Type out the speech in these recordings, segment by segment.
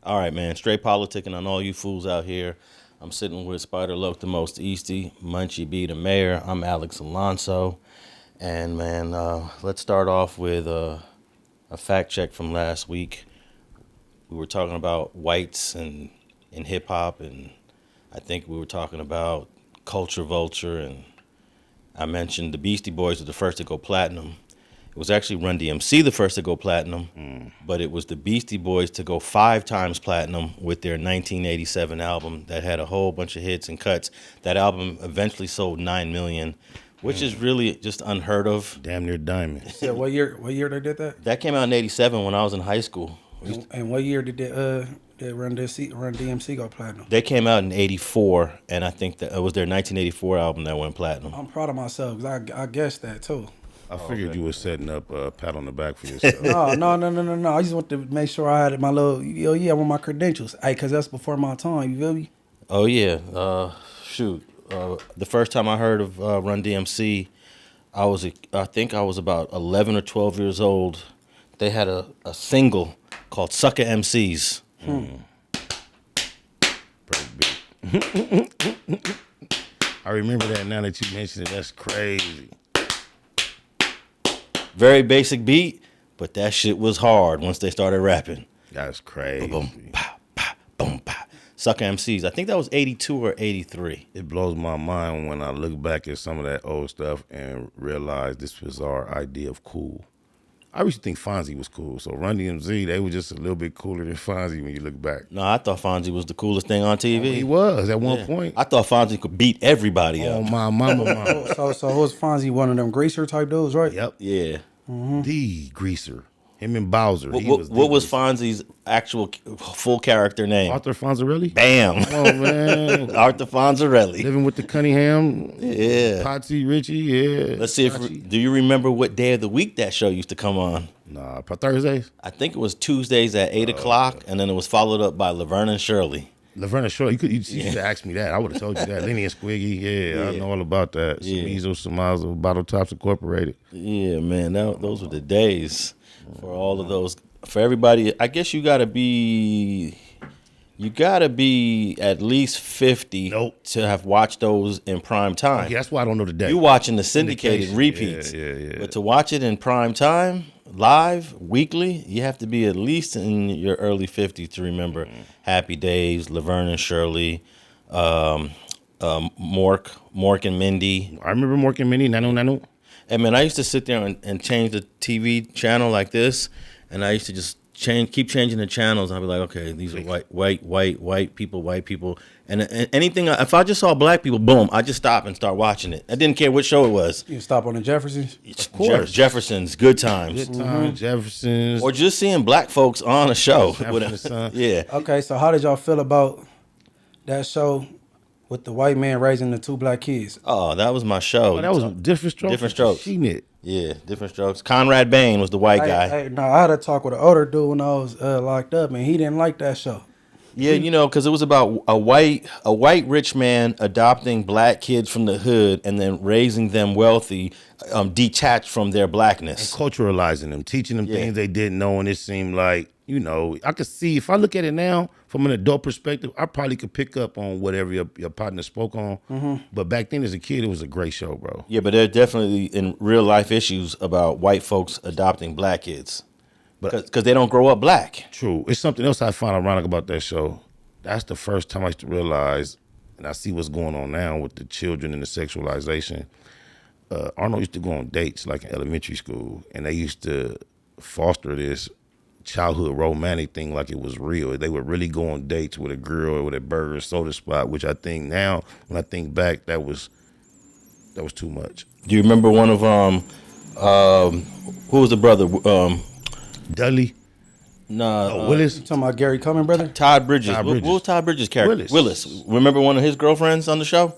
All right, man. Straight politicking on all you fools out here. I'm sitting with Spider Loc, the most easty, Munchie B, the mayor. I'm Alex Alonso. And, man, let's start off with a fact check from last week. We were talking about whites and hip-hop, and I think we were talking about Culture Vulture, and I mentioned the Beastie Boys were the first to go platinum. It was actually Run DMC the first to go platinum, but it was the Beastie Boys to go 5 times platinum with their 1987 album that had a whole bunch of hits and cuts. That album eventually sold 9 million, which is really just unheard of. Damn near diamond. Yeah, what year they did that? That came out in 87 when I was in high school. And what year did they Run DMC go platinum? They came out in 84, and I think that it was their 1984 album that went platinum. I'm proud of myself because I guessed that too. I figured you were setting up a pat on the back for yourself. No. I just want to make sure I had my little, I want my credentials. Hey, because that's before my time, you feel me? Oh, yeah. The first time I heard of Run DMC, I think I was about 11 or 12 years old. They had a single called Sucker MCs. Breakbeat. I remember that now that you mentioned it. That's crazy. Very basic beat, but that shit was hard once they started rapping. That's crazy. Boom, pow, pow, boom, pow. Sucker MCs. I think that was 82 or 83. It blows my mind when I look back at some of that old stuff and realize this was our idea of cool. I used to think Fonzie was cool. So Run DMC, they were just a little bit cooler than Fonzie when you look back. No, I thought Fonzie was the coolest thing on TV. He was at one point. I thought Fonzie could beat everybody Oh, up. my mama. So who was Fonzie, one of them greaser type dudes, right? Yep. Yeah. The greaser. Him and Bowser. What was Fonzie's actual full character name? Arthur Fonzarelli? Bam. Oh, man. Arthur Fonzarelli. Living with the Cunningham. Yeah. Potsy Richie, yeah. Let's see do you remember what day of the week that show used to come on? Nah, Thursdays? I think it was Tuesdays at 8 o'clock, and then it was followed up by Laverne and Shirley. Laverne and Shirley, you should have asked me that. I would have told you that. Lenny and Squiggy, yeah, I know all about that. Yeah. Samizo, Bottle Tops Incorporated. Yeah, man, those were the days for all of those. For everybody, I guess you gotta be at least 50 to have watched those in prime time. Yeah, that's why I don't know the day. You watching the syndicated repeats. Yeah. But to watch it in prime time, live, weekly, you have to be at least in your early 50s to remember Happy Days, Laverne and Shirley, Mork and Mindy. I remember Mork and Mindy, Nanu. And man, I used to sit there and change the TV channel like this, and I used to just keep changing the channels. I'd be like, okay, these are white people, and anything. If I just saw black people, boom, I just stop and start watching it. I didn't care what show it was. You stop on the Jeffersons? Of course. Jeffersons, Good Times. Jeffersons. Or just seeing black folks on a show. Yeah. Okay, so how did y'all feel about that show with the white man raising the 2 black kids? Oh, that was my show. Oh, that was Different Strokes. Different Strokes. She Yeah, Different Strokes. Conrad Bain was the white guy. I had a talk with an older dude when I was locked up, and he didn't like that show. Yeah, because it was about a white rich man adopting black kids from the hood and then raising them wealthy, detached from their blackness. And culturalizing them, teaching them things they didn't know, and it seemed like, I could see, if I look at it now from an adult perspective, I probably could pick up on whatever your partner spoke on. But back then as a kid, it was a great show, bro. Yeah, but there are definitely in real life issues about white folks adopting black kids. Because they don't grow up black. True. It's something else I find ironic about that show. That's the first time I used to realize, and I see what's going on now with the children and the sexualization. Arnold used to go on dates like in elementary school, and they used to foster this childhood romantic thing like it was real. They would really go on dates with a girl or with a burger and soda spot, which I think now, when I think back, that was too much. Do you remember one of who was the brother? Dudley? Willis? You talking about Gary Coleman, brother? Todd Bridges. What was Todd Bridges' character? Willis. Remember one of his girlfriends on the show?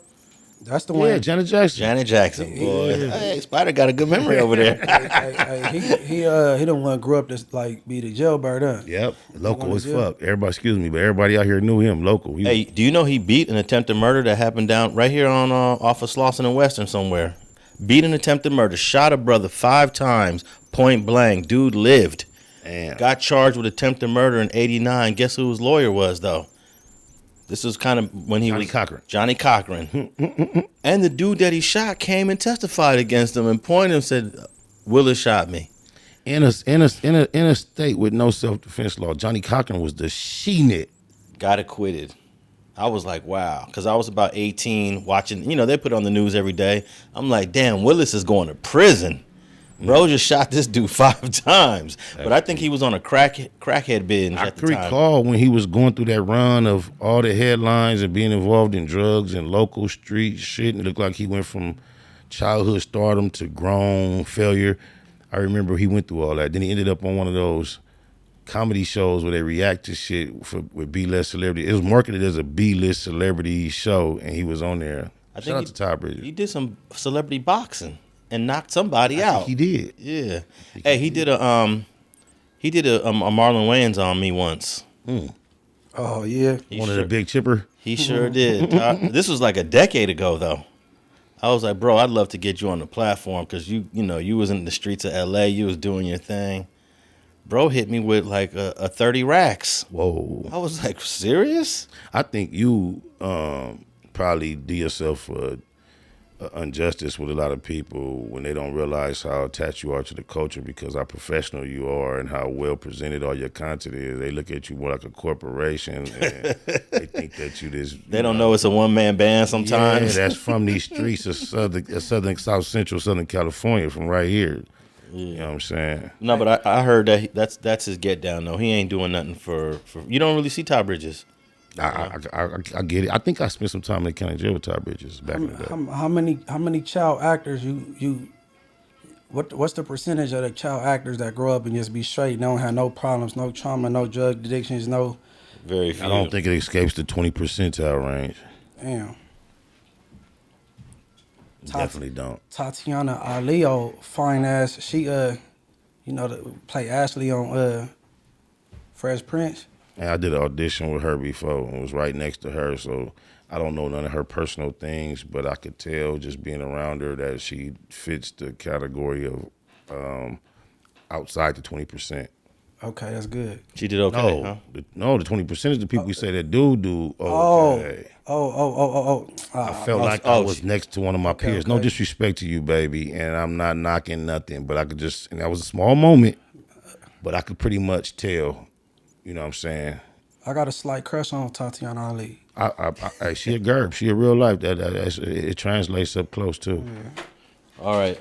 That's the one. Yeah, Janet Jackson. Janet Jackson, boy. Hey, Spider got a good memory over there. He don't want to grow up to be the jailbird, huh? Yep, local as fuck. Everybody, excuse me, but everybody out here knew him. Local. Hey, do you know he beat an attempted murder that happened down right here on off of Slauson and Western somewhere? Beat an attempted murder, shot a brother 5 times, point blank. Dude lived. Damn. Got charged with attempted murder in '89. Guess who his lawyer was though? This was kind of when he Johnny was Cochran. Johnny Cochran. And the dude that he shot came and testified against him and pointed and said, Willis shot me. In a state with no self-defense law, Johnny Cochran was the she-nit. Got acquitted. I was like, wow. Because I was about 18 watching, they put on the news every day. I'm like, damn, Willis is going to prison. Bro just shot this dude 5 times. But I think he was on a crackhead binge at the time. I recall when he was going through that run of all the headlines and being involved in drugs and local street shit. And it looked like he went from childhood stardom to grown failure. I remember he went through all that. Then he ended up on one of those comedy shows where they react to shit with B-list celebrity. It was marketed as a B-list celebrity show, and he was on there. Shout out to Todd Bridges. He did some celebrity boxing and knocked somebody out. He did. Yeah. Hey, he did a Marlon Wayans on me once. Oh yeah. One of the big chipper. He sure did. This was like a decade ago though. I was like, bro, I'd love to get you on the platform because you was in the streets of LA, you was doing your thing. Bro hit me with like a 30 racks. Whoa. I was like, serious? I think you probably do yourself injustice with a lot of people when they don't realize how attached you are to the culture because how professional you are and how well presented all your content is. They look at you more like a corporation and they think that you this. They don't know it's a one-man band sometimes. Yeah, that's from these streets of South Central Southern California from right here. Yeah. You know what I'm saying? No, but I heard that that's his get down though. He ain't doing nothing for you don't really see Todd Bridges. I get it. I think I spent some time in the county jail with Todd Bridges back in the day. How many child actors what's the percentage of the child actors that grow up and just be straight, don't have no problems, no trauma, no drug addictions, no? Very few. I don't think it escapes the 20 percentile range. Damn. Definitely don't. Tatiana Alio, fine ass. She play Ashley on Fresh Prince. And I did an audition with her before and was right next to her, so I don't know none of her personal things, but I could tell just being around her that she fits the category of outside the 20%. Okay, that's good. She did okay, huh? The 20% is the people we say that do okay. I felt like I was next to one of my peers. Okay. No disrespect to you, baby, and I'm not knocking nothing, but I could and that was a small moment, but I could pretty much tell. You know what I'm saying? I got a slight crush on Tatiana Ali. She a gerb. She a real life. It translates up close too. Yeah. All right.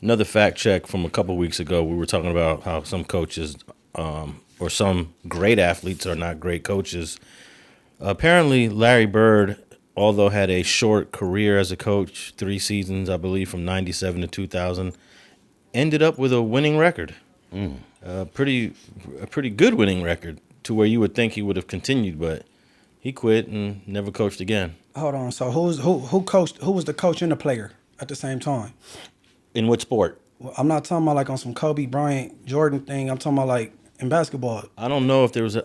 Another fact check from a couple weeks ago. We were talking about how some coaches or some great athletes are not great coaches. Apparently, Larry Bird, although had a short career as a coach, 3 seasons, I believe, from '97 to 2000, ended up with a winning record. A pretty good winning record to where you would think he would have continued, but he quit and never coached again. Hold on. So who coached? Who was the coach and the player at the same time? In what sport? Well, I'm not talking about like on some Kobe Bryant Jordan thing. I'm talking about like in basketball. I don't know if there was a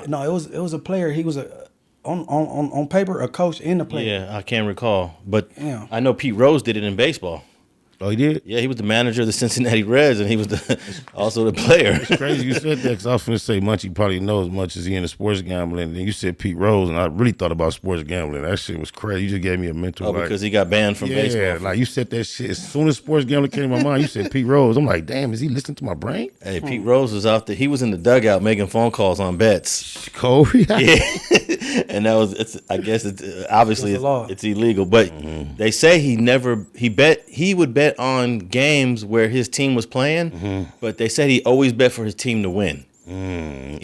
No, it was a player. He was on paper a coach and a player. Yeah, I can't recall, but yeah. I know Pete Rose did it in baseball. Oh, he did? Yeah, he was the manager of the Cincinnati Reds, and he was also the player. It's crazy you said that because I was going to say Munchie probably knows as much as he into sports gambling. And then you said Pete Rose, and I really thought about sports gambling. That shit was crazy. You just gave me a mental. Because he got banned from baseball. Yeah, like you said that shit. As soon as sports gambling came to my mind, you said Pete Rose. I'm like, damn, is he listening to my brain? Hey, Pete Rose was out there. He was in the dugout making phone calls on bets. Kobe? Yeah. And that was, I guess it's obviously it's illegal, but they say he would bet on games where his team was playing, but they said he always bet for his team to win.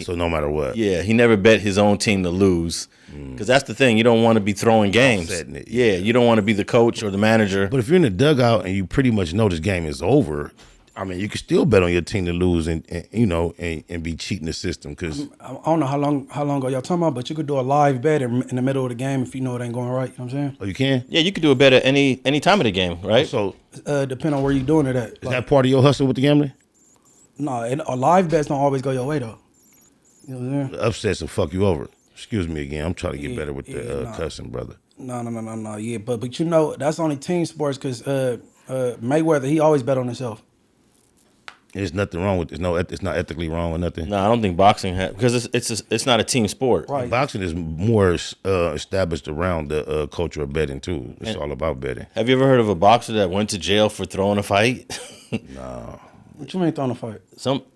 So no matter what. Yeah, he never bet his own team to lose. Because that's the thing, you don't want to be throwing games. It, yeah, you don't want to be the coach or the manager. But if you're in the dugout and you pretty much know this game is over, I mean, you can still bet on your team to lose and be cheating the system. Cause I don't know how long ago y'all talking about, but you could do a live bet in the middle of the game if you know it ain't going right. You know what I'm saying? Oh, you can? Yeah, you could do a bet at any time of the game, right? So depending on where you're doing it at. Is that part of your hustle with the gambling? No, a live bets don't always go your way though. You know what I'm saying? The upsets will fuck you over. Excuse me again. I'm trying to get better with the cussing, brother. No. Yeah, but that's only team sports because Mayweather, he always bet on himself. There's nothing wrong with it. It's not ethically wrong or nothing. No, I don't think boxing because it's not a team sport. Right. Boxing is more established around the culture of betting too. It's all about betting. Have you ever heard of a boxer that went to jail for throwing a fight? No. What you mean throwing a fight?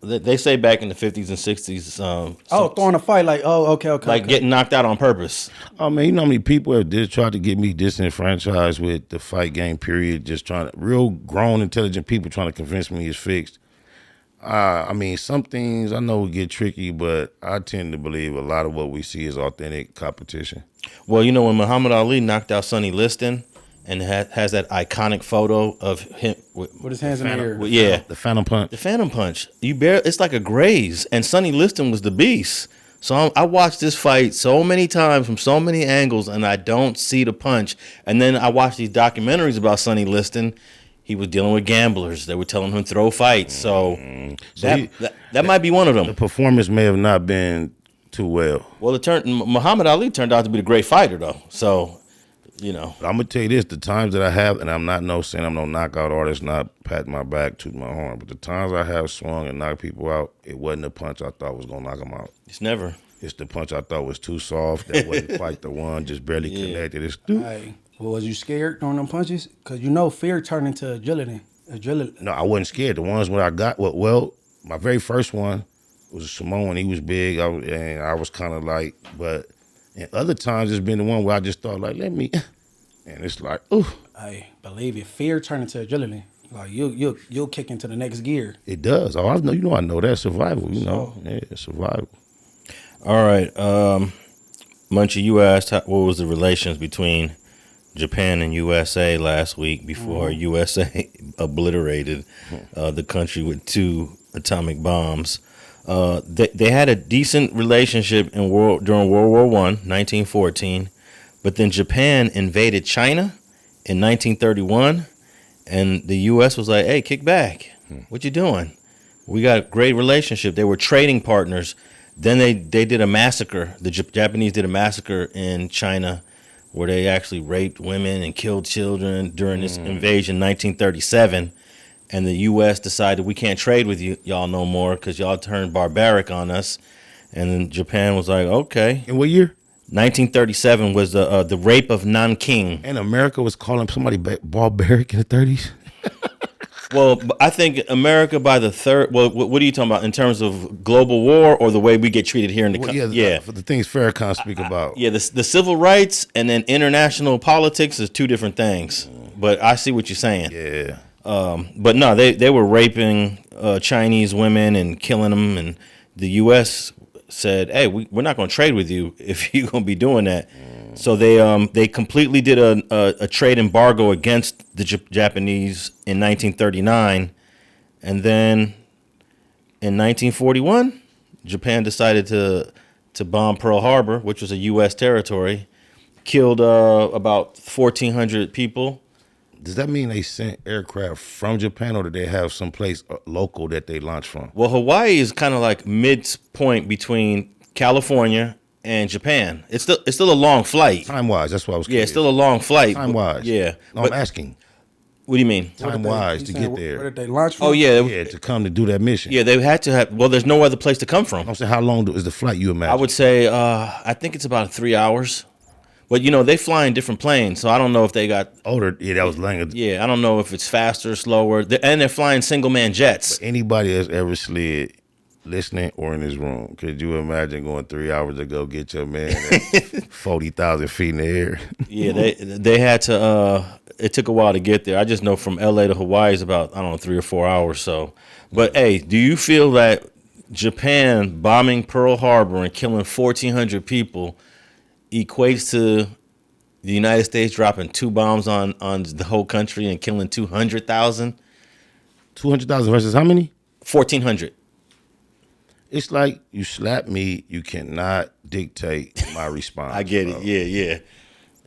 They say back in the 50s and 60s. Throwing a fight like, okay. Like getting knocked out on purpose. Oh man, you know how many people have just tried to get me disenfranchised with the fight game period, just trying to, real grown, intelligent people trying to convince me it's fixed. I mean, some things I know get tricky, but I tend to believe a lot of what we see is authentic competition. Well, you know, when Muhammad Ali knocked out Sonny Liston and has that iconic photo of him with his hands in the air. Yeah. The Phantom Punch. The Phantom Punch. It's like a graze. And Sonny Liston was the beast. So I watched this fight so many times from so many angles, and I don't see the punch. And then I watched these documentaries about Sonny Liston. He was dealing with gamblers. They were telling him to throw fights. So that might be one of them. The performance may have not been too well. Well, Muhammad Ali turned out to be the great fighter, though. So, you know. But I'm going to tell you this, the times that I have, and I'm not saying I'm no knockout artist, not patting my back, tooting my horn, but the times I have swung and knocked people out, it wasn't the punch I thought was going to knock them out. It's never. It's the punch I thought was too soft. That wasn't quite the one, just barely connected. It's Hey, well, was you scared throwing them punches? Because you know fear turned into agility. No, I wasn't scared. The ones when I got, well, my very first one was a Samoan. He was big, and I was kind of like, but and other times it's been the one where I just thought, like, let me, and it's like, ooh. Hey, believe it, fear turned into agility. Like you'll kick into the next gear. It does. Oh, I know that's survival. You know, yeah, survival. All right, Munchie, you asked what was the relations between Japan and USA last week before USA obliterated the country with 2 atomic bombs. They had a decent relationship during World War I, 1914, but then Japan invaded China in 1931, and the U.S. was like, hey, kick back. What you doing? We got a great relationship. They were trading partners. Then they did a massacre. The Japanese did a massacre in China where they actually raped women and killed children during this invasion in 1937. And the U.S. decided we can't trade with y'all no more because y'all turned barbaric on us. And then Japan was like, okay. In what year? 1937 was the rape of Nanking. And America was calling somebody barbaric in the 30s? Well, I think America by the third. Well, what are you talking about in terms of global war or the way we get treated here in the country? Yeah, for the things Farrakhan speak about. Yeah, the civil rights and then international politics is 2 different things. But I see what you're saying. Yeah. But no, they were raping Chinese women and killing them, and the U.S. said, "Hey, we're not going to trade with you if you're going to be doing that." So they completely did a trade embargo against the Japanese in 1939, and then in 1941, Japan decided to bomb Pearl Harbor, which was a U.S. territory, killed about 1,400 people. Does that mean they sent aircraft from Japan, or did they have some place local that they launched from? Well, Hawaii is kind of like midpoint between California and Japan. It's still a long flight. Time-wise, that's what I was curious. Yeah, it's still a long flight. Time-wise. Yeah. No, I'm asking. What do you mean? Time-wise to get there. Where did they launch from? Oh, yeah. Yeah, to come to do that mission. Yeah, they had to have. Well, there's no other place to come from. I'm saying, how long is the flight, you imagine? I would say, I think it's about 3 hours. But, you know, they fly in different planes, so I don't know if they got... Older, yeah, that was longer. Yeah, I don't know if it's faster or slower. And they're flying single-man jets. Anybody that's ever slid, listening or in this room, could you imagine going 3 hours to go get your man at 40,000 feet in the air? Yeah, they had to... it took a while to get there. I just know from L.A. to Hawaii is about, 3 or 4 hours. So, but, hey, do you feel that Japan bombing Pearl Harbor and killing 1,400 people equates to the United States dropping 2 bombs on the whole country and killing 200,000? 200,000 versus how many? 1,400. It's like you slap me, you cannot dictate my response. I get it. Yeah.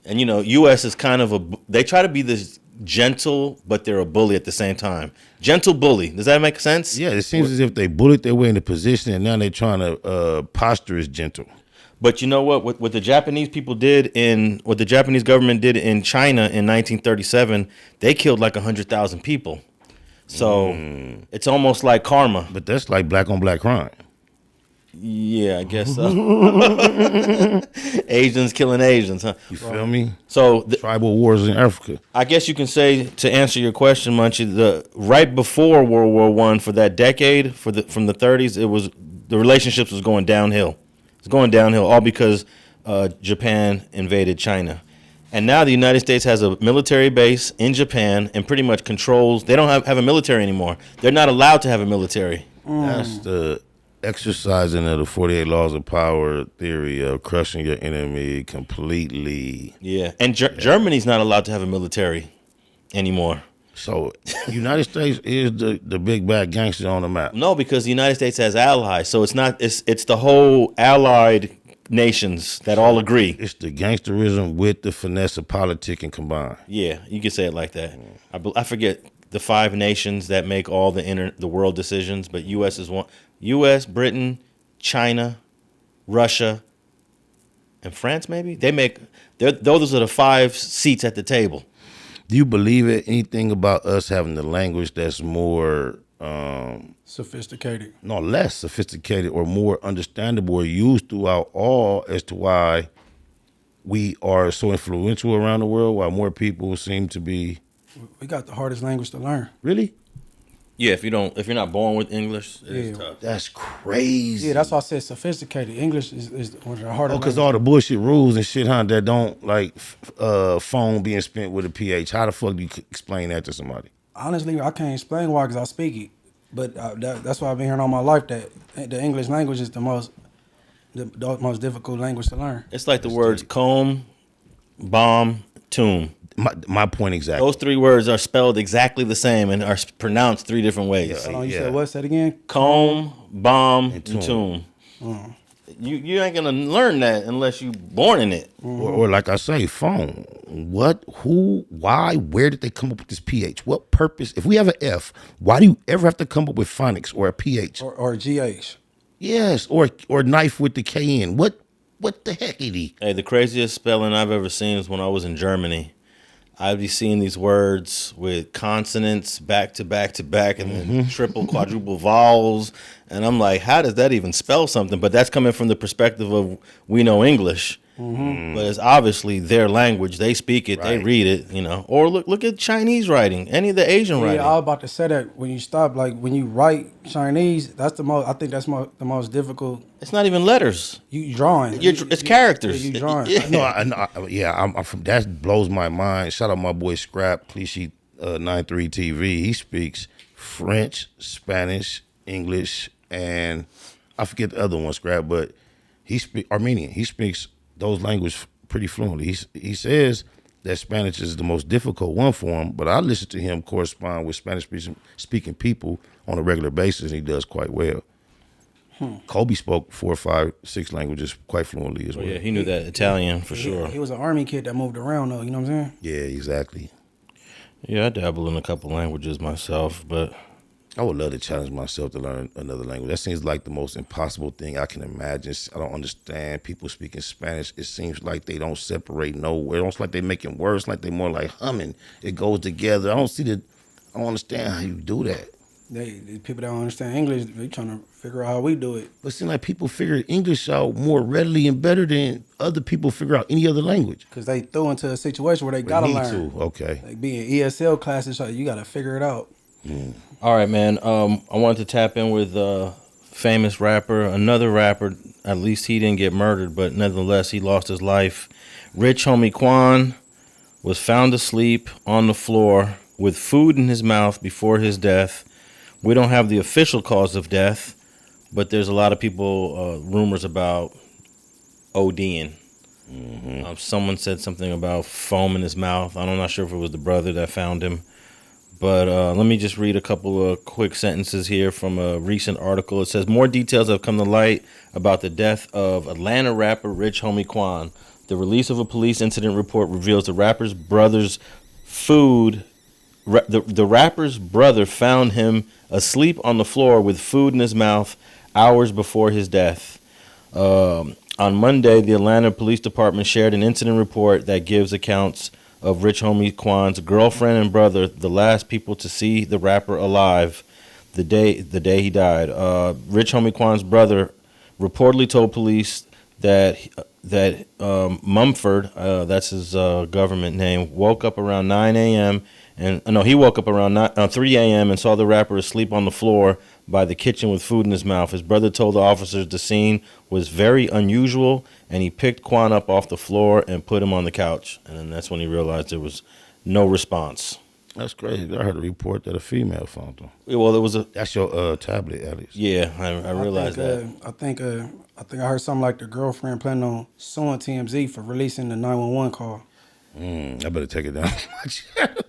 And, you know, U.S. is kind of they try to be this gentle, but they're a bully at the same time. Gentle bully. Does that make sense? Yeah, it seems as if they bullied their way into position, and now they're trying to posture as gentle. But you know what the Japanese people did what the Japanese government did in China in 1937, they killed like 100,000 people. So it's almost like karma. But that's like black on black crime. Yeah, I guess so. Asians killing Asians, huh? You feel me? So Tribal wars in Africa. I guess you can say, to answer your question, Munchie, the right before World War I, for that decade, from the 30s, it was the relationships was going downhill. It's going downhill, all because Japan invaded China. And now the United States has a military base in Japan and pretty much controls. They don't have a military anymore. They're not allowed to have a military. That's the exercising of the 48 laws of power theory of crushing your enemy completely. Yeah, and Germany's not allowed to have a military anymore. So United States is the big bad gangster on the map. No, because the United States has allies, so it's not. It's the whole allied nations that all agree. It's the gangsterism with the finesse of politicking combined. Yeah, you could say it like that. I forget the 5 nations that make all the world decisions, but U.S. is one. U.S., Britain, China, Russia, and France. Maybe those are the 5 seats at the table. Do you believe it? Anything about us having the language that's more Sophisticated. no, less sophisticated or more understandable or used throughout all as to why we are so influential around the world, why more people seem to be We got the hardest language to learn. really? Yeah, if you're not born with English, it's tough. That's crazy. Yeah, that's why I said sophisticated. English is one of the hardest. Because all the bullshit rules and shit, huh, that don't like phone being spent with a PH. How the fuck do you explain that to somebody? Honestly, I can't explain why, because I speak it. But that's why I've been hearing all my life that the English language is the most difficult language to learn. It's like the words comb, bomb, tomb. My point exactly. Those 3 words are spelled exactly the same and are pronounced 3 different ways. Hold on, you said what? Say it again. Comb, bomb, and tomb. tomb. You ain't gonna learn that unless you born in it. Or like I say, phone. What, who, why, where did they come up with this PH? What purpose? If we have an F, why do you ever have to come up with phonics or a PH? Or GH. Yes, or knife with the K in. What the heck is he? Hey, the craziest spelling I've ever seen is when I was in Germany. I'd be seeing these words with consonants back to back to back and then triple, quadruple vowels. And I'm like, how does that even spell something? But that's coming from the perspective of we know English. But it's obviously their language. They speak it, they read it, Or look at Chinese writing, any of the Asian writing. Yeah, I was about to say that when you stop, like when you write Chinese, that's the most. I think that's the most difficult. It's not even letters. You drawing. It's characters. You drawing. I'm from. That blows my mind. Shout out my boy Scrap, Clichy 93 TV. He speaks French, Spanish, English, and I forget the other one, Scrap, but he speaks Armenian. He speaks those languages pretty fluently. He says that Spanish is the most difficult one for him, but I listen to him correspond with Spanish speaking people on a regular basis, and he does quite well. Kobe spoke 4, 5, 6 languages quite fluently as well. Yeah, he knew that Italian for sure. He was an army kid that moved around though, you know what I'm saying? Yeah, exactly. Yeah, I dabble in a couple languages myself, but I would love to challenge myself to learn another language. That seems like the most impossible thing I can imagine. I don't understand people speaking Spanish. It seems like they don't separate nowhere. It's like they're making words, like they're more like humming. It goes together. I don't understand how you do that. The people that don't understand English, they trying to figure out how we do it. But it seems like people figure English out more readily and better than other people figure out any other language. Because they throw into a situation where they gotta learn. Okay. Like being ESL classes, you gotta figure it out. All right, man. I wanted to tap in with famous rapper, another rapper. At least he didn't get murdered, but nevertheless, he lost his life. Rich Homie Quan was found asleep on the floor with food in his mouth before his death. We don't have the official cause of death, but there's a lot of people, rumors about ODing. Someone said something about foam in his mouth. I'm not sure if it was the brother that found him. But let me just read a couple of quick sentences here from a recent article. It says, more details have come to light about the death of Atlanta rapper Rich Homie Quan. The release of a police incident report reveals the rapper's brother's food. The rapper's brother found him asleep on the floor with food in his mouth hours before his death. On Monday, the Atlanta Police Department shared an incident report that gives accounts of Rich Homie Quan's girlfriend and brother, the last people to see the rapper alive the day he died. Rich Homie Quan's brother reportedly told police that Mumford, that's his government name, woke up around 9 a.m. and no, he woke up around 3 a.m. and saw the rapper asleep on the floor by the kitchen with food in his mouth. His brother told the officers the scene was very unusual, and he picked Quan up off the floor and put him on the couch. And then that's when he realized there was no response. That's crazy. I heard a report that a female found him. Well, there was a. That's your tablet, Alex. Yeah, I realized that. I think I heard something like the girlfriend planning on suing TMZ for releasing the 911 call. I better take it down.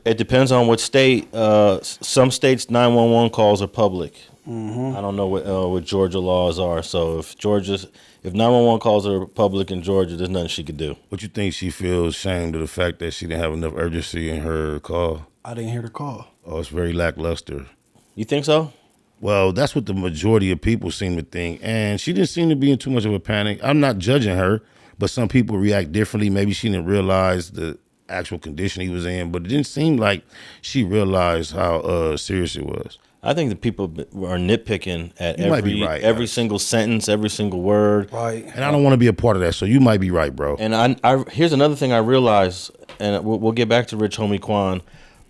It depends on what state. Some states 911 calls are public. I don't know what Georgia laws are. So if 911 calls are public in Georgia, there's nothing she could do. What you think she feels ashamed of the fact that she didn't have enough urgency in her call? I didn't hear the call. Oh, it's very lackluster. You think so? Well, that's what the majority of people seem to think. And she didn't seem to be in too much of a panic. I'm not judging her, but some people react differently. Maybe she didn't realize the actual condition he was in, but it didn't seem like she realized how serious it was. I think the people are nitpicking at You might be right, every Alex. single sentence, every single word. Right. And I don't want to be a part of that, so you might be right, bro. And I here's another thing I realized, and we'll get back to Rich Homie Quan,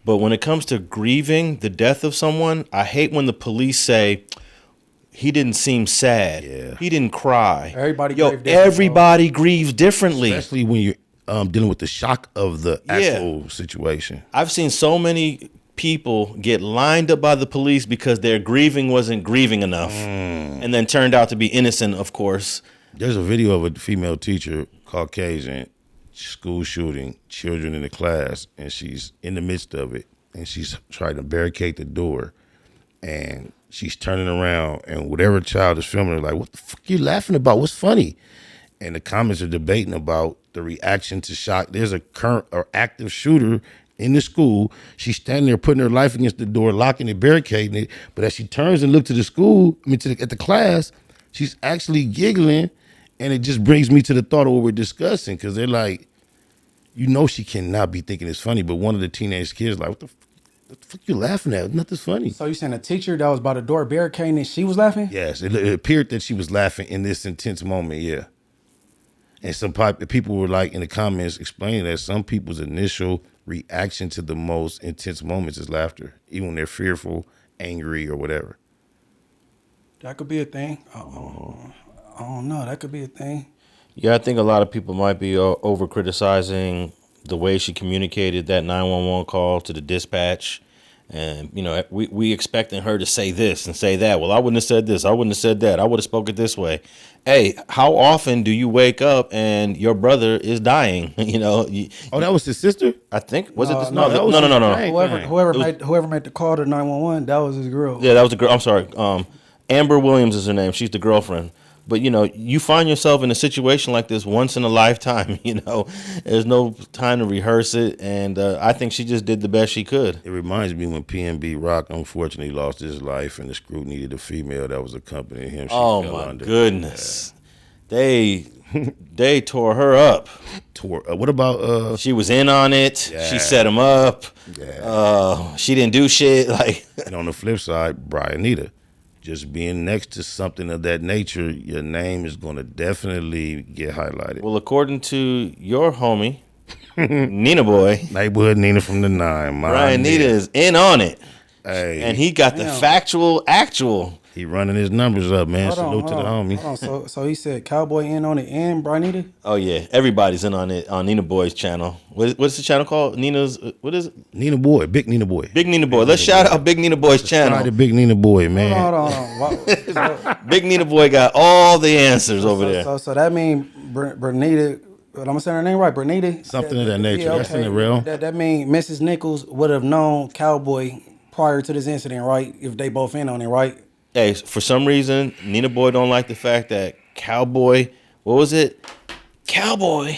but when it comes to grieving the death of someone, I hate when the police say he didn't seem sad. Yeah. He didn't cry. Everybody grieve different, everybody grieves differently. Especially when you're dealing with the shock of the actual situation. I've seen so many people get lined up by the police because their grieving wasn't grieving enough, and then turned out to be innocent, of course. There's a video of a female teacher, Caucasian, school shooting, children in the class, and she's in the midst of it, and she's trying to barricade the door, and she's turning around, and whatever child is filming her, like, what the fuck you laughing about? What's funny? And the comments are debating about the reaction to shock. There's a current or active shooter in the school. She's standing there putting her life against the door, locking it, barricading it. But as she turns and looks to the school, at the class, she's actually giggling. And it just brings me to the thought of what we're discussing, because they're like, she cannot be thinking it's funny. But one of the teenage kids like, what the fuck you laughing at? Nothing's funny. So you saying a teacher that was by the door barricading and she was laughing? Yes, it appeared that she was laughing in this intense moment, yeah. And some people were like in the comments explaining that some people's initial reaction to the most intense moments is laughter, even when they're fearful, angry, or whatever. That could be a thing. I don't know. That could be a thing. Yeah, I think a lot of people might be over criticizing the way she communicated that 911 call to the dispatch. And, we expecting her to say this and say that. Well, I wouldn't have said this. I wouldn't have said that. I would have spoken this way. Hey, how often do you wake up and your brother is dying? Oh, that was his sister? I think. Was it this? no, that was No. Whoever made the call to 911, that was his girl. Yeah, that was the girl. I'm sorry. Amber Williams is her name. She's the girlfriend. But, you find yourself in a situation like this once in a lifetime, There's no time to rehearse it, and I think she just did the best she could. It reminds me when PNB Rock unfortunately lost his life and the Screw needed a female that was accompanying him. She Oh, fell my under. goodness. They tore her up. What about... She was in on it. Yeah. She set him up. Yeah. She didn't do shit. And on the flip side, Brianita. Just being next to something of that nature, your name is going to definitely get highlighted. Well, according to your homie, Nina Boy, Neighborhood Nina from the 9. Brian Nita is in on it. Hey, And he got the factual actual. he running his numbers up, man. Salute to the homie. Hold on. So he said Cowboy in on it and Brianita? Oh, yeah. Everybody's in on it on Nina Boy's channel. What's the channel called? What is it? Nina Boy, Big Nina Boy. Big Nina Boy. Let's shout out Big Nina Boy's channel. Shout out to Big Nina Boy, man. Hold on. Big Nina Boy got all the answers over there. So that means Bernita, I'm going to say her name right, Bernita? Something of that nature. Yeah, That's in the realm. That means Mrs. Nichols would have known Cowboy prior to this incident, right? If they both in on it, right? Hey, for some reason, Nina Boy don't like the fact that Cowboy, what was it? Cowboy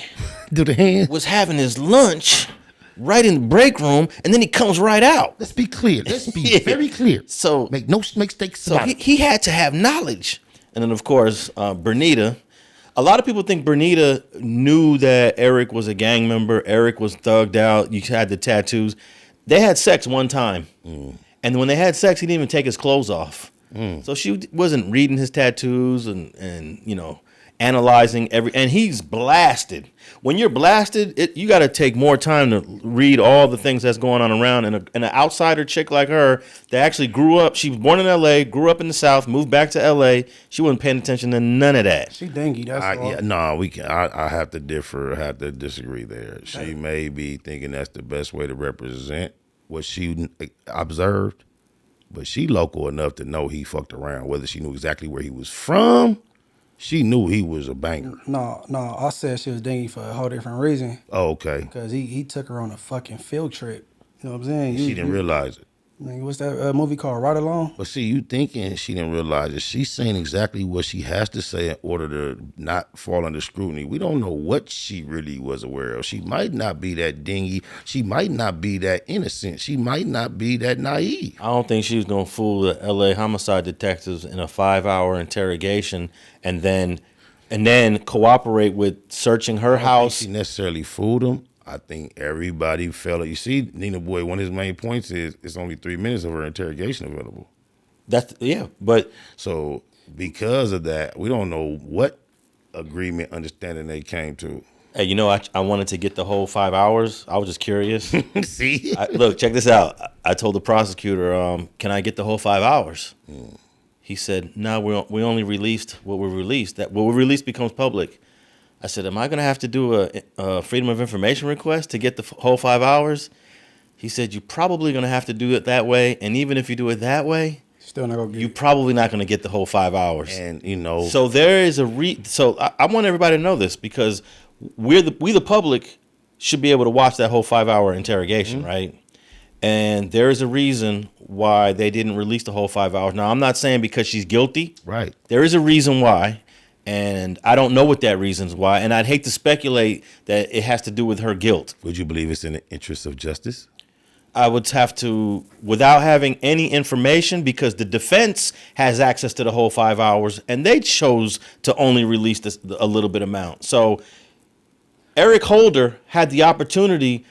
Do the hand. was having his lunch right in the break room, and then he comes right out. Let's be clear. Let's be very clear. So, Make no mistakes so about it. he had to have knowledge. And then, of course, Bernita, A lot of people think Bernita knew that Eric was a gang member. Eric was thugged out. You had the tattoos. They had sex one time. And when they had sex, he didn't even take his clothes off. So she wasn't reading his tattoos and you know, analyzing and he's blasted. When you're blasted, you got to take more time to read all the things that's going on around. And an outsider chick like her that actually grew up, she was born in L.A., grew up in the South, moved back to L.A., she wasn't paying attention to none of that. She dingy. That's all. Yeah, no, we can. I have to differ. I have to disagree there. She may be thinking that's the best way to represent what she observed, but she local enough to know he fucked around. Whether she knew exactly where he was from, she knew he was a banger. No, I said she was dingy for a whole different reason. Oh, okay. Because he took her on a fucking field trip. You know what I'm saying? She didn't realize it. What's that movie called? Ride Along? But see, you thinking she didn't realize it. She's saying exactly what she has to say in order to not fall under scrutiny. We don't know what she really was aware of. She might not be that dingy. She might not be that innocent. She might not be that naive. I don't think she was going to fool the L.A. homicide detectives in a 5-hour interrogation and then cooperate with searching her house. She necessarily fooled them. I think everybody felt it. You see, Nina Boy, one of his main points is it's only 3 minutes of her interrogation available. But so because of that, we don't know what agreement, understanding they came to. Hey, you know, I wanted to get the whole 5 hours. I was just curious. See? Look, check this out. I told the prosecutor, can I get the whole 5 hours? He said, no, we only released what we released. That what we released becomes public. I said, am I going to have to do a Freedom of Information request to get the whole 5 hours? He said, you're probably going to have to do it that way. And even if you do it that way, still not gonna get you're probably not going to get the whole 5 hours. And, you know. So there is so I want everybody to know this because we the public should be able to watch that whole 5-hour interrogation, right? And there is a reason why they didn't release the whole 5 hours. Now, I'm not saying because she's guilty. Right. There is a reason why. And I don't know what that reason's why. And I'd hate to speculate that it has to do with her guilt. Would you believe it's in the interest of justice? I would have to, without having any information, because the defense has access to the whole 5 hours, and they chose to only release a little bit amount. So Eric Holder had the opportunity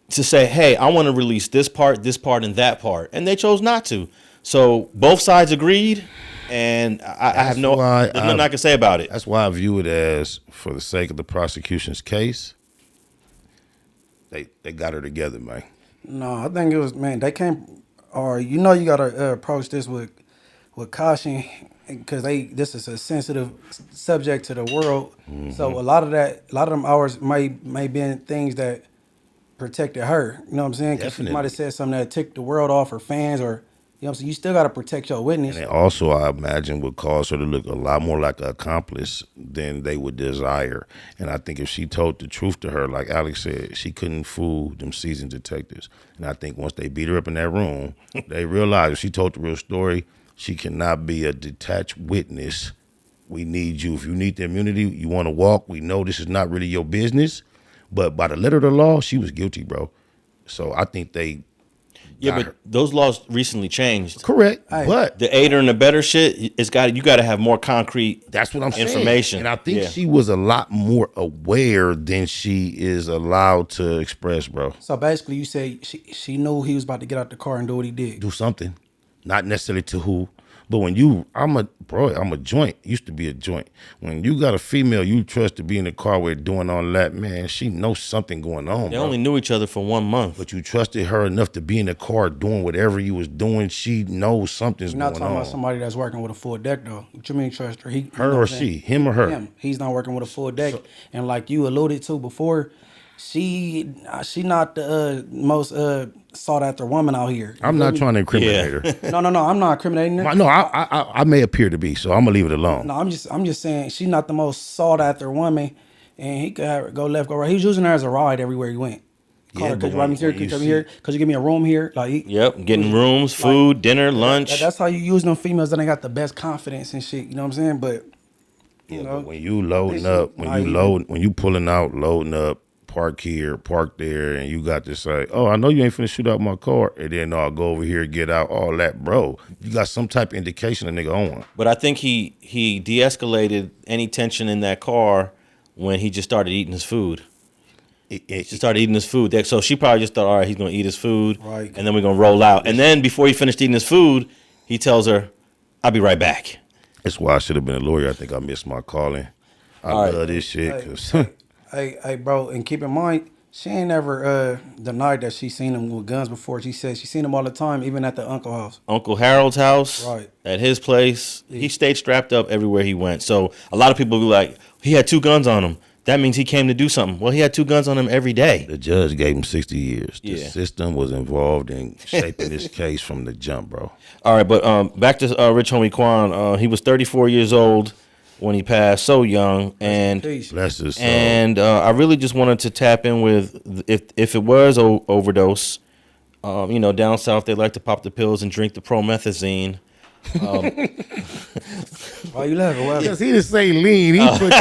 to say, hey, I want to release this part, and that part. And they chose not to. So both sides agreed. And I have nothing I can say about it. That's why I view it as, for the sake of the prosecution's case, they got her together, man. No, I think it was, man, they came, or you know you got to approach this with caution because this is a sensitive subject to the world. So a lot of them hours may been things that protected her. You know what I'm saying? Because she might have said something that ticked the world off her fans or, you know what I'm saying? You still got to protect your witness. And it also, I imagine, would cause her to look a lot more like an accomplice than they would desire. And I think if she told the truth to her, like Alex said, she couldn't fool them seasoned detectives. And I think once they beat her up in that room, they realized if she told the real story, she cannot be a detached witness. We need you. If you need the immunity, you want to walk, we know this is not really your business. But by the letter of the law, she was guilty, bro. So I think they... Yeah, but those laws recently changed. Correct, but the aider and the better shit, you got to have more concrete. That's what I'm saying. Information, and I think she was a lot more aware than she is allowed to express, bro. So basically, you say she knew he was about to get out the car and do what he did. Do something, not necessarily to who, but when I'm a joint. Used to be a joint. When you got a female you trust to be in the car with doing all that, man, she knows something going on. They only knew each other for 1 month, but you trusted her enough to be in the car doing whatever you was doing. She knows something's going on. You're not talking about somebody that's working with a full deck, though. What you mean trust her? Her or she? Him or her? Him. He's not working with a full deck. And like you alluded to before, she not the most sought after woman out here. I'm not trying to incriminate her. No, I'm not incriminating her. No, I may appear to be, so I'm gonna leave it alone. No, I'm just saying she's not the most sought after woman, and he could have her go left, go right. He was using her as a ride everywhere he went. Call her, could you ride me here? Could you come here? Could you give me a room here? Like, getting rooms, food, dinner, lunch. That's how you use them females that ain't got the best confidence and shit. You know what I'm saying? But you know, when you loading up, when you pulling out, loading up, park here, park there, and you got to say, oh, I know you ain't finna shoot out my car, and then I'll go over here, get out, all that, bro. You got some type of indication a nigga on. But I think he de-escalated any tension in that car when he just started eating his food. He just started eating his food. So she probably just thought, all right, he's going to eat his food, right, and then we're going to roll out. And then before he finished eating his food, he tells her, I'll be right back. That's why I should have been a lawyer. I think I missed my calling. I love this shit. Hey, bro, and keep in mind, she ain't never denied that she seen him with guns before. She said she seen him all the time, even at the uncle house. Uncle Harold's house, right, at his place. Yeah. He stayed strapped up everywhere he went. So a lot of people be like, he had 2 guns on him. That means he came to do something. Well, he had 2 guns on him every day. The judge gave him 60 years. The Yeah. system was involved in shaping this case from the jump, bro. All right, but back to Rich Homie Quan. He was 34 years old when he passed, so young. And bless his soul. And I really just wanted to tap in with, if it was overdose, you know, down south they like to pop the pills and drink the promethazine. Why you laughing? Because he didn't say lean. He put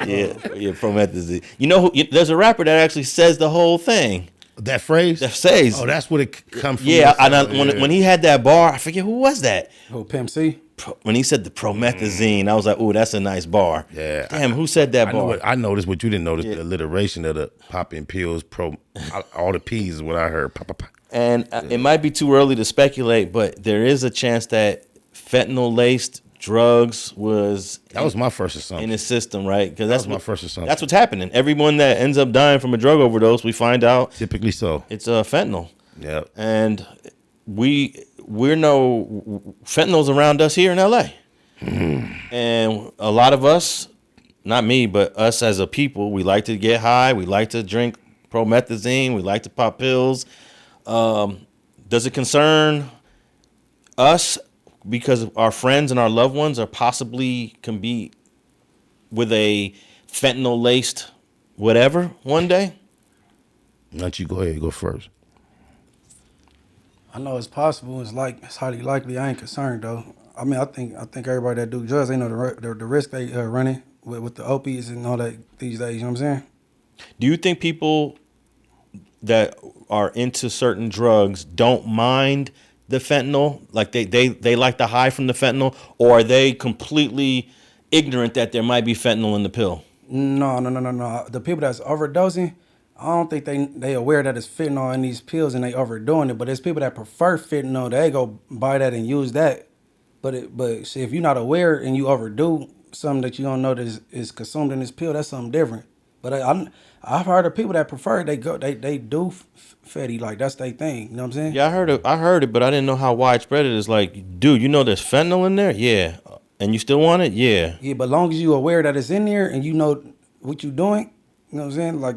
yeah, promethazine. You know, there's a rapper that actually says the whole thing. That phrase? That says. Oh, that's what it comes from. Yeah, and when he had that bar, I forget who was that. Oh, Pimp C? When he said the promethazine, I was like, "Ooh, that's a nice bar." Yeah. Damn, who said that bar? I noticed what you didn't notice. Yeah. The alliteration of the popping pills, all the P's is what I heard. Pop, pop, pop. And it might be too early to speculate, but there is a chance that fentanyl-laced drugs was my first assumption in his system, right? Because that's my first assumption. That's what's happening. Everyone that ends up dying from a drug overdose, we find out typically so. It's fentanyl. Yeah, and we're no fentanyl's around us here in LA, and a lot of us, not me, but us as a people, we like to get high, we like to drink promethazine, we like to pop pills. Does it concern us because our friends and our loved ones are possibly can be with a fentanyl laced whatever one day? Not you. Go ahead. Go first. I know it's possible. It's highly likely. I ain't concerned though. I mean, I think everybody that do drugs, they know the risk they running with the opiates and all that these days. You know what I'm saying? Do you think people that are into certain drugs don't mind the fentanyl? Like they like the high from the fentanyl, or are they completely ignorant that there might be fentanyl in the pill? No. The people that's overdosing, I don't think they aware that it's fentanyl in these pills and they overdoing it. But there's people that prefer fentanyl, they go buy that and use that. But see, if you're not aware and you overdo something that you don't know that is consumed in this pill, that's something different. But I've heard of people that prefer it. They do fetty, like that's their thing. You know what I'm saying? Yeah, I heard it, but I didn't know how widespread it is. Like, dude, you know there's fentanyl in there? Yeah. And you still want it? Yeah. Yeah, but long as you aware that it's in there and you know what you're doing, you know what I'm saying? Like,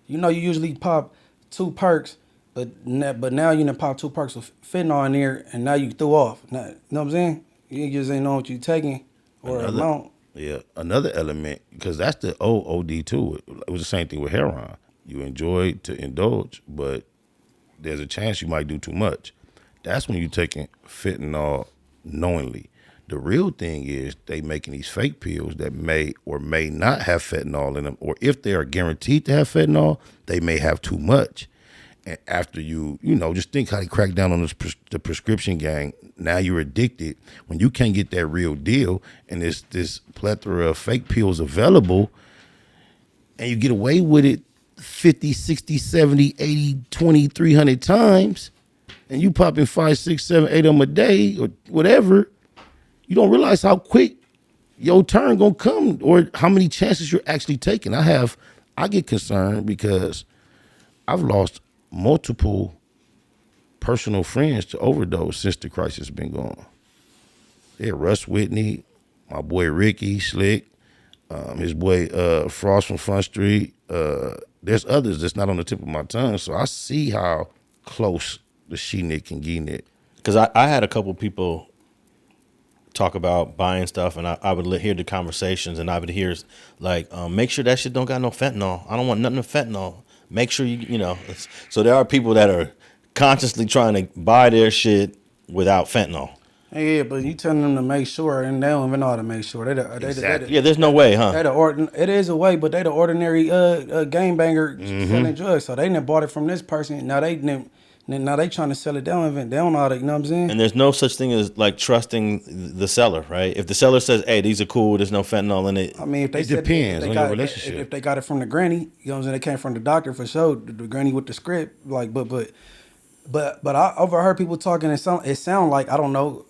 you know, you usually pop 2 perks, but now you done pop 2 perks with fentanyl in there, and now you threw off. Now, you know what I'm saying? You just ain't know what you taking or amount. Yeah, another element, because that's the OD too. It was the same thing with heroin. You enjoy to indulge, but there's a chance you might do too much. That's when you're taking fentanyl knowingly. The real thing is they making these fake pills that may or may not have fentanyl in them, or if they are guaranteed to have fentanyl, they may have too much. And after you just think how they crack down on the prescription gang. Now you're addicted when you can't get that real deal, and there's this plethora of fake pills available, and you get away with it 50, 60, 70, 80, 20, 300 times, and you popping 5, 6, 7, 8 of them a day or whatever. You don't realize how quick your turn gonna come or how many chances you're actually taking. I get concerned because I've lost multiple personal friends to overdose since the crisis been going. Yeah, Russ Whitney, my boy Ricky Slick, his boy Frost from Front Street. There's others that's not on the tip of my tongue, so I see how close the she-knit can get. Because I had a couple people talk about buying stuff, and I would hear the conversations, and I would hear like, make sure that shit don't got no fentanyl. I don't want nothing of fentanyl. Make sure you know. So there are people that are consciously trying to buy their shit without fentanyl. Yeah, but you telling them to make sure, and they don't even know how to make sure. Exactly. Yeah, there's no way, huh? It is a way, but they the ordinary gangbanger selling drugs. So they done bought it from this person. Now they trying to sell it. They don't know how to. You know what I'm saying? And there's no such thing as like trusting the seller, right? If the seller says, "Hey, these are cool. There's no fentanyl in it," I mean, if they It said depends if they on got, your relationship. If they got it from the granny, you know what I'm saying? They came from the doctor for sure. The granny with the script, like, but I overheard people talking. It sound like I don't know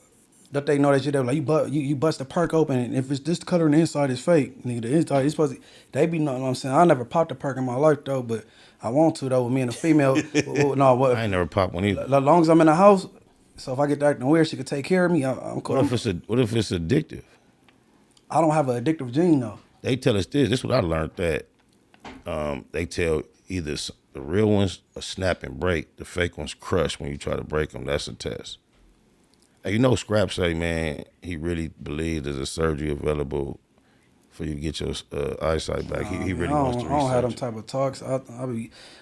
that they know that shit. They're like you bust a perk open, and if it's this color on the inside is fake. Nigga, the inside is supposed to. They be knowing what I'm saying. I never popped a perk in my life though, but I want to though. With me and a female, no, what? I ain't never popped one either. As long as I'm in the house, so if I get acting weird, she could take care of me. I'm cool. What if it's addictive? I don't have an addictive gene though. They tell us this. This is what I learned, that they tell either the real ones are snap and break, the fake ones crush when you try to break them. That's a test. And you know, Scrap say, man, he really believes there's a surgery available for you to get your eyesight back. He really wants to research. I don't have them type of talks.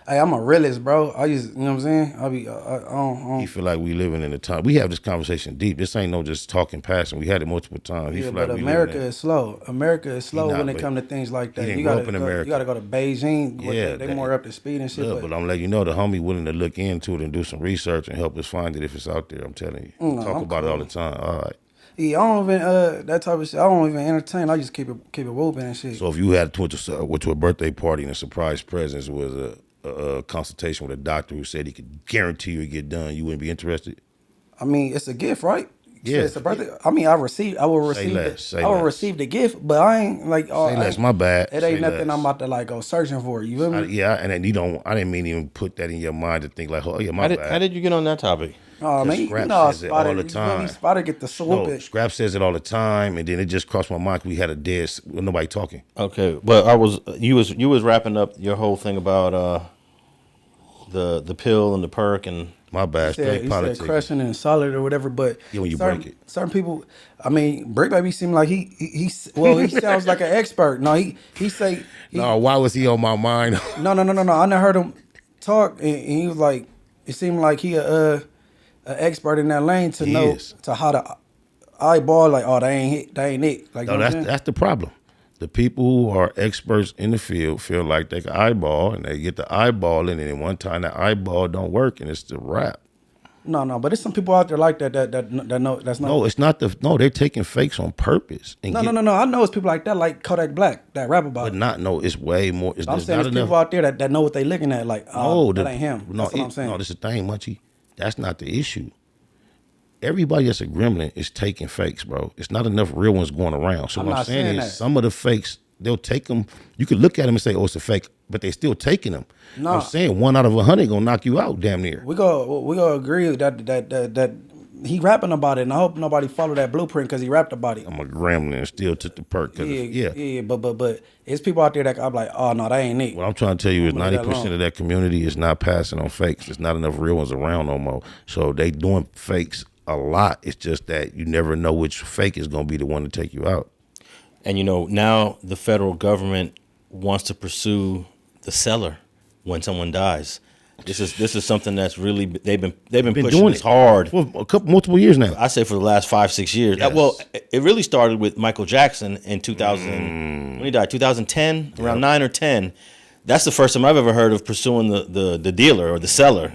I'm a realist, bro. I just, you know what I'm saying? I don't. He feel like we living in a time. We have this conversation deep. This ain't no just talking passion. We had it multiple times. He Yeah, feel but like we America living is slow. America is slow not, when it but comes to things like he that. didn't You grow gotta up in go, America. you gotta go to Beijing. Yeah, they more up to speed and shit. Look, but I'm letting you know the homie willing to look into it and do some research and help us find it if it's out there. I'm telling you. We talk about it all the time. All right. yeah, I don't even that type of shit. I don't even entertain. I just keep it whooping and shit. So if you had went to a birthday party and a surprise present was a consultation with a doctor who said he could guarantee you it get done, you wouldn't be interested? I mean, it's a gift, right? Yeah. It's a birthday. I mean, I will receive the gift, but I ain't like. Say less. My bad. It Say ain't nothing less. I'm about to like go searching for. You feel me? And then I didn't mean even put that in your mind to think like, oh yeah, my bad. How did you get on that topic? Oh man, Scrap you know, says it all the time. Spider get the swoop it. Scrap says it all the time, and then it just crossed my mind. We had a dead with nobody talking. Okay, but you was wrapping up your whole thing about the pill and the perk and My bad. Straight politics. Said crushing and solid or whatever, but Yeah, when you break it. Certain people, I mean, Brick Baby seem like he sounds like an expert. No, he say No, why was he on my mind? no. I never heard him talk, and he was like, it seemed like he a expert in that lane to know to how to eyeball like, oh, they ain't it. Like, No, that's the problem. The people who are experts in the field feel like they can eyeball, and they get the eyeballing, and then one time the eyeball don't work, and it's the wrap. No, but there's some people out there like that know that's not. No, it's not they're taking fakes on purpose. No. I know it's people like that, like Kodak Black, that rap about. But it's way more. I'm saying there's people out there that know what they looking at, like, that ain't him. That's what I'm saying. No, this is the thing, Munchie. That's not the issue. Everybody that's a gremlin is taking fakes, bro. It's not enough real ones going around. So what I'm saying is some of the fakes, they'll take them. You could look at them and say, oh, it's a fake, but they still taking them. No. I'm saying 1 out of 100 gonna knock you out damn near. We go agree that he rapping about it, and I hope nobody follow that blueprint because he rapped about it. I'm a gremlin and still took the perk. Yeah, but it's people out there that I'm like, oh no, that ain't it. What I'm trying to tell you is 90% of that community is not passing on fakes. There's not enough real ones around no more. So they doing fakes a lot. It's just that you never know which fake is going to be the one to take you out. And now the federal government wants to pursue the seller when someone dies. This is something that's really they've been pushing doing this hard for multiple years now. I say for the last 5-6 years. Yes. Well, it really started with Michael Jackson in 2000 when he died, 2010, around 9 or 10. That's the first time I've ever heard of pursuing the dealer or the seller,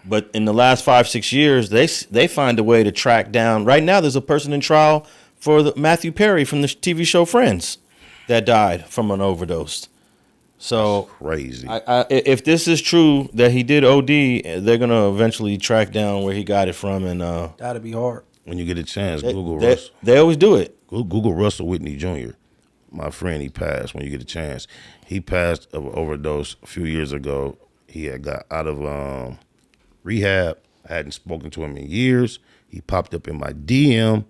But in the last 5-6 years, they find a way to track down. Right now, there's a person in trial for Matthew Perry from the TV show Friends that died from an overdose. So that's crazy. If this is true that he did OD, they're gonna eventually track down where he got it from, and that'd be hard. When you get a chance, Google Russell. They always do it. Google Russell Whitney Jr. My friend, he passed. When you get a chance, he passed of an overdose a few years ago. He had got out of rehab. I hadn't spoken to him in years. He popped up in my DM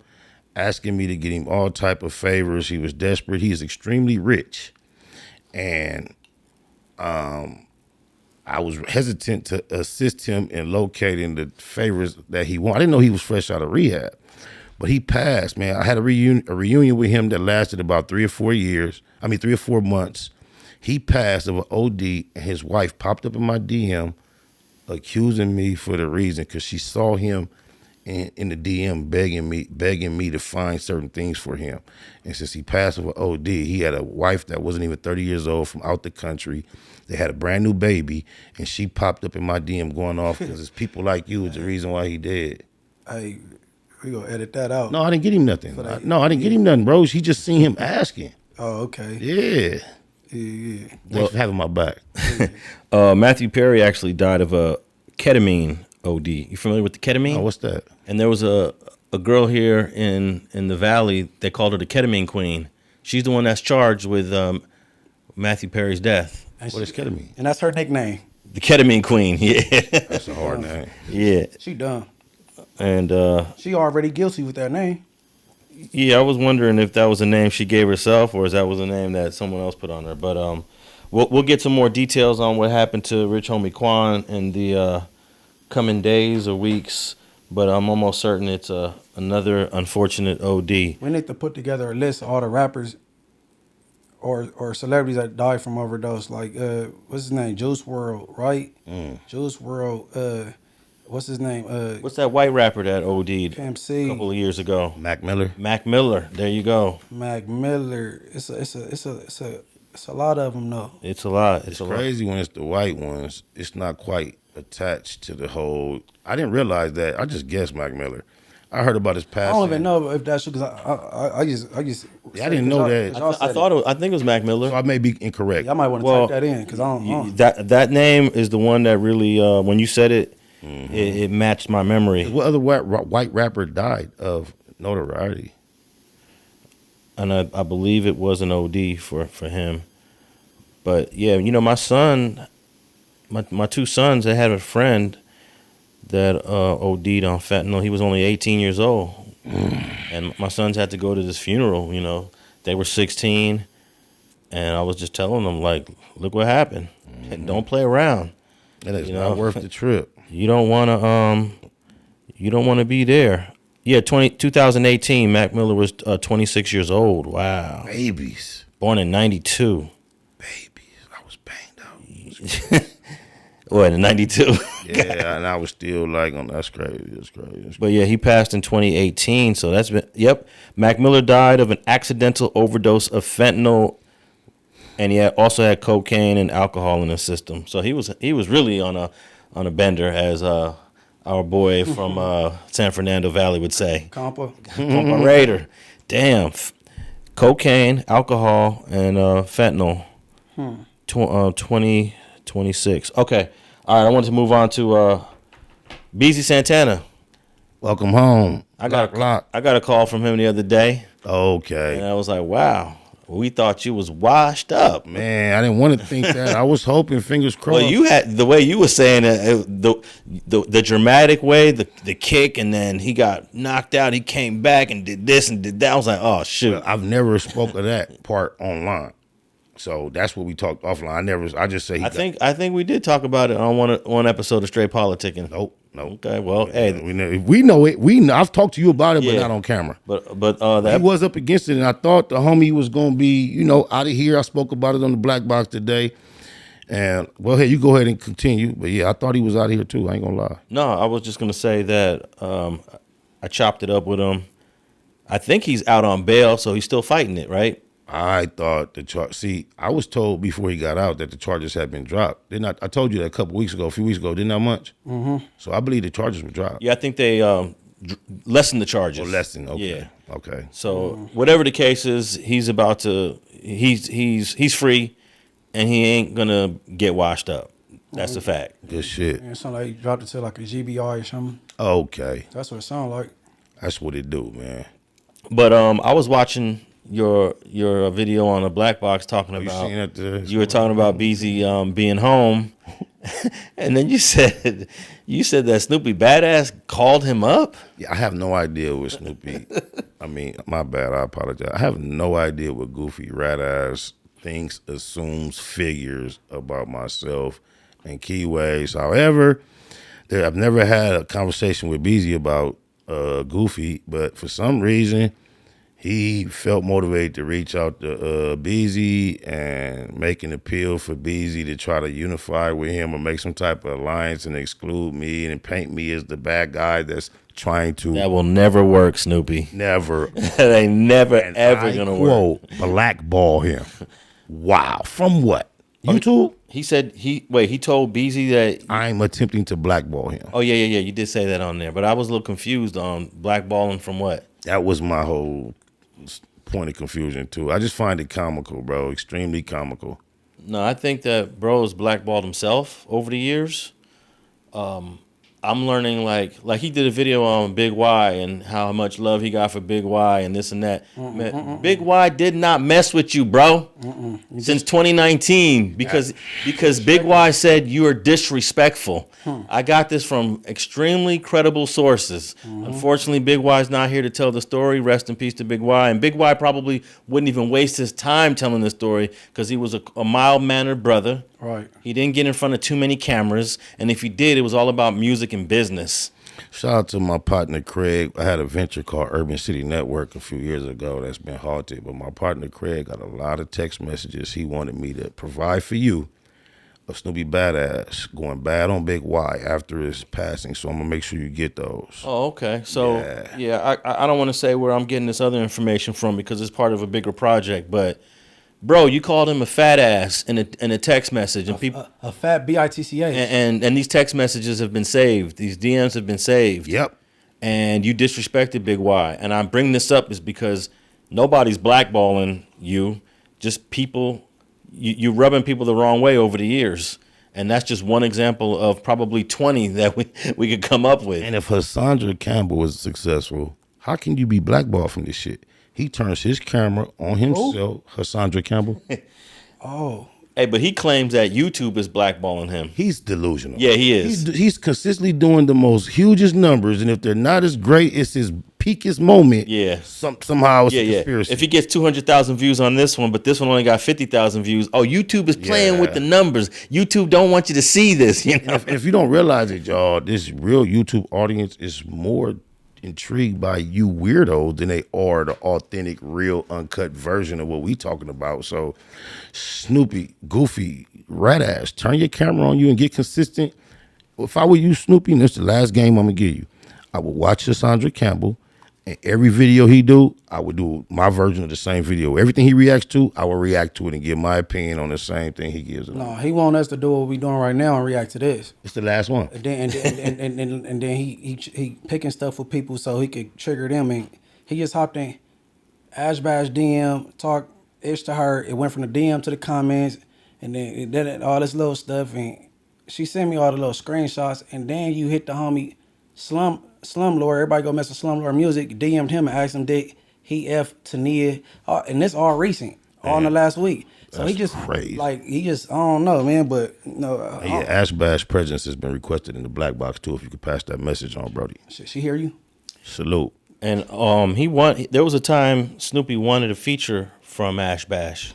asking me to get him all type of favors. He was desperate. He is extremely rich. And I was hesitant to assist him in locating the favors that he wanted. I didn't know he was fresh out of rehab. But he passed, man. I had a reunion with him that lasted about 3 or 4 months. He passed of an OD, and his wife popped up in my DM accusing me for the reason because she saw him in the DM begging me to find certain things for him. And since he passed with OD, he had a wife that wasn't even 30 years old from out the country. They had a brand new baby, and she popped up in my DM going off because it's people like you is the reason why he dead. Hey, we gonna edit that out. No, I didn't get him nothing. I didn't get him nothing, bro. He just seen him asking. Oh, okay. Yeah. Yeah. Thanks for having my back. Matthew Perry actually died of a ketamine OD. You familiar with the ketamine? Oh, what's that? And there was a girl here in the Valley. They called her the ketamine queen. She's the one that's charged with Matthew Perry's death. What is ketamine? And that's her nickname. The ketamine queen. Yeah. That's a hard name. Yeah. She done. And She already guilty with that name. yeah, I was wondering if that was a name she gave herself or if that was a name that someone else put on her. But we'll get some more details on what happened to Rich Homie Quan in the coming days or weeks. But I'm almost certain it's another unfortunate OD. We need to put together a list of all the rappers or celebrities that died from overdose. Like what's his name? Juice World, right? Juice World. What's his name? What's that white rapper that OD'd a PMC. couple of years ago? Mac Miller. Mac Miller. There you go. Mac Miller. It's a lot of them though. It's a lot. It's a lot. crazy when it's the white ones. It's not quite attached to the whole. I didn't realize that. I just guessed Mac Miller. I heard about his I passing. don't even know if that's true because I just. Yeah, I didn't know that. I think it was Mac Miller. So I may be incorrect. I might want to Well, type that in because I don't. That name is the one that really when you said it, it matched my memory. What other white rapper died of notoriety? And I believe it was an OD for him. But yeah, you know, my son, my two sons, they had a friend that OD'd on fentanyl. He was only 18 years old. And my sons had to go to this funeral, you know. They were 16, and I was just telling them, like, look what happened. Don't play around. That is You not know? worth the trip. You don't want to be there. Yeah, 2018, Mac Miller was 26 years old. Wow. Babies. Born in 92. Babies. I was banged out. What, in 92? Yeah, and I was still like, that's crazy. That's crazy. But yeah, he passed in 2018. So that's been, yep. Mac Miller died of an accidental overdose of fentanyl. And he also had cocaine and alcohol in his system. So he was really on a bender, as our boy from San Fernando Valley would say. Compa. Compa Raider. Damn. Cocaine, alcohol, and fentanyl. 2026. Okay. All right. I wanted to move on to Beezy Santana. Welcome home. I got Loc. a call from him the other day, Okay. and I was like, "Wow, we thought you was washed up." Man, I didn't want to think that. I was hoping, fingers crossed. Well, you had the way you were saying it, the dramatic way, the kick, and then he got knocked out. He came back and did this and did that. I was like, "Oh shoot!" I've never spoke of that part online. So that's what we talked offline. I just say I think we did talk about it on one episode of Straight Politicking. Nope. Okay, well, hey, we know it. I've talked to you about it, but Yeah. not on camera. but He that was up against it, and I thought the homie was gonna be, out of here. I spoke about it on the Black Box today. And well, hey, you go ahead and continue. But yeah, I thought he was out of here too. I ain't gonna lie. No, I was just gonna say that I chopped it up with him. I think he's out on bail, so he's still fighting it, right? I thought the charge. See, I was told before he got out that the charges had been dropped. Didn't I told you that a few weeks ago, didn't I, Munch? Mm-hmm. So I believe the charges were dropped. Yeah, I think they lessened the charges. Or lessened. Okay. Yeah. Okay. So whatever the case is, he's about to he's free, and he ain't gonna get washed up. That's the fact. Good shit. It sound like he dropped it to like a GBI or something. Okay. That's what it sound like. That's what it do, man. But I was watching your video on a Black Box talking You about seen it? you were talking about Beezy being home, and then you said that Snoopy BadAzz called him up. Yeah, I have no idea what Snoopy. I mean, my bad. I apologize. I have no idea what goofy rat ass thinks, assumes, figures about myself and Keyways. However, I've never had a conversation with Beezy about Goofy, but for some reason He felt motivated to reach out to Beezy and make an appeal for Beezy to try to unify with him or make some type of alliance and exclude me and paint me as the bad guy that's trying to. That will never work, Snoopy. Never. That ain't never And ever gonna work. Blackball him. Wow. From what? YouTube? He said he told Beezy that I'm attempting to blackball him. Oh yeah. You did say that on there, but I was a little confused on blackballing from what? That was my whole point of confusion too. I just find it comical, bro. Extremely comical. No, I think that bro's blackballed himself over the years. I'm learning like he did a video on Big Y and how much love he got for Big Y and this and that. Man, Big Y did not mess with you, bro. Since 2019 because Big Y said you are disrespectful. I got this from extremely credible sources. Unfortunately, Big Y's not here to tell the story. Rest in peace to Big Y. And Big Y probably wouldn't even waste his time telling the story because he was a mild-mannered brother. Right. He didn't get in front of too many cameras, and if he did, it was all about music and business. Shout out to my partner Craig. I had a venture called Urban City Network a few years ago that's been halted, but my partner Craig got a lot of text messages he wanted me to provide for you of Snoopy BadAzz going bad on Big Y after his passing, so I'm going to make sure you get those. Oh, okay. So, yeah I don't want to say where I'm getting this other information from because it's part of a bigger project, but bro, you called him a fat ass in a text message, and people a fat bitch, and these text messages have been saved. These DMs have been saved. Yep. And you disrespected Big Y. And I bring this up is because nobody's blackballing you. Just people, you rubbing people the wrong way over the years. And that's just one example of probably 20 that we could come up with. And if Hassandra Campbell was successful, how can you be blackballed from this shit? He turns his camera on himself, Hassandra Campbell. Oh. Hey, but he claims that YouTube is blackballing him. He's delusional. Yeah, he is. He's consistently doing the most hugest numbers, and if they're not as great, it's his peakest moment. Yeah. Somehow it's a conspiracy. If he gets 200,000 views on this one, but this one only got 50,000 views, oh, YouTube is playing with the numbers. YouTube don't want you to see this. You know? If you don't realize it, y'all, this real YouTube audience is more intrigued by you weirdos than they are the authentic, real, uncut version of what we talking about. So, Snoopy, Goofy, rat ass, turn your camera on you and get consistent. If I were you, Snoopy, and this is the last game I'm gonna give you, I would watch Hassandra Campbell, and every video he do, I would do my version of the same video. Everything he reacts to, I will react to it and give my opinion on the same thing he gives. No, he want us to do what we doing right now and react to this. It's the last one. And then he picking stuff for people so he could trigger them. And he just hopped in Ash Bash DM, talk ish to her. It went from the DM to the comments, and then it did all this little stuff. And she sent me all the little screenshots. And then you hit the homie Slumlord. Everybody go mess with Slumlord Music. DM'd him and asked him did he F Tania, and this all recent, all in the last week. So he just crazy. I don't know, man, but no. Ash Bash presence has been requested in the black box too. If you could pass that message on, Brody. She hear you? Salute. And there was a time Snoopy wanted a feature from Ash Bash.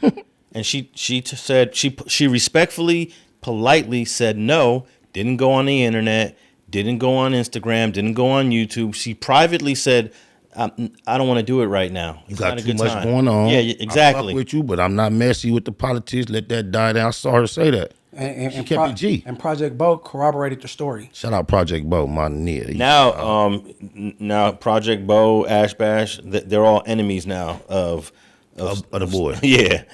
And she said she respectfully, politely said no, didn't go on the internet, didn't go on Instagram, didn't go on YouTube. She privately said, I don't want to do it right now. You got too much going on. Yeah, exactly. I fuck with you, but I'm not messy with the politics. Let that die down. I saw her say that. And she kept it G. And Project Bo corroborated the story. Shout out Project Bo, my nigga. Now Project Bo, Ash Bash, they're all enemies now of the boy. Yeah.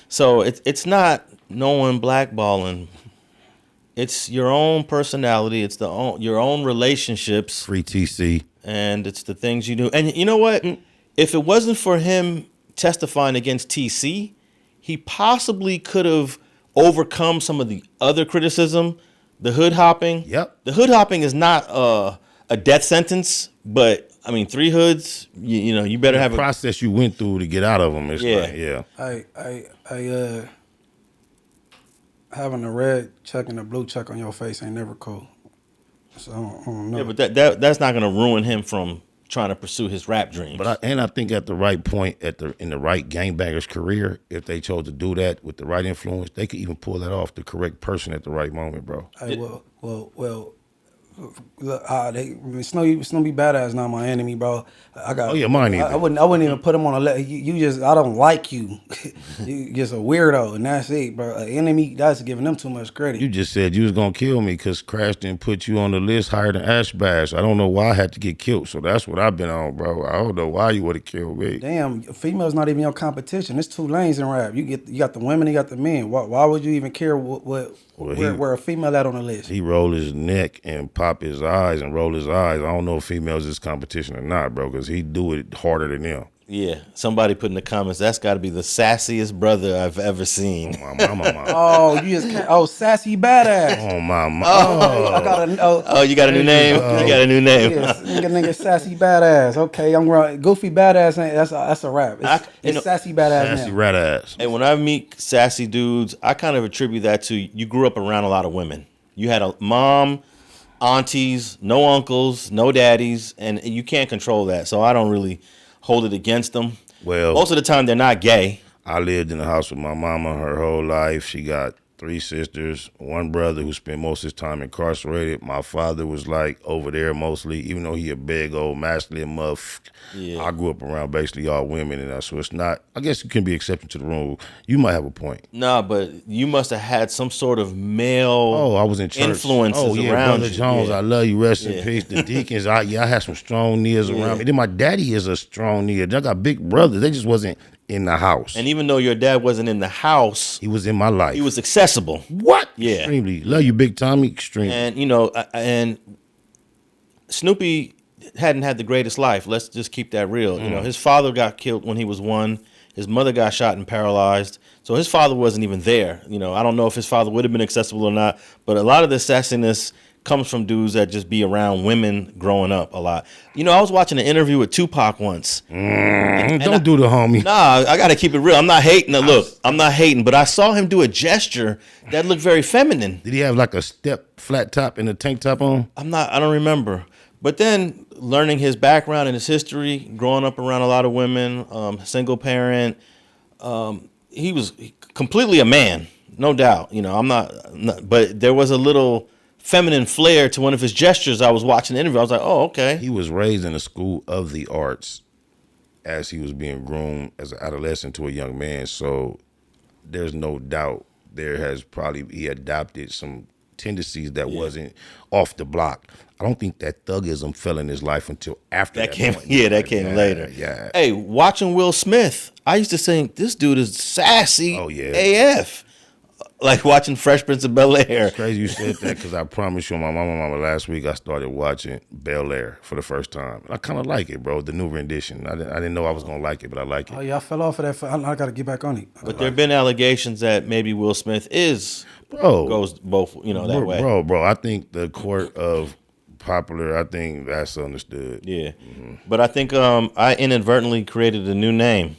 So it's not no one blackballing. It's your own personality. It's your own relationships. Free TC. And it's the things you do. And you know what? If it wasn't for him testifying against TC, he possibly could have overcome some of the other criticism. The hood hopping. Yep. The hood hopping is not a death sentence, but I mean, 3 hoods. You know, you better have a process you went through to get out of them. It's I having a red check and a blue check on your face ain't never cool. So I don't know. Yeah, but that's not gonna ruin him from trying to pursue his rap dreams. But I think at the right point, in the right gangbanger's career, if they chose to do that with the right influence, they could even pull that off. The correct person at the right moment, bro. Well, Look, Snoopy BadAzz not my enemy, bro. I got. Oh, yeah, mine either. I wouldn't even put him on a level. You just, I don't like you. You just a weirdo, and that's it, bro. An enemy, that's giving them too much credit. You just said you was gonna kill me because Crash didn't put you on the list higher than Ash Bash. I don't know why I had to get killed, so that's what I've been on, bro. I don't know why you would have killed me. Damn, female's not even your competition. It's two lanes in rap. You got the women, you got the men. Why would you even care where a female at on the list? He roll his neck and pop his eyes and roll his eyes. I don't know if females is competition or not, bro, because he do it harder than them. Yeah, somebody put in the comments, that's got to be the sassiest brother I've ever seen. Oh, my mama. Oh, you just can't. Oh, Sassy BadAzz. Oh, my mama. I got a. Oh, you got a new name? You got a new name. Yes, nigga, Sassy BadAzz. Okay, I'm right. Goofy BadAzz. That's a rap. It's Sassy BadAzz Sassy now. rat ass. Hey, when I meet sassy dudes, I kind of attribute that to you grew up around a lot of women. You had a mom, aunties, no uncles, no daddies, and you can't control that. So I don't really hold it against them. Well, most of the time they're not gay. I lived in the house with my mama her whole life. She got 3 sisters, one brother who spent most of his time incarcerated. My father was like over there mostly, even though he a big old masculine muff. Yeah. I grew up around basically all women, and so it's not. I guess it can be exception to the rule. You might have a point. Nah, but you must have had some sort of male. Oh, I was in church. Influences oh, yeah, around Brother you. Jones, Yeah. I love you. Rest in peace. The deacons, I had some strong knees around me. Then my daddy is a strong knee. I got big brothers. They just wasn't in the house. And even though your dad wasn't in the house, he was in my life. He was accessible. What? Yeah. Extremely. Love you, Big Tommy. Extremely. And, and Snoopy hadn't had the greatest life. Let's just keep that real. You know, his father got killed when he was 1. His mother got shot and paralyzed. So his father wasn't even there. You know, I don't know if his father would have been accessible or not, but a lot of the sassiness comes from dudes that just be around women growing up a lot. You know, I was watching an interview with Tupac once. Don't do the homie. Nah, I got to keep it real. I'm not hating. I'm not hating, but I saw him do a gesture that looked very feminine. Did he have like a step flat top and a tank top on? I don't remember. But then learning his background and his history, growing up around a lot of women, single parent, he was completely a man, no doubt. You know, I'm not, but there was a little feminine flair to one of his gestures. I was watching the interview. I was like, oh, okay. He was raised in a school of the arts as he was being groomed as an adolescent to a young man. So there's no doubt he adopted some tendencies that wasn't off the block. I don't think that thugism fell in his life until after that came. point. Yeah, that came later. Yeah. Hey, watching Will Smith, I used to think this dude is sassy. Oh, yeah. AF. Like watching Fresh Prince of Bel-Air. It's crazy you said that because I promised you, my mama last week I started watching Bel-Air for the first time. I kind of like it, bro. The new rendition. I didn't know I was gonna like it, but I like it. Oh yeah, I fell off of that. I got to get back on it. But there have been allegations that maybe Will Smith goes both, that way. Bro. I think the court of popular, I think that's understood. Yeah. But I think I inadvertently created a new name.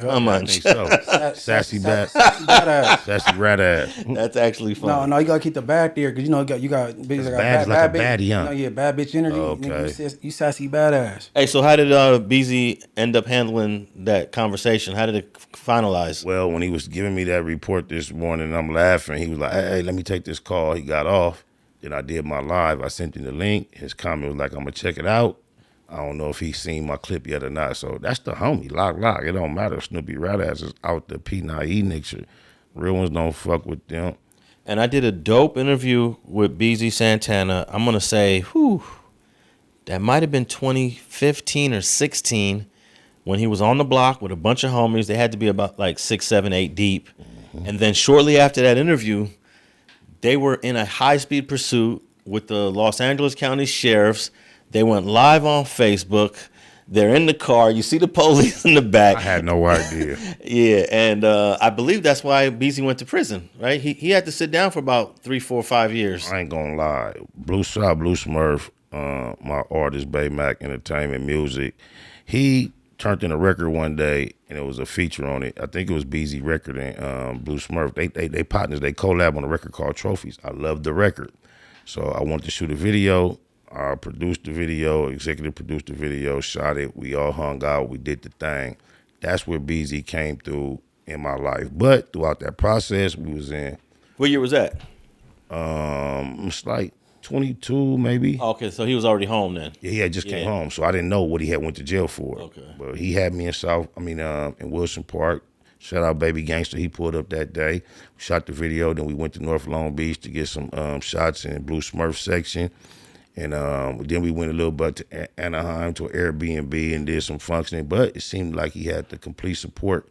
How much? I think so. Sassy BadAzz. Sassy rat ass. That's actually funny. No, you gotta keep the bad there because you got bitches that got bad is like a baddie, huh? Yeah, bad bitch energy. Okay. Nigga, you Sassy BadAzz. Hey, so how did Beezy end up handling that conversation? How did it finalize? Well, when he was giving me that report this morning, I'm laughing. He was like, hey, let me take this call. He got off. Then I did my live. I sent him the link. His comment was like, I'm gonna check it out. I don't know if he's seen my clip yet or not. So that's the homie, Loc. It don't matter. Snoopy BadAzz is out the P9E nigga. Real ones don't fuck with them. And I did a dope interview with Beezy Santana. I'm going to say, that might have been 2015 or 16 when he was on the block with a bunch of homies. They had to be about like 6, 7, 8 deep. And then shortly after that interview, they were in a high-speed pursuit with the Los Angeles County Sheriffs. They went live on Facebook. They're in the car. You see the police in the back. I had no idea. Yeah, and I believe that's why Beezy went to prison, right? He had to sit down for about 3, 4, 5 years. I ain't gonna lie. Blue Smurf, my artist, Baymac Entertainment Music, he turned in a record one day, and it was a feature on it. I think it was Beezy Record and Blue Smurf. They partners. They collab on a record called Trophies. I love the record. So I wanted to shoot a video. I produced the video, executive produced the video, shot it. We all hung out. We did the thing. That's where Beezy came through in my life. But throughout that process, we was in. What year was that? It's like 22 maybe. Okay, so he was already home then. Yeah, he had just came home, so I didn't know what he had went to jail for. Okay. But he had me in Wilson Park. Shout out Baby Gangster. He pulled up that day. We shot the video. Then we went to North Long Beach to get some shots in Blue Smurf section. And then we went a little bit to Anaheim to an Airbnb and did some functioning. But it seemed like he had the complete support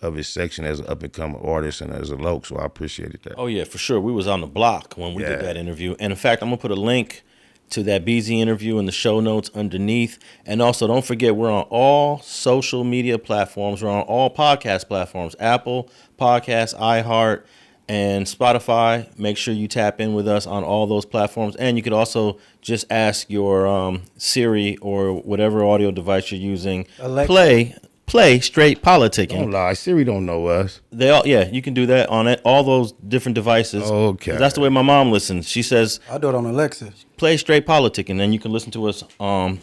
of his section as an up-and-coming artist and as a loc, so I appreciated that. Oh, yeah, for sure. We was on the block when we did that interview. And, in fact, I'm going to put a link to that Beezy interview in the show notes underneath. And also, don't forget, we're on all social media platforms. We're on all podcast platforms, Apple Podcasts, iHeart, and Spotify. Make sure you tap in with us on all those platforms. And you could also just ask your Siri or whatever audio device you're using, Alexa. play straight politicking. Don't lie, Siri don't know us. They all, yeah, you can do that on it, all those different devices. Okay. That's the way my mom listens. She says, I do it on Alexa. play straight politicking, and you can listen to us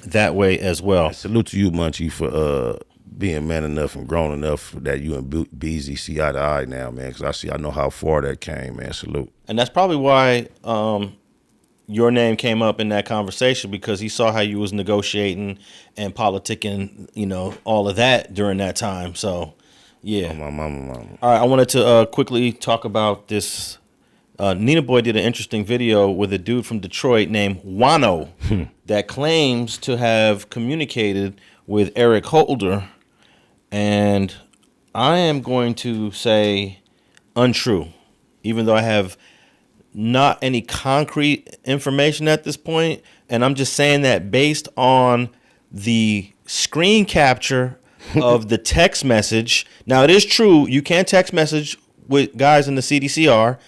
that way as well. Salute to you, Munchie, for being man enough and grown enough that you and Beezy see eye to eye now, man. Because I know how far that came, man. Salute. And that's probably why your name came up in that conversation, because he saw how you was negotiating and politicking, you know, all of that during that time. So, yeah. My mama. All right, I wanted to quickly talk about this. Nina Boy did an interesting video with a dude from Detroit named Wano that claims to have communicated with Eric Holder, and I am going to say untrue, even though I have not any concrete information at this point, and I'm just saying that based on the screen capture of the text message. Now, it is true, you can text message with guys in the CDCR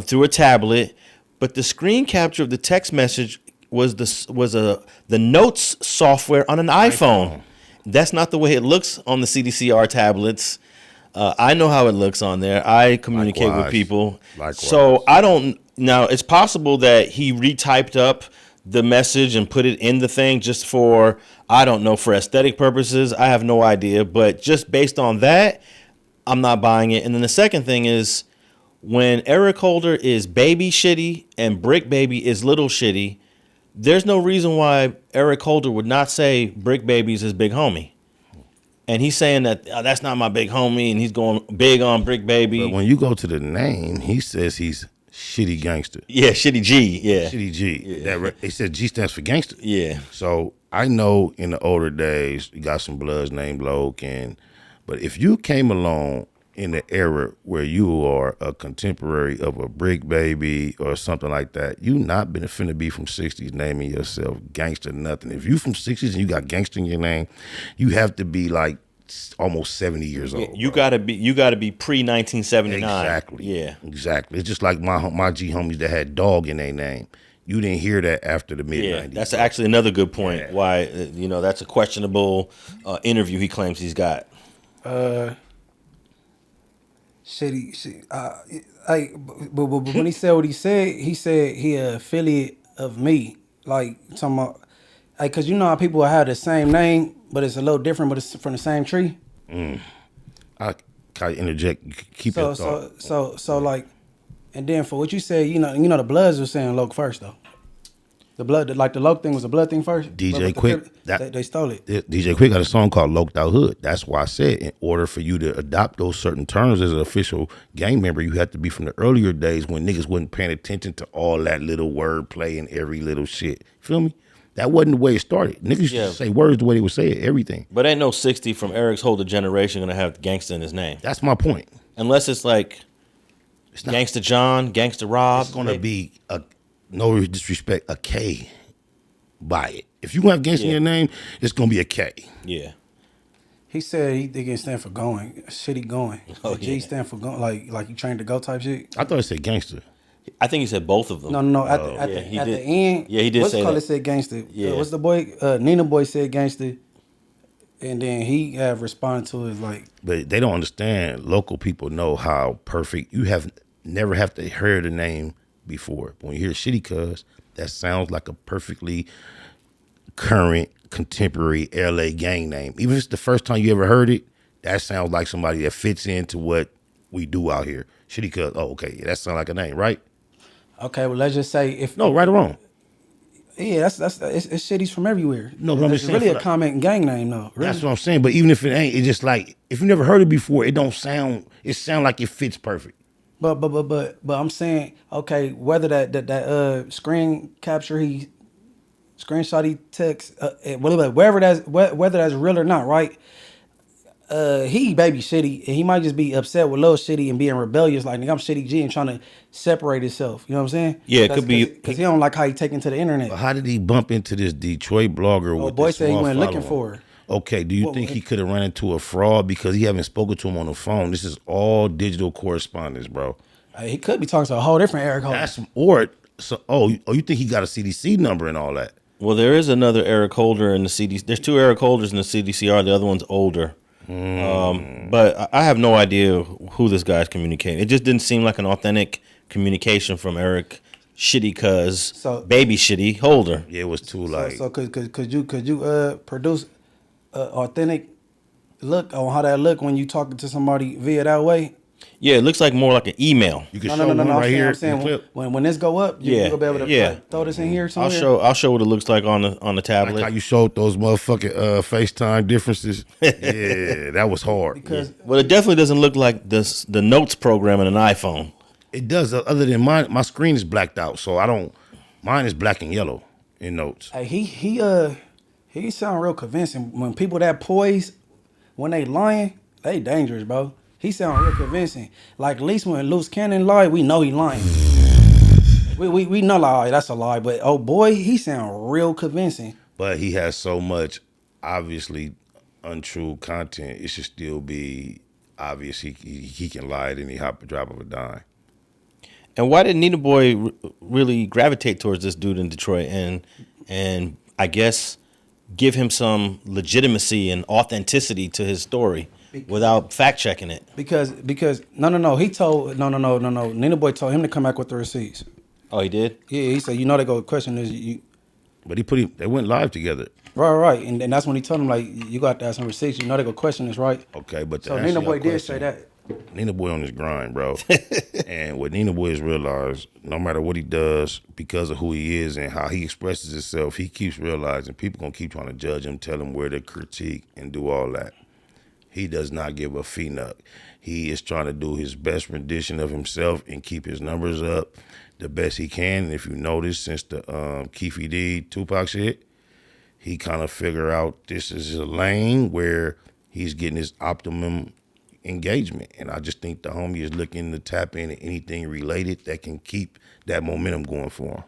through a tablet, but the screen capture of the text message was the notes software on an iPhone. That's not the way it looks on the CDCR tablets. I know how it looks on there. I communicate with people. Likewise. So I don't. Now, it's possible that he retyped up the message and put it in the thing just for, I don't know, for aesthetic purposes. I have no idea. But just based on that, I'm not buying it. And then the second thing is, when Eric Holder is baby shitty and Brick Baby is little shitty, there's no reason why Eric Holder would not say Brick Baby's his big homie. And he's saying that that's not my big homie, and he's going big on Brick Baby. But when you go to the name, he says he's Shitty Gangster. Yeah, Shitty G. Yeah. Shitty G. Yeah. They said G stands for gangster. Yeah. So I know in the older days, you got some bloods named Loc, but if you came along in the era where you are a contemporary of a Brick Baby or something like that, you not been finna be from 60s naming yourself gangster nothing. If you from 60s and you got gangster in your name, you have to be like almost 70 years old. You gotta be pre 1979. Exactly. Yeah. Exactly. It's just like my G homies that had dog in their name. You didn't hear that after the mid 90s. Yeah, that's actually another good point. Yeah. Why that's a questionable interview he claims he's got. Shitty. But when he said what he said he an affiliate of me. Like, talking about, like, cause you know how people have the same name, but it's a little different, but it's from the same tree. I kind of interject. Keep your thought. So like, and then for what you said, you know the Bloods were saying Loc first though. The blood, like the Loc thing was a blood thing first. DJ Quick, they stole it. DJ Quick got a song called "Loc'd Out Hood." That's why I said, in order for you to adopt those certain terms as an official gang member, you have to be from the earlier days when niggas wasn't paying attention to all that little wordplay and every little shit. Feel me? That wasn't the way it started. Niggas used to say words the way they would say it, everything. But ain't no 60 from Eric's Holder generation gonna have gangsta in his name. That's my point. Unless it's like Gangsta John, Gangsta Rob. It's gonna be no disrespect, a K by it. If you have gangsta in your name, it's gonna be a K. Yeah. He said he think it stand for going. Shitty going. The G stand for going, like you trained to go type shit. I thought it said gangster. I think he said both of them. No. At the end, yeah, he did say that. It said gangster. Yeah. What's the boy? Nina Boy said gangster, and then he have responded to it like. But they don't understand. Local people know how perfect. You have never have to hear the name before. But when you hear Shitty Cuz, that sounds like a perfectly current, contemporary LA gang name. Even if it's the first time you ever heard it, that sounds like somebody that fits into what we do out here. Shitty Cuz. Oh, okay, that sounds like a name, right? Okay, well, let's just say if no, right or wrong. Yeah, that's it's shitties from everywhere. No, but I'm It's just saying really for a like, comment gang name though. Really. that's what I'm saying. But even if it ain't, it's just like if you never heard it before, it don't sound. It sound like it fits perfect. But I'm saying, okay, whether that screen capture he screenshot he text whether that's real or not, right? He baby shitty and he might just be upset with Lil Shitty and being rebellious, like nigga, I'm Shitty G and trying to separate himself. You know what I'm saying? Yeah, it could be because he don't like how he taken to the internet. But how did he bump into this Detroit blogger with Boy this said he small went looking following? for her. Okay, do you think he could have run into a fraud because he haven't spoken to him on the phone? This is all digital correspondence, bro. He could be talking to a whole different Eric Holder. That's or so. You think he got a CDC number and all that? Well, there is another Eric Holder in the CDC. There's two Eric Holders in the CDCR. The other one's older. But I have no idea who this guy's communicating. It just didn't seem like an authentic communication from Eric Shitty Baby Shitty Holder. Yeah, it was too like. So could you produce authentic look on how that look when you talking to somebody via that way? Yeah, it looks like more like an email. You can show one right here. I'm saying when this go up, you gonna be able to like, throw this in here somewhere. I'll show what it looks like on the tablet. Like how you showed those motherfucking FaceTime differences. Yeah, that was hard. Well, it definitely doesn't look like the notes program in an iPhone. It does. Other than mine, my screen is blacked out, so I don't. Mine is black and yellow in notes. Hey, he sound real convincing. When people that poised, when they lying, they dangerous, bro. He sound real convincing. Like at least when Loose Cannon lie, we know he lying. we know like that's a lie, but oh boy, he sound real convincing. But he has so much obviously untrue content. It should still be obvious he can lie at any drop of a dime. And why did Nina Boy really gravitate towards this dude in Detroit and I guess give him some legitimacy and authenticity to his story without fact checking it? Because he told no. Nina Boy told him to come back with the receipts. Oh, he did? Yeah, he said they go question this. But they went live together. Right, and that's when he told him like you got to have some receipts. They go question this, right? Okay, but so Nina Boy did say that. Nina Boy on his grind, bro. And what Nina Boy has realized, no matter what he does, because of who he is and how he expresses himself, he keeps realizing people gonna keep trying to judge him, tell him where to critique and do all that. He does not give a nut. He is trying to do his best rendition of himself and keep his numbers up the best he can. And if you notice, since the Keefe D Tupac shit, he kind of figure out this is a lane where he's getting his optimum engagement. And I just think the homie is looking to tap into anything related that can keep that momentum going for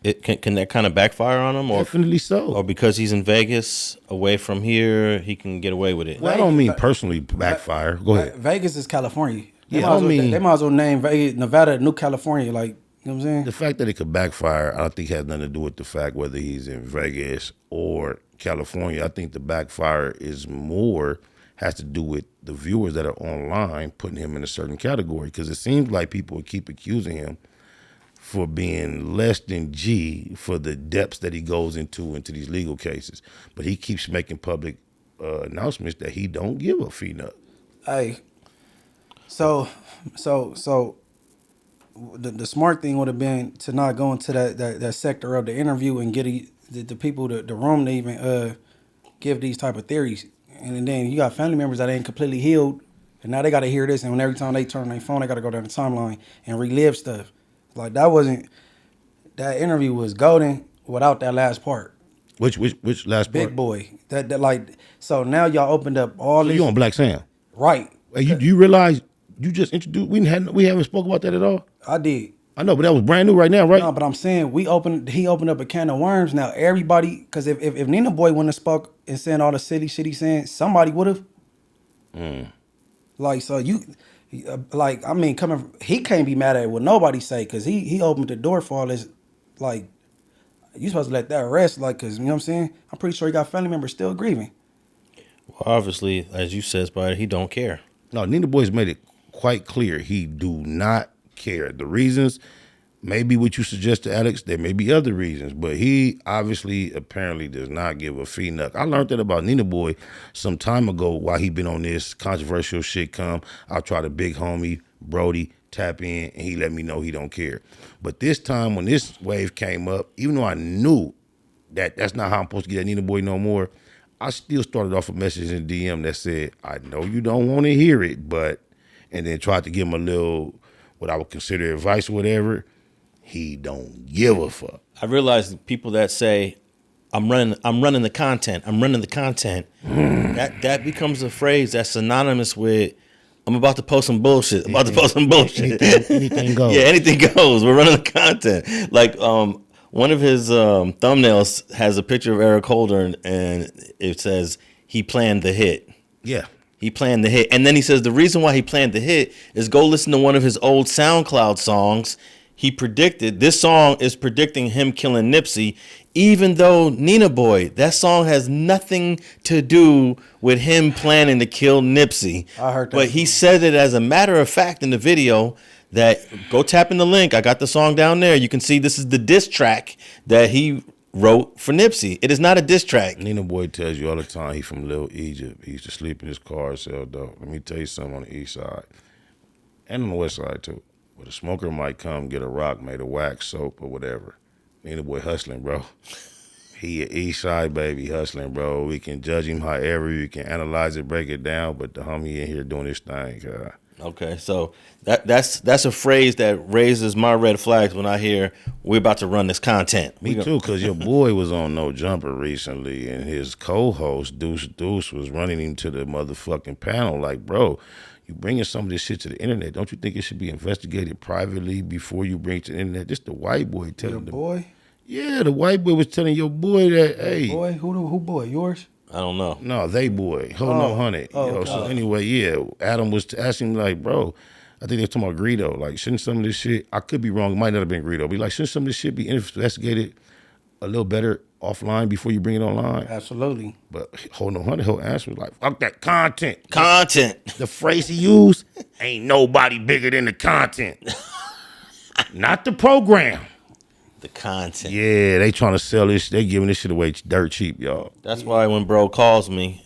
him. Can that kind of backfire on him? Or, definitely so. Or because he's in Vegas, away from here, he can get away with it? Well, I don't mean personally backfire. Go ahead. Vegas is California. They might as well name Vegas, Nevada, New California. Like, you know what I'm saying? The fact that it could backfire, I don't think has nothing to do with the fact whether he's in Vegas or California. I think the backfire has to do with the viewers that are online putting him in a certain category, because it seems like people keep accusing him for being less than G for the depths that he goes into these legal cases. But he keeps making public announcements that he don't give a nut. Hey, so the smart thing would have been to not go into that sector of the interview and get the people the room to even give these type of theories. And then you got family members that ain't completely healed, and now they got to hear this. And when every time they turn their phone, they got to go down the timeline and relive stuff. Like that interview was golden without that last part. Which last part? Big Boy. That like, so now y'all opened up all this. You on Black Sam? Right. Hey, do you realize you just introduced? We haven't spoke about that at all. I did. I know, but that was brand new right now, right? No, but I'm saying he opened up a can of worms. Now everybody, because if Nina Boy wouldn't have spoke and saying all the silly shit he's saying, somebody would have. Like, so like, I mean, he can't be mad at what nobody say, because he opened the door for all this. Like, you supposed to let that rest, like, because, you know what I'm saying? I'm pretty sure he got family members still grieving. Well, obviously, as you said, Spider, he don't care. No, Nina Boy's made it quite clear he do not care. The reasons may be what you suggested, Alex. There may be other reasons, but he apparently does not give a nut. I learned that about Nina Boy some time ago while he been on this controversial shit come. I'll try the big homie, Brody, tap in, and he let me know he don't care. But this time when this wave came up, even though I knew that's not how I'm supposed to get at Nina Boy no more. I still started off a message in DM that said, I know you don't want to hear it, but, and then tried to give him a little, what I would consider advice or whatever. He don't give a fuck. I realize people that say, I'm running the content. I'm running the content. That becomes a phrase that's synonymous with I'm about to post some bullshit. I'm about to post some bullshit. Anything goes. Yeah, anything goes. We're running the content. Like one of his thumbnails has a picture of Eric Holder and it says he planned the hit. Yeah. He planned the hit. And then he says the reason why he planned the hit is go listen to one of his old SoundCloud songs. He predicted, this song is predicting him killing Nipsey, even though Nina Boy, that song has nothing to do with him planning to kill Nipsey. I heard that. But he said it as a matter of fact in the video that, go tap in the link. I got the song down there. You can see this is the diss track that he wrote for Nipsey. It is not a diss track. Nina Boy tells you all the time he from Little Egypt. He used to sleep in his car and sell dope. Let me tell you something on the east side. And on the west side too. Where the smoker might come get a rock made of wax, soap, or whatever. Nina Boy hustling, bro. He a east side baby hustling, bro. We can judge him however, we can analyze it, break it down, but the homie in here doing his thing. Okay, so that's a phrase that raises my red flags when I hear we're about to run this content. Me too, because your boy was on No Jumper recently, and his co-host, Deuce, was running him to the motherfucking panel like, bro, you bringing some of this shit to the internet. Don't you think it should be investigated privately before you bring it to the internet? This the white boy telling Your boy? Yeah, the white boy was telling your boy that, hey. Boy? Who boy? Yours? I don't know. No, they boy. Hold no honey. So anyway, yeah, Adam was asking like, bro, I think they're talking about Greedo. Like, shouldn't some of this shit, I could be wrong, it might not have been Greedo, but like, shouldn't some of this shit be investigated a little better offline before you bring it online? Absolutely. But hold no honey, her answer was like, fuck that content. Content. The phrase he used, ain't nobody bigger than the content. Not the program. The content. Yeah, they trying to sell this. They giving this shit away dirt cheap, y'all. That's why when bro calls me,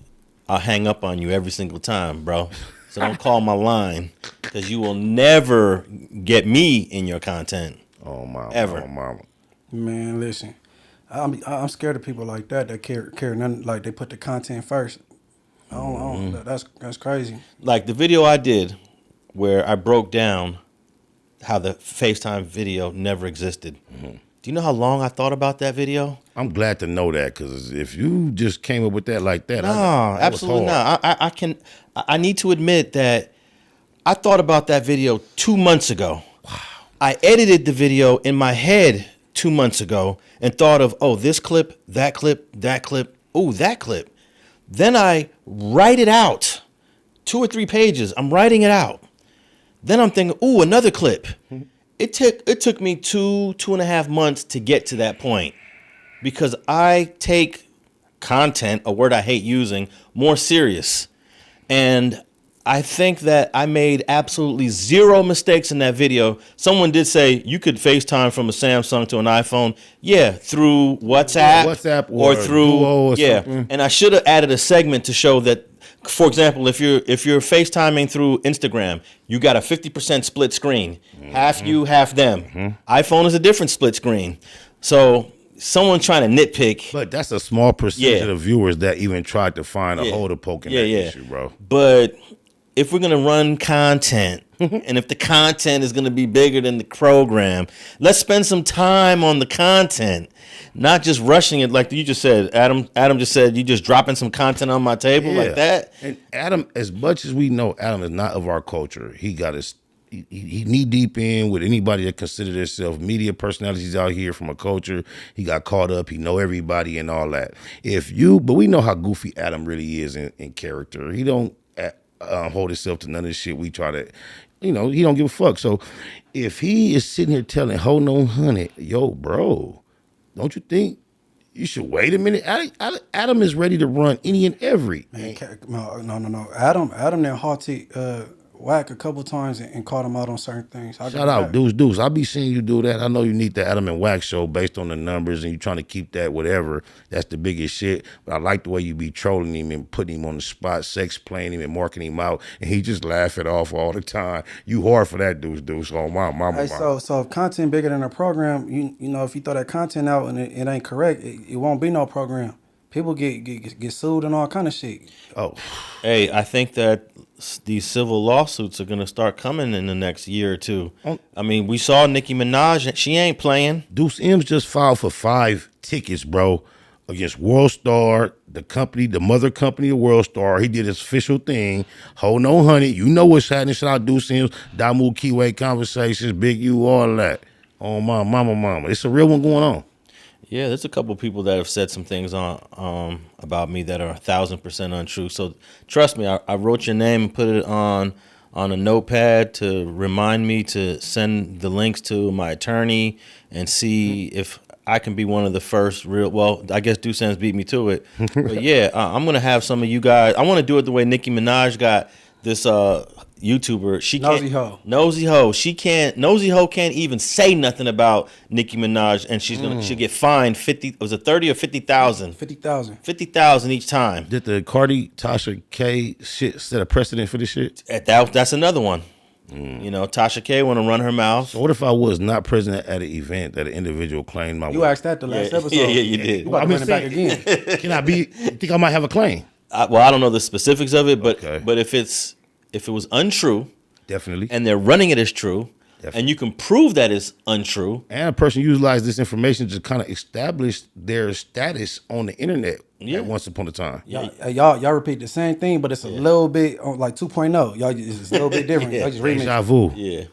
I'll hang up on you every single time, bro. So don't call my line because you will never get me in your content. Oh, mama. Ever. Oh, mama. Man, listen. I'm scared of people like that care nothing, like they put the content first. I don't that's crazy. Like the video I did where I broke down how the FaceTime video never existed. Mm-hmm. Do you know how long I thought about that video? I'm glad to know that, because if you just came up with that like that, no, absolutely not. I need to admit that I thought about that video 2 months ago. Wow. I edited the video in my head 2 months ago and thought of, oh, this clip, that clip, that clip, oh, that clip. Then I write it out, 2 or 3 pages. I'm writing it out. Then I'm thinking, ooh, another clip. It took me 2.5 months to get to that point because I take content, a word I hate using, more serious. And I think that I made absolutely 0 mistakes in that video. Someone did say you could FaceTime from a Samsung to an iPhone. Yeah, through WhatsApp or through Duo or yeah. something. And I should have added a segment to show that, for example, if you're FaceTiming through Instagram, you got a 50% split screen. Half you, half them. iPhone is a different split screen. So someone trying to nitpick. But that's a small percentage of viewers that even tried to find a hole to poke in that issue, bro. But if we're going to run content, and if the content is going to be bigger than the program, let's spend some time on the content, not just rushing it like you just said. Adam just said, you just dropping some content on my table like that. And Adam, as much as we know, Adam is not of our culture. He got his, he knee deep in with anybody that consider themselves media personalities out here from a culture. He got caught up. He know everybody and all that. But we know how goofy Adam really is in character. He don't hold himself to none of this shit. We try to, he don't give a fuck. So if he is sitting here telling, hold on, honey, yo, bro, don't you think you should wait a minute? Adam is ready to run any and every. Man, no. Adam now halted whack a couple times and called him out on certain things. Shout out, Deuce. I be seeing you do that. I know you need the Adam and Wax show based on the numbers, and you trying to keep that whatever. That's the biggest shit. But I like the way you be trolling him and putting him on the spot, sex playing him and marking him out, and he just laugh it off all the time. You hard for that, Deuce. Oh my mama. Hey, so if content bigger than a program, you know, if you throw that content out and it ain't correct, it won't be no program. People get sued and all kind of shit. Oh, Hey, I think that these civil lawsuits are going to start coming in the next year or two. I mean, we saw Nicki Minaj. She ain't playing. Deuce M's just filed for 5 tickets, bro, against World Star, the company, the mother company of World Star. He did his official thing. Hold on, honey. You know what's happening. Shout out Deuce M's, Damu Kiwe Conversations, Big U, all that. Oh, my mama. It's a real one going on. Yeah, there's a couple people that have said some things on about me that are 1,000% untrue. So trust me, I wrote your name and put it on a notepad to remind me to send the links to my attorney and see if I can be one of the first real. Well, I guess Dusan's beat me to it, but yeah, I'm gonna have some of you guys. I want to do it the way Nicki Minaj got this YouTuber. She Nosy can't, hoe. Nosy hoe. She can't. Nosy hoe can't even say nothing about Nicki Minaj, and she'll get fined 50. Was it 30 or 50,000? 50,000. 50,000 each time. Did the Cardi, Tasha K shit set a precedent for this shit? That's another one. You know, Tasha K want to run her mouth. So what if I was not present at an event that an individual claimed my You work? asked that the last episode. Yeah, you did. You about to run it back saying- again. Can I be? You think I might have a claim? I don't know the specifics of it, but Okay. but if it was untrue Definitely. and they're running it as true, and you can prove that it's untrue. And a person utilized this information to kind of establish their status on the internet at once upon a time. Y'all repeat the same thing, but it's a little bit like 2.0. Y'all it's a little bit different. Y'all just remix. Deja vu. Yeah.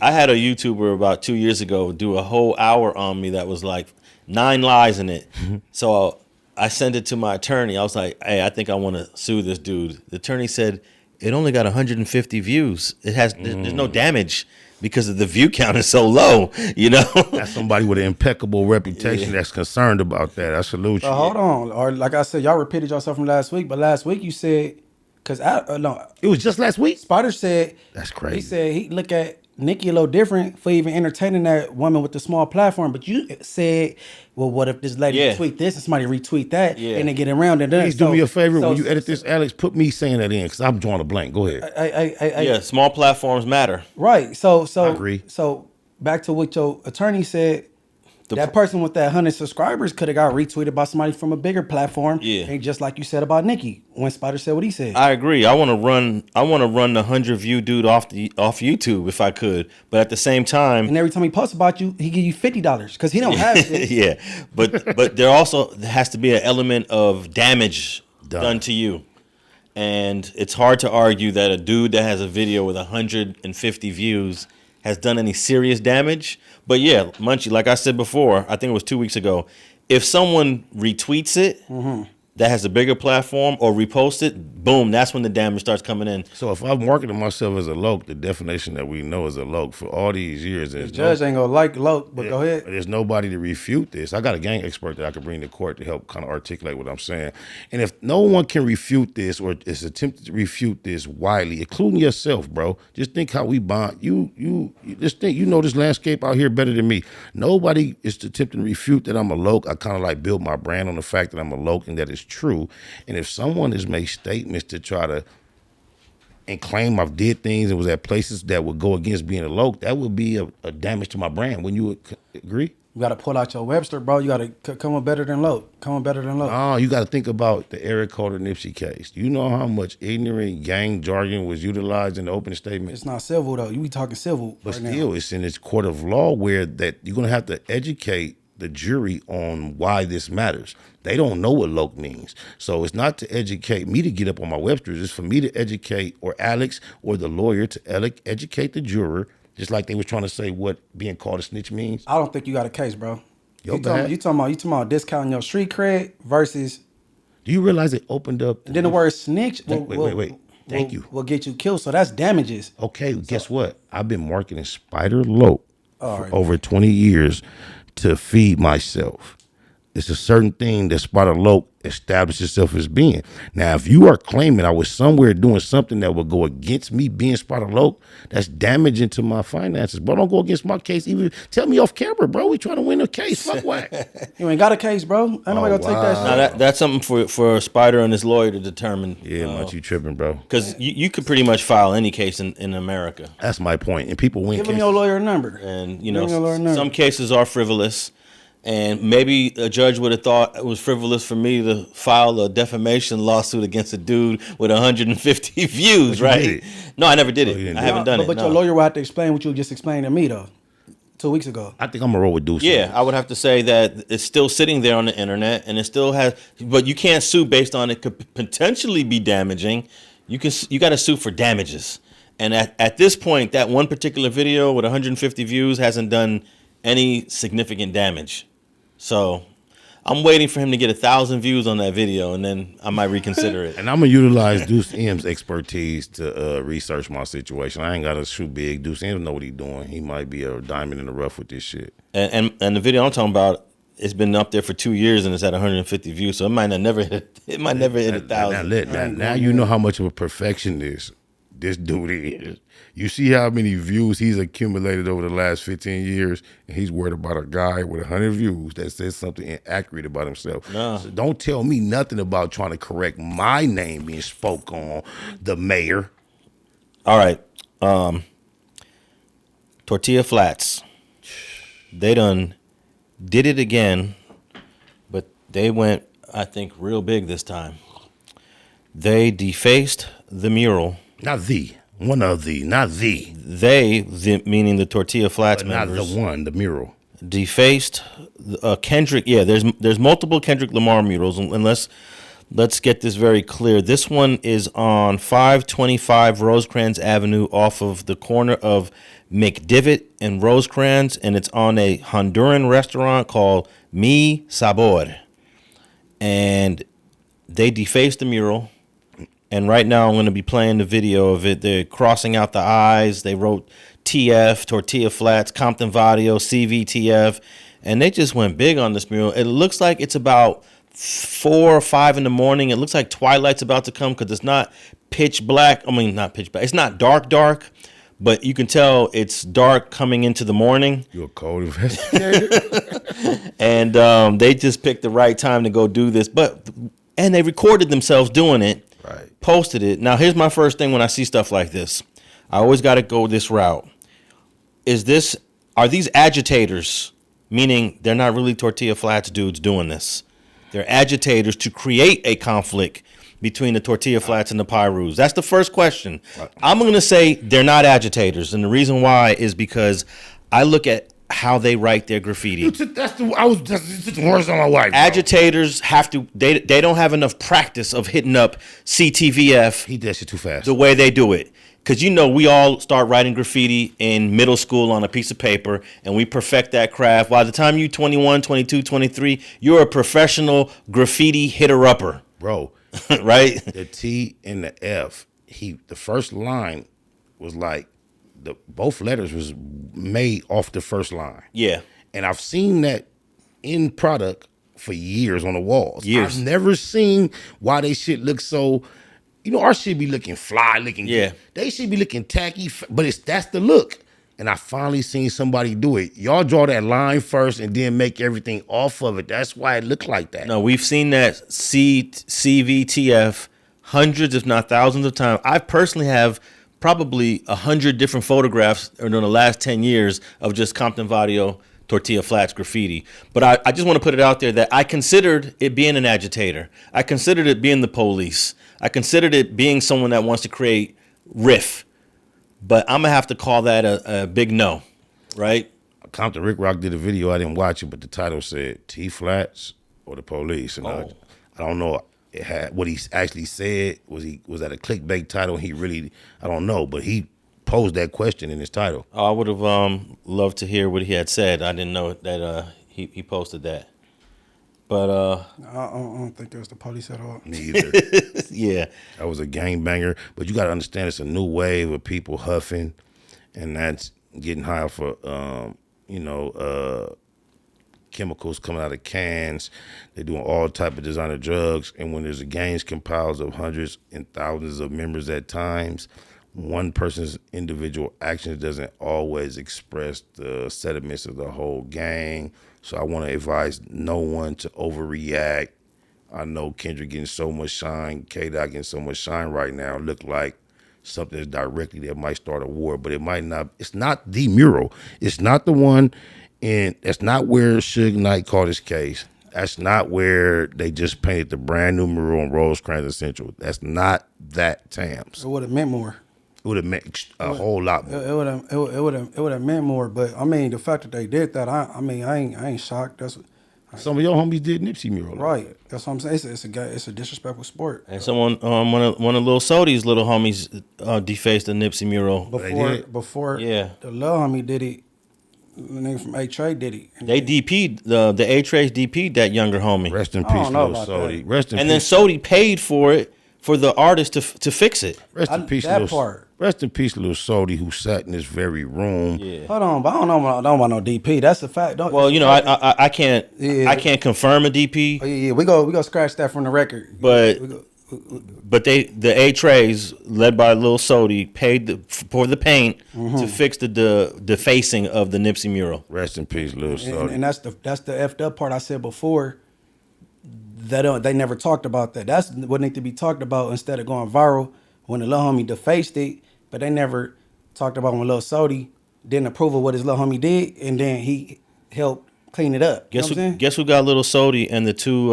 I had a YouTuber about 2 years ago do a whole hour on me that was like 9 lies in it. So I sent it to my attorney. I was like, hey, I think I want to sue this dude. The attorney said, it only got 150 views. There's no damage because of the view count is so low, you know? That's somebody with an impeccable reputation that's concerned about that. I salute you. So hold on, or like I said, y'all repeated yourself from last week, but last week you said, because no, It was just last week? Spider said That's crazy. He said he look at Nicki a little different for even entertaining that woman with the small platform. But you said, well, what if this lady tweet this and somebody retweet that and they get around it? Please do me a favor. When you edit this, Alex, put me saying that in because I'm drawing a blank. Go ahead. Yeah, small platforms matter. Right. So I agree. So back to what your attorney said. That person with that 100 subscribers could have got retweeted by somebody from a bigger platform. Yeah. And just like you said about Nicki, when Spider said what he said. I agree. I want to run the 100 view dude off YouTube if I could, but at the same time, and every time he posts about you, he give you $50 because he don't have it. yeah, but there also has to be an element of damage done to you, and it's hard to argue that a dude that has a video with 150 views has done any serious damage. But yeah, Munchie, like I said before, I think it was 2 weeks ago, if someone retweets it that has a bigger platform or reposts it, boom, that's when the damage starts coming in. So if I'm marketing myself as a Loc, the definition that we know as a Loc for all these years is The judge ain't gonna like Loc, but go ahead. There's nobody to refute this. I got a gang expert that I could bring to court to help kind of articulate what I'm saying. And if no one can refute this or is attempted to refute this widely, including yourself, bro, just think how we bond. You just think you know this landscape out here better than me. Nobody is attempting to refute that I'm a Loc. I kind of like build my brand on the fact that I'm a Loc and that it's true. And if someone has made statements to try to and claim I've did things and was at places that would go against being a Loc, that would be a damage to my brand. Wouldn't you agree? You gotta pull out your Webster, bro. You gotta come on better than Loc. Come on better than Loc. Oh, you got to think about the Eric Carter Nipsey case. You know how much ignorant gang jargon was utilized in the opening statement? It's not civil though. You be talking civil, But right still, now. it's in this court of law where that you're going to have to educate the jury on why this matters. They don't know what Loc means. So it's not to educate me to get up on my Websters. It's for me to educate, or Alex or the lawyer to educate the juror, just like they was trying to say what being called a snitch means. I don't think you got a case, bro. Yo, You talking about discounting your street cred versus. Do you realize it opened up? And then the word snitch. Wait. Thank you. Will get you killed. So that's damages. Okay, guess what? I've been marketing Spider Loc for over 20 years to feed myself. it's a certain thing that Spider Loc established itself as being. Now, if you are claiming I was somewhere doing something that would go against me being Spider Loc, that's damaging to my finances. Bro, don't go against my case. Even tell me off camera, bro. We trying to win a case. Fuck whack. You ain't got a case, bro. Ain't nobody gonna take that shit. Now that's something for Spider and his lawyer to determine. Yeah, Munchie, you tripping, bro. Because you could pretty much file any case in America. That's my point. And people win Give cases. him your lawyer number. And Give him your lawyer number. some cases are frivolous. And maybe a judge would have thought it was frivolous for me to file a defamation lawsuit against a dude with 150 views, you right? did it. No, I never did it. didn't I do haven't done it. But no. your lawyer will have to explain what you just explained to me, though, 2 weeks ago. I think I'm gonna roll with Deuce. Yeah, I would have to say that it's still sitting there on the internet, and it still has. But you can't sue based on it could potentially be damaging. You got to sue for damages. And at this point, that one particular video with 150 views hasn't done any significant damage. So I'm waiting for him to get 1,000 views on that video, and then I might reconsider it. And I'm gonna utilize Deuce M's expertise to research my situation. I ain't gotta shoot big. Deuce M know what he's doing. He might be a diamond in the rough with this shit. And the video I'm talking about, it's been up there for 2 years and it's at 150 views, so it might not never hit. It might never hit 1,000. Now you know how much of a perfectionist this dude is. You see how many views he's accumulated over the last 15 years, and he's worried about a guy with 100 views that says something inaccurate about himself. No. So don't tell me nothing about trying to correct my name being spoke on, the mayor. All right, Tortilla Flats. They done did it again, but they went, I think, real big this time. They defaced the mural. Not the. One of the, not the. They, meaning the Tortilla Flats But not members, the one, the mural. defaced Kendrick. Yeah, there's multiple Kendrick Lamar murals, and let's get this very clear. This one is on 525 Rosecrans Avenue, off of the corner of McDivitt and Rosecrans, and it's on a Honduran restaurant called Mi Sabor. And they defaced the mural. And right now I'm going to be playing the video of it. They're crossing out the I's. They wrote TF, Tortilla Flats, Compton Varrio, CVTF. And they just went big on this mural. It looks like it's about 4 or 5 in the morning. It looks like twilight's about to come because it's not pitch black. I mean, not pitch black. It's not dark, but you can tell it's dark coming into the morning. You're a cold investigator. And they just picked the right time to go do this. And they recorded themselves doing it. Right. Posted it. Now, here's my first thing when I see stuff like this. I always got to go this route. Are these agitators, meaning they're not really Tortilla Flats dudes doing this? They're agitators to create a conflict between the Tortilla Flats and the Pyrus. That's the first question. Right. I'm going to say they're not agitators. And the reason why is because I look at how they write their graffiti. That's the worst on my wife. Agitators have to. They don't have enough practice of hitting up CTVF. He does shit too fast. The way they do it, because we all start writing graffiti in middle school on a piece of paper, and we perfect that craft. By the time you're 21, 22, 23, you're a professional graffiti hitter-upper, bro. Right? The T and the F. The first line was like. Both letters was made off the first line. Yeah. And I've seen that in product for years on the walls. Years. I've never seen why they shit look so, our shit be looking fly, looking good. They should be looking tacky, but that's the look. And I finally seen somebody do it. Y'all draw that line first and then make everything off of it. That's why it looked like that. No, we've seen that CVTF hundreds, if not thousands of times. I personally have probably 100 different photographs in the last 10 years of just Compton Varrio Tortilla Flats graffiti. But I just want to put it out there that I considered it being an agitator. I considered it being the police. I considered it being someone that wants to create riff. But I'm going to have to call that a big no, right? Compton Rick Rock did a video. I didn't watch it, but the title said T Flats or the police. And I don't know. It had what he actually said. Was that a clickbait title? I don't know, but he posed that question in his title. I would have loved to hear what he had said. I didn't know that he posted that. But I don't think it was the police at all. Me either. Yeah, that was a gangbanger. But you got to understand, it's a new wave of people huffing, and that's getting high for chemicals coming out of cans. They're doing all type of designer drugs. And when there's a gangs compiled of hundreds and thousands of members at times, one person's individual actions doesn't always express the sentiments of the whole gang. So I want to advise no one to overreact. I know Kendrick getting so much shine, K-Dot getting so much shine right now. Look like something that's directly that might start a war, but it might not. It's not the mural. It's not the one, and that's not where Suge Knight caught his case. That's not where they just painted the brand new mural on Rosecrans Central. That's not that Tams. It would have meant more. It would have meant a whole lot more. It would have meant more. But I mean, the fact that they did that, I ain't shocked. That's Some of your homies did Nipsey mural. right. That's what I'm saying. It's a disrespectful sport. And someone, one of Lil Sodi's little homies, defaced the Nipsey mural. Before Yeah. the little homie did it, the nigga from A-Trey did it. They DP'd the A-Trace DP'd that younger homie, Rest in I don't peace, know Lil about Sodi. that. Rest in and then peace. Sodi paid for it for the artist to fix it. Rest in peace, that Lil part. Rest in peace, Lil Sodi, who sat in this very room. Yeah. Hold on, but I don't know about no DP. That's a fact. Well, you know, I can't Yeah. I can't confirm a DP, Oh, yeah, we go scratch that from the record. but We go- but the A-Trays led by Lil Sodi paid for the paint to fix the defacing of the Nipsey mural. Rest in peace, Lil Sodi. and that's the effed up part I said before. They never talked about that. That's what need to be talked about instead of going viral when the little homie defaced it. But they never talked about when Lil Sodi didn't approve of what his little homie did, and then he helped clean it up. You know what I'm saying? Guess who got Lil Sodi and the two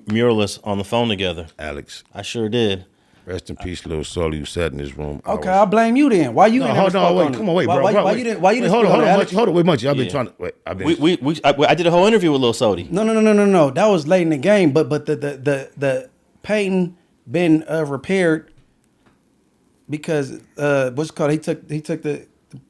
muralists on the phone together? Alex. I sure did. Rest in peace, Lil Sodi, who sat in this room. Okay, I blame you then. Why you? No, ain't hold never on, spoke wait, on come it? on, wait, bro. Why you didn't? Why you didn't? Hold speak on, on it, Alex? hold on, wait, Munchie. I've been Yeah. trying to. Wait, I've been. I did a whole interview with Lil Sodi. No. That was late in the game, but the painting been repaired because what's it called? He took the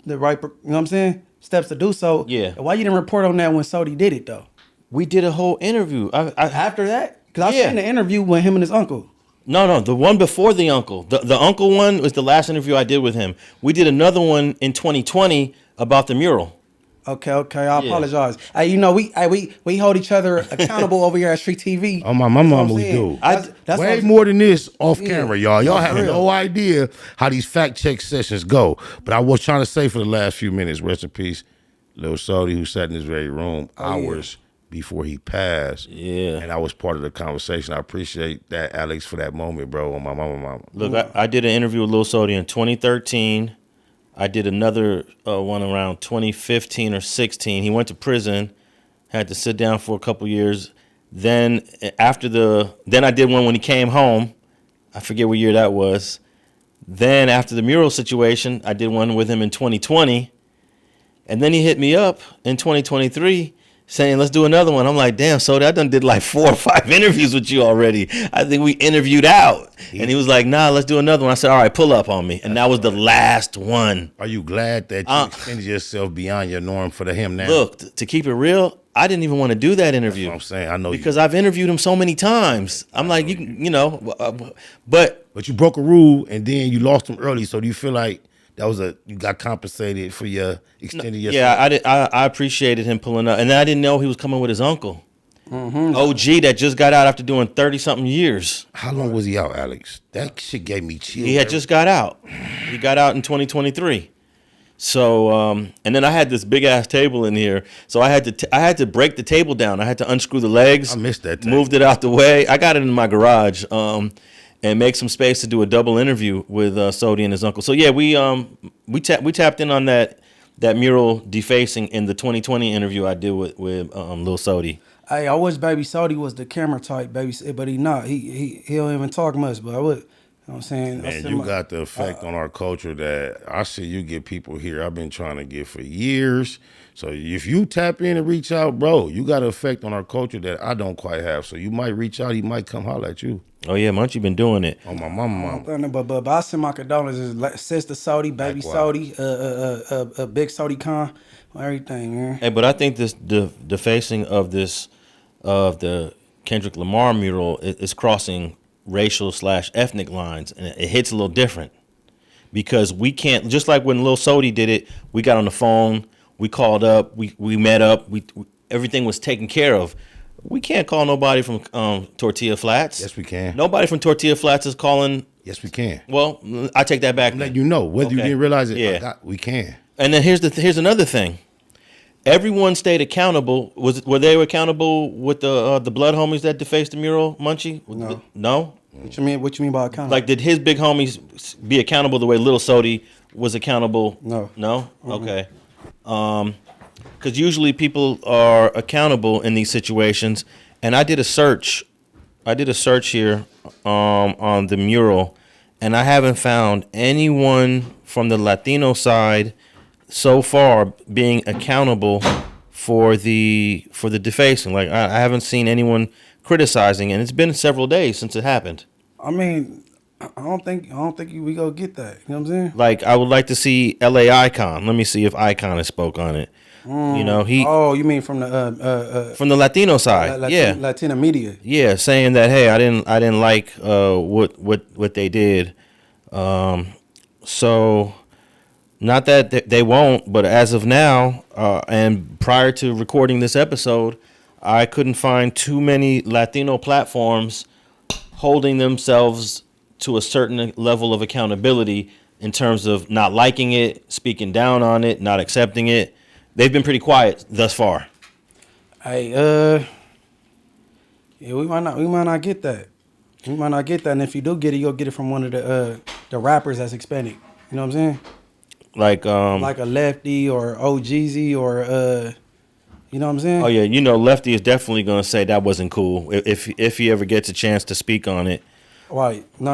right, you know what I'm saying, steps to do so. Yeah. Why you didn't report on that when Sodi did it though? We did a whole interview. After that, because I Yeah. seen the interview with him and his uncle. No, the one before the uncle. The uncle one was the last interview I did with him. We did another one in 2020 about the mural. Okay. I apologize. Hey, you know we hold each other accountable over here at StreetTV. Oh, my That's what mama, I'm we saying. do. That's Way what more than this off Yeah. camera, y'all. Y'all No, have for real. no idea how these fact check sessions go. But I was trying to say for the last few minutes, rest in peace, Lil Sodi, who sat in this very room hours before he passed. Yeah. And I was part of the conversation. I appreciate that, Alex, for that moment, bro. On my mama. Look, I did an interview with Lil Sodi in 2013. I did another one around 2015 or 16. He went to prison, had to sit down for a couple years. Then then I did one when he came home. I forget what year that was. Then after the mural situation, I did one with him in 2020. And then he hit me up in 2023 saying, let's do another one. I'm like, damn, Sodi, I done did like 4 or 5 interviews with you already. I think we interviewed out. And he was like, nah, let's do another one. I said, all right, pull up on me. And that was the last one. Are you glad that you extended yourself beyond your norm for him now? Look, to keep it real, I didn't even want to do that interview. That's what I'm saying. I know because I've interviewed him so many times. I'm like, you know, but you broke a rule and then you lost him early. So do you feel like that was you got compensated for your extending yourself? yeah, I appreciated him pulling up, and then I didn't know he was coming with his uncle, OG, that just got out after doing 30-something years. How long was he out, Alex? That shit gave me chills. He had just got out. He got out in 2023. So, and then I had this big ass table in here, so I had to break the table down. I had to unscrew the legs. I missed that table. Moved it out the way. I got it in my garage, and make some space to do a double interview with Sodi and his uncle. So yeah, we tapped in on that mural defacing in the 2020 interview I did with Lil Sodi. Hey, I wish Baby Sodi was the camera type, baby, but he not. He don't even talk much, but I would. You know what I'm saying? Man, you got the effect on our culture that I see you get people here I've been trying to get for years. So if you tap in and reach out, bro, you got an effect on our culture that I don't quite have. So you might reach out, he might come holler at you. Oh yeah, Munchie been doing it. On my mama. But I send my condolences, sister Sodi, baby Likewise. Sodi, big Sodi Khan, everything, man. Hey, but I think the defacing of the Kendrick Lamar mural is crossing racial / ethnic lines, and it hits a little different because we can't, just like when Lil Sodi did it, we got on the phone, we called up, we met up, everything was taken care of. We can't call nobody from Tortilla Flats. Yes, we can. Nobody from Tortilla Flats is calling. Yes, we can. Well, I take that back. I'm letting you know whether you Okay. didn't realize it. Yeah. We can. And then here's another thing. Everyone stayed accountable. Were they accountable with the blood homies that defaced the mural, Munchie? No. No? What you mean? What you mean by accountable? Like, did his big homies be accountable the way Lil Sodi was accountable? No. No? Okay. Because usually people are accountable in these situations. And I did a search. Here on the mural, and I haven't found anyone from the Latino side so far being accountable for the defacing. Like I haven't seen anyone criticizing, and it's been several days since it happened. I mean, I don't think we go get that. You know what I'm saying? Like I would like to see LA Icon. Let me see if Icon has spoke on it. You know, he Oh, you mean from the from the Latino side, yeah, Latino media. yeah, saying that hey, I didn't like what they did. So not that they won't, but as of now, and prior to recording this episode, I couldn't find too many Latino platforms holding themselves to a certain level of accountability in terms of not liking it, speaking down on it, not accepting it. They've been pretty quiet thus far. Hey, yeah, we might not get that. We might not get that, and if you do get it, you'll get it from one of the rappers that's Hispanic. You know what I'm saying? Like Like a Lefty or OGZ or you know what I'm saying? oh yeah, you know, Lefty is definitely gonna say that wasn't cool if he ever gets a chance to speak on it. Right. No.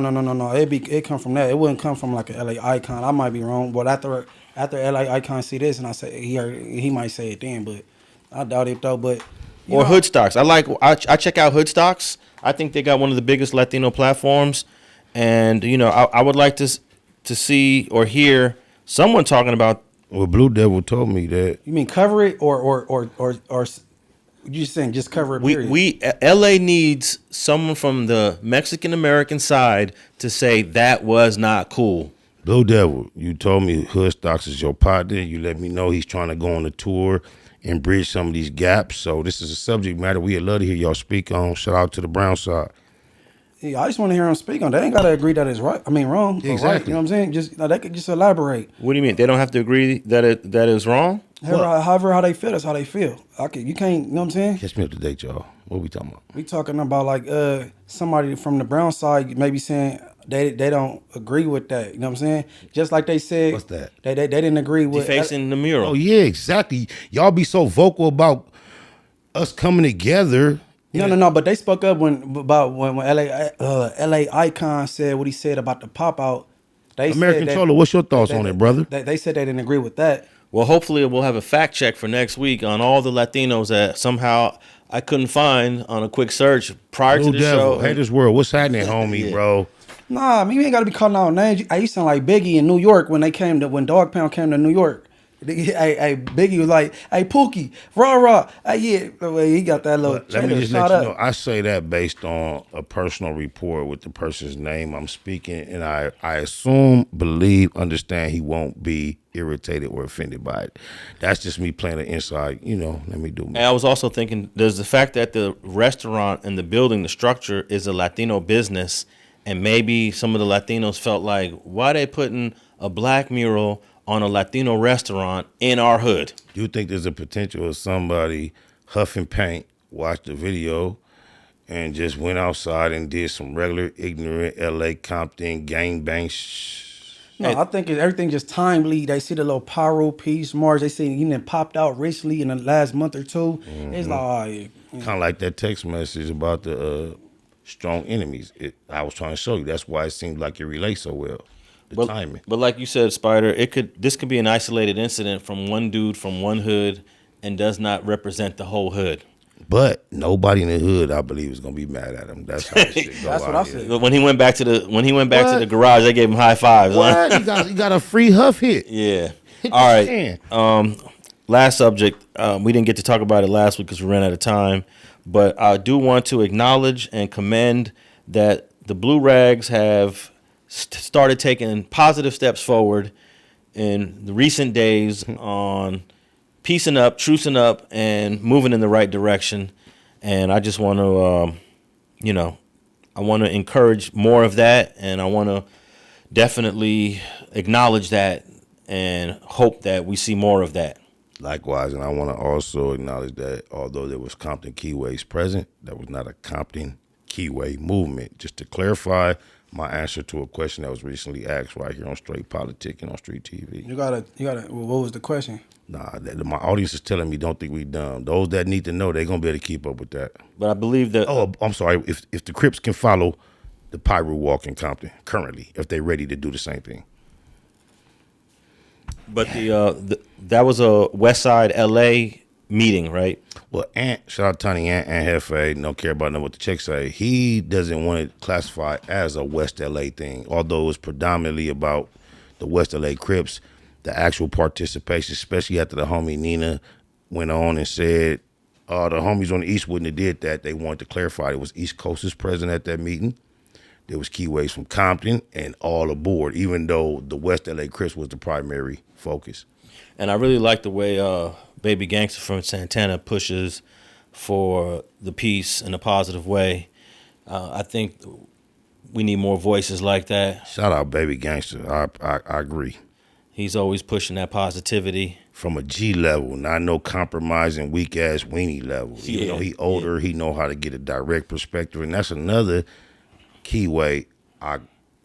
It come from that. It wouldn't come from like a LA Icon. I might be wrong, but after LA Icon see this and I say he might say it then, but I doubt it though. But Or Hood Stocks. I check out Hood Stocks. I think they got one of the biggest Latino platforms, and you know I would like to see or hear someone talking about. Well, Blue Devil told me that. You mean cover it or you just saying just cover it? Period? LA needs someone from the Mexican American side to say that was not cool. Blue Devil, you told me Hood Stocks is your partner. You let me know he's trying to go on a tour and bridge some of these gaps. So this is a subject matter we'd love to hear y'all speak on. Shout out to the Brown side. Yeah, I just want to hear him speak on. They ain't gotta agree that it's right. I mean wrong. Or right, Exactly. you know what I'm saying? Just they could just elaborate. What do you mean? They don't have to agree that is wrong? However, how they feel, that's how they feel. You can't, you know what I'm saying? Catch me up to date, y'all. What we talking about? We talking about like somebody from the Brown side maybe saying they don't agree with that. You know what I'm saying? Just like they said, What's that? They didn't agree with Defacing the mural. Oh yeah, exactly. Y'all be so vocal about us coming together. No. But they spoke up when LA Icon said what he said about the pop out. American Controller, what's your thoughts on it, brother? They said they didn't agree with that. Well, hopefully we'll have a fact check for next week on all the Latinos that somehow I couldn't find on a quick search prior to Blue the Devil, show. Haters World, what's happening, homie, Yeah. bro? Nah, I mean, you ain't gotta be calling out names. I used to sound like Biggie in New York when Dog Pound came to New York. Hey, Biggie was like, "Hey, Pookie, rah. Hey, yeah." He got that little. Let me just let shot you up. know, I say that based on a personal report with the person's name I'm speaking, and I assume, believe, understand he won't be irritated or offended by it. That's just me playing the inside, let me do me. And I was also thinking, does the fact that the restaurant and the building, the structure is a Latino business, and maybe some of the Latinos felt like, why they putting a black mural on a Latino restaurant in our hood? Do you think there's a potential of somebody huffing paint, watched the video, and just went outside and did some regular ignorant LA Compton gangbang No, I think everything just timely. They see the little pyro piece, Mars. They see he popped out recently in the last month or two. It's like, oh, yeah. Kind of like that text message about the strong enemies. I was trying to show you. That's why it seemed like it relates so well. The timing. But like you said, Spider, this could be an isolated incident from one dude from one hood and does not represent the whole hood. But nobody in the hood, I believe, is gonna be mad at him. That's how this shit go. That's what I said. When he went back to the garage, they gave him high fives. What? He got a free huff hit. Yeah. Hit All the right. can. Last subject. We didn't get to talk about it last week because we ran out of time. But I do want to acknowledge and commend that the Blue Rags have started taking positive steps forward in the recent days on piecing up, trucing up, and moving in the right direction. And I just want to, I want to encourage more of that, and I want to definitely acknowledge that and hope that we see more of that. Likewise, and I want to also acknowledge that although there was Compton Keyways present, that was not a Compton Keyway movement. Just to clarify my answer to a question that was recently asked right here on Straight Politicking on Street TV. You gotta. What was the question? Nah, my audience is telling me don't think we dumb. Those that need to know, they're gonna be able to keep up with that. But I believe that. Oh, I'm sorry. If the Crips can follow the Pyro Walk in Compton currently, if they're ready to do the same thing. But that was a West Side LA meeting, right? Well, shout out Tony Ant Hefe, don't care about what the checks say. He doesn't want it classified as a West LA thing, although it's predominantly about the West LA Crips. The actual participation, especially after the homie Nina went on and said, the homies on the East wouldn't have did that. They wanted to clarify it was East Coasters present at that meeting. There was Keyways from Compton and all aboard, even though the West LA Crips was the primary focus. And I really like the way Baby Gangster from Santana pushes for the peace in a positive way. I think we need more voices like that. Shout out Baby Gangster. I agree. He's always pushing that positivity. From a G level, not no compromising weak ass weenie level. Even though he older, he know how to get a direct perspective, and that's another keyway I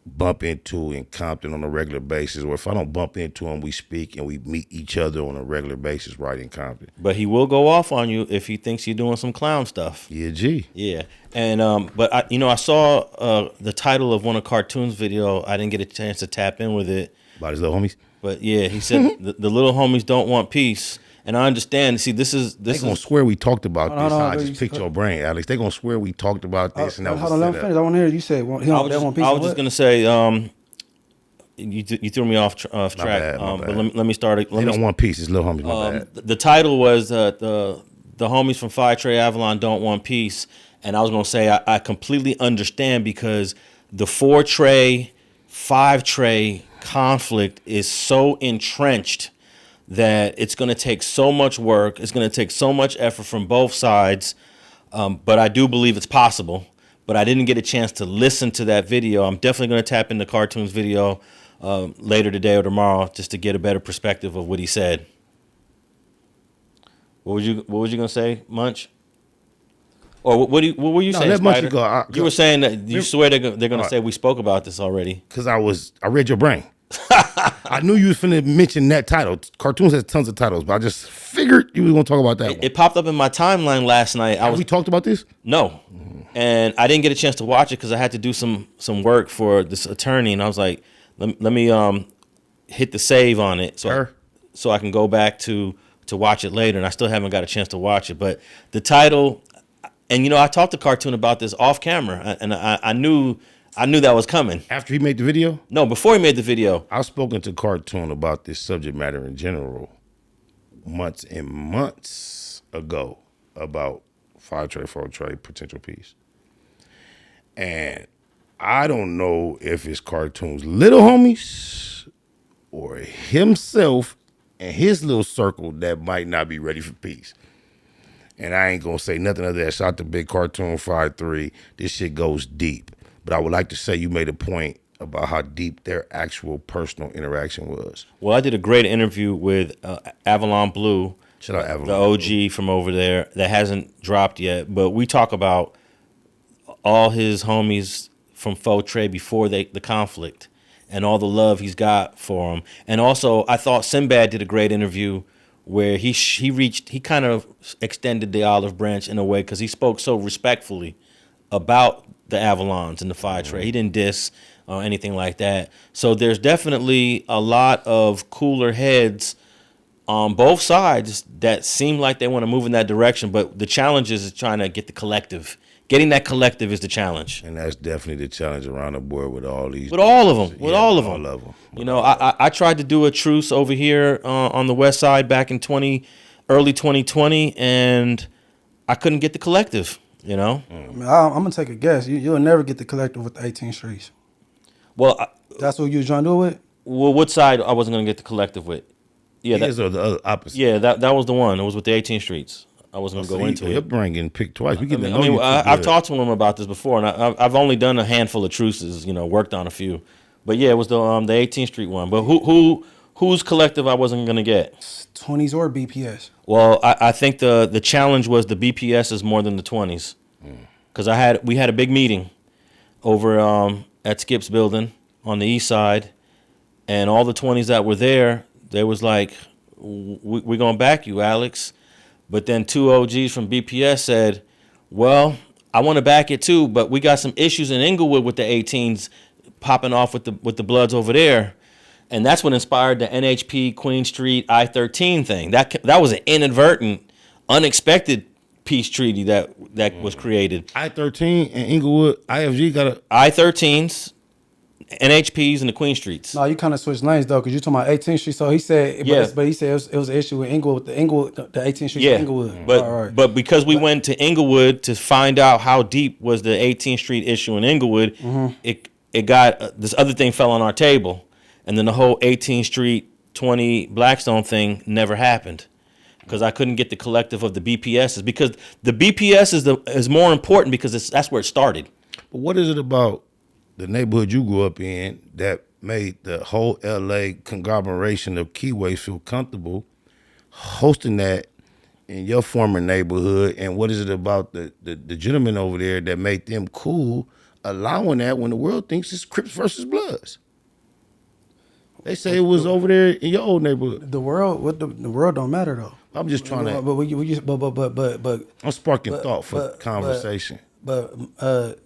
bump into in Compton on a regular basis. Or if I don't bump into him, we speak and we meet each other on a regular basis right in Compton. But he will go off on you if he thinks you're doing some clown stuff. Yeah, G. Yeah, and but I saw the title of one of Cartoon's video. I didn't get a chance to tap in with it. About his little homies. But yeah, he said the little homies don't want peace, and I understand. See, this They is gonna swear we talked about this. I no, just picked your brain, Alex. They gonna swear we talked about this, and that was hold on, let me finish. I want to hear you say he don't want peace. I was just gonna say you threw me off track. Bad. But let me start. They don't want peace. It's little homies. My bad. The title was the homies from 5 Trey Avalon don't want peace, and I was gonna say I completely understand because the 4 Trey, 5 Trey conflict is so entrenched that it's going to take so much work. It's going to take so much effort from both sides. But I do believe it's possible. But I didn't get a chance to listen to that video. I'm definitely going to tap into Cartoon's video later today or tomorrow just to get a better perspective of what he said. What was you going to say, Munch? Or what were you saying, let Munchie Spider? go. You were saying that you swear they're going to say we spoke about this already. Because I read your brain. I knew you was finna mention that title. Cartoons has tons of titles, but I just figured you was gonna talk about that one. It popped up in my timeline last night. We talked about this? No. And I didn't get a chance to watch it because I had to do some work for this attorney, and I was like, let me hit the save on it so I can go back to watch it later, and I still haven't got a chance to watch it. But the title, and I talked to Cartoon about this off camera, and I knew that was coming. After he made the video? No, before he made the video. I've spoken to Cartoon about this subject matter in general months and months ago about 5 Trey, 4 Trey, potential peace. And I don't know if it's Cartoon's little homies or himself and his little circle that might not be ready for peace. And I ain't gonna say nothing other than shout out to Big Cartoon 5-3. This shit goes deep. But I would like to say you made a point about how deep their actual personal interaction was. Well, I did a great interview with Avalon Blue, Shout out Avalon the OG from over there that hasn't dropped yet. But we talk about all his homies from 4 Trey before the conflict and all the love he's got for them. And also, I thought Sinbad did a great interview where he kind of extended the olive branch in a way because he spoke so respectfully about the Avalons and the 5 Trey. He didn't diss or anything like that. So there's definitely a lot of cooler heads on both sides that seem like they want to move in that direction. But the challenge is trying to get the collective. Getting that collective is the challenge. And that's definitely the challenge around the board with all these. With all of them. With all of them. I I tried to do a truce over here on the west side back in early 2020, and I couldn't get the collective. I mean, I'm gonna take a guess. You'll never get the collective with the 18 streets. Well, that's what you was trying to do with. Well, what side I wasn't gonna get the collective with? Yeah, His or the other opposite? yeah, that was the one. It was with the 18 Streets. I wasn't gonna go into You're it. bringing pick twice. We I getting mean, to know you too I've good. talked to him about this before, and I've only done a handful of truces. Worked on a few, but yeah, it was the 18th Street one. But whose collective I wasn't gonna get? 20s or BPS. Well, I think the challenge was the BPS is more than the 20s, because we had a big meeting over at Skip's building on the east side, and all the 20s that were there, they was like, we're gonna back you, Alex. But then two OGs from BPS said, well, I want to back it too, but we got some issues in Inglewood with the 18s popping off with the Bloods over there. And that's what inspired the NHP Queen Street I-13 thing. That was an inadvertent, unexpected peace treaty that was created. I-13 and Inglewood, IFG got a... I-13s, NHPs, and the Queen Streets. No, you kind of switched lanes though, because you're talking about 18th Street. So he said, Yeah. but he said it was an issue with Inglewood, the 18th Street, Yeah, Inglewood. but All right. but because we went to Inglewood to find out how deep was the 18th Street issue in Inglewood, it got this other thing fell on our table, and then the whole 18th Street 20 Blackstone thing never happened because I couldn't get the collective of the BPSs, because the BPS is more important because that's where it started. But what is it about the neighborhood you grew up in that made the whole LA conglomeration of Keyways feel comfortable hosting that in your former neighborhood? And what is it about the gentleman over there that made them cool allowing that when the world thinks it's Crips versus Bloods? They say it was over there in your old neighborhood. The world, the world don't matter though. I'm just trying to. But I'm sparking thought for conversation. But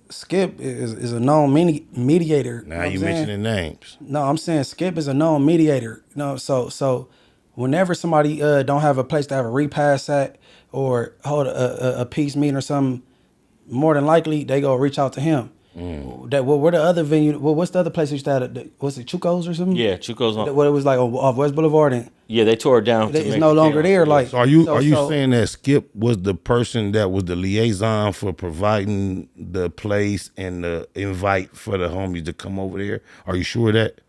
Skip is a known mediator. Now you mentioning names. No, I'm saying Skip is a known mediator. No, so whenever somebody don't have a place to have a repass at or hold a peace meeting or something, more than likely they go reach out to him. Where the other venue? What's the other place you used to have? Was it Chuco's or something? Yeah, Chuco's on. What it was like off West Boulevard and. Yeah, they tore it down. It's no longer there. Like, so are you saying that Skip was the person that was the liaison for providing the place and the invite for the homies to come over there? Are you sure of that?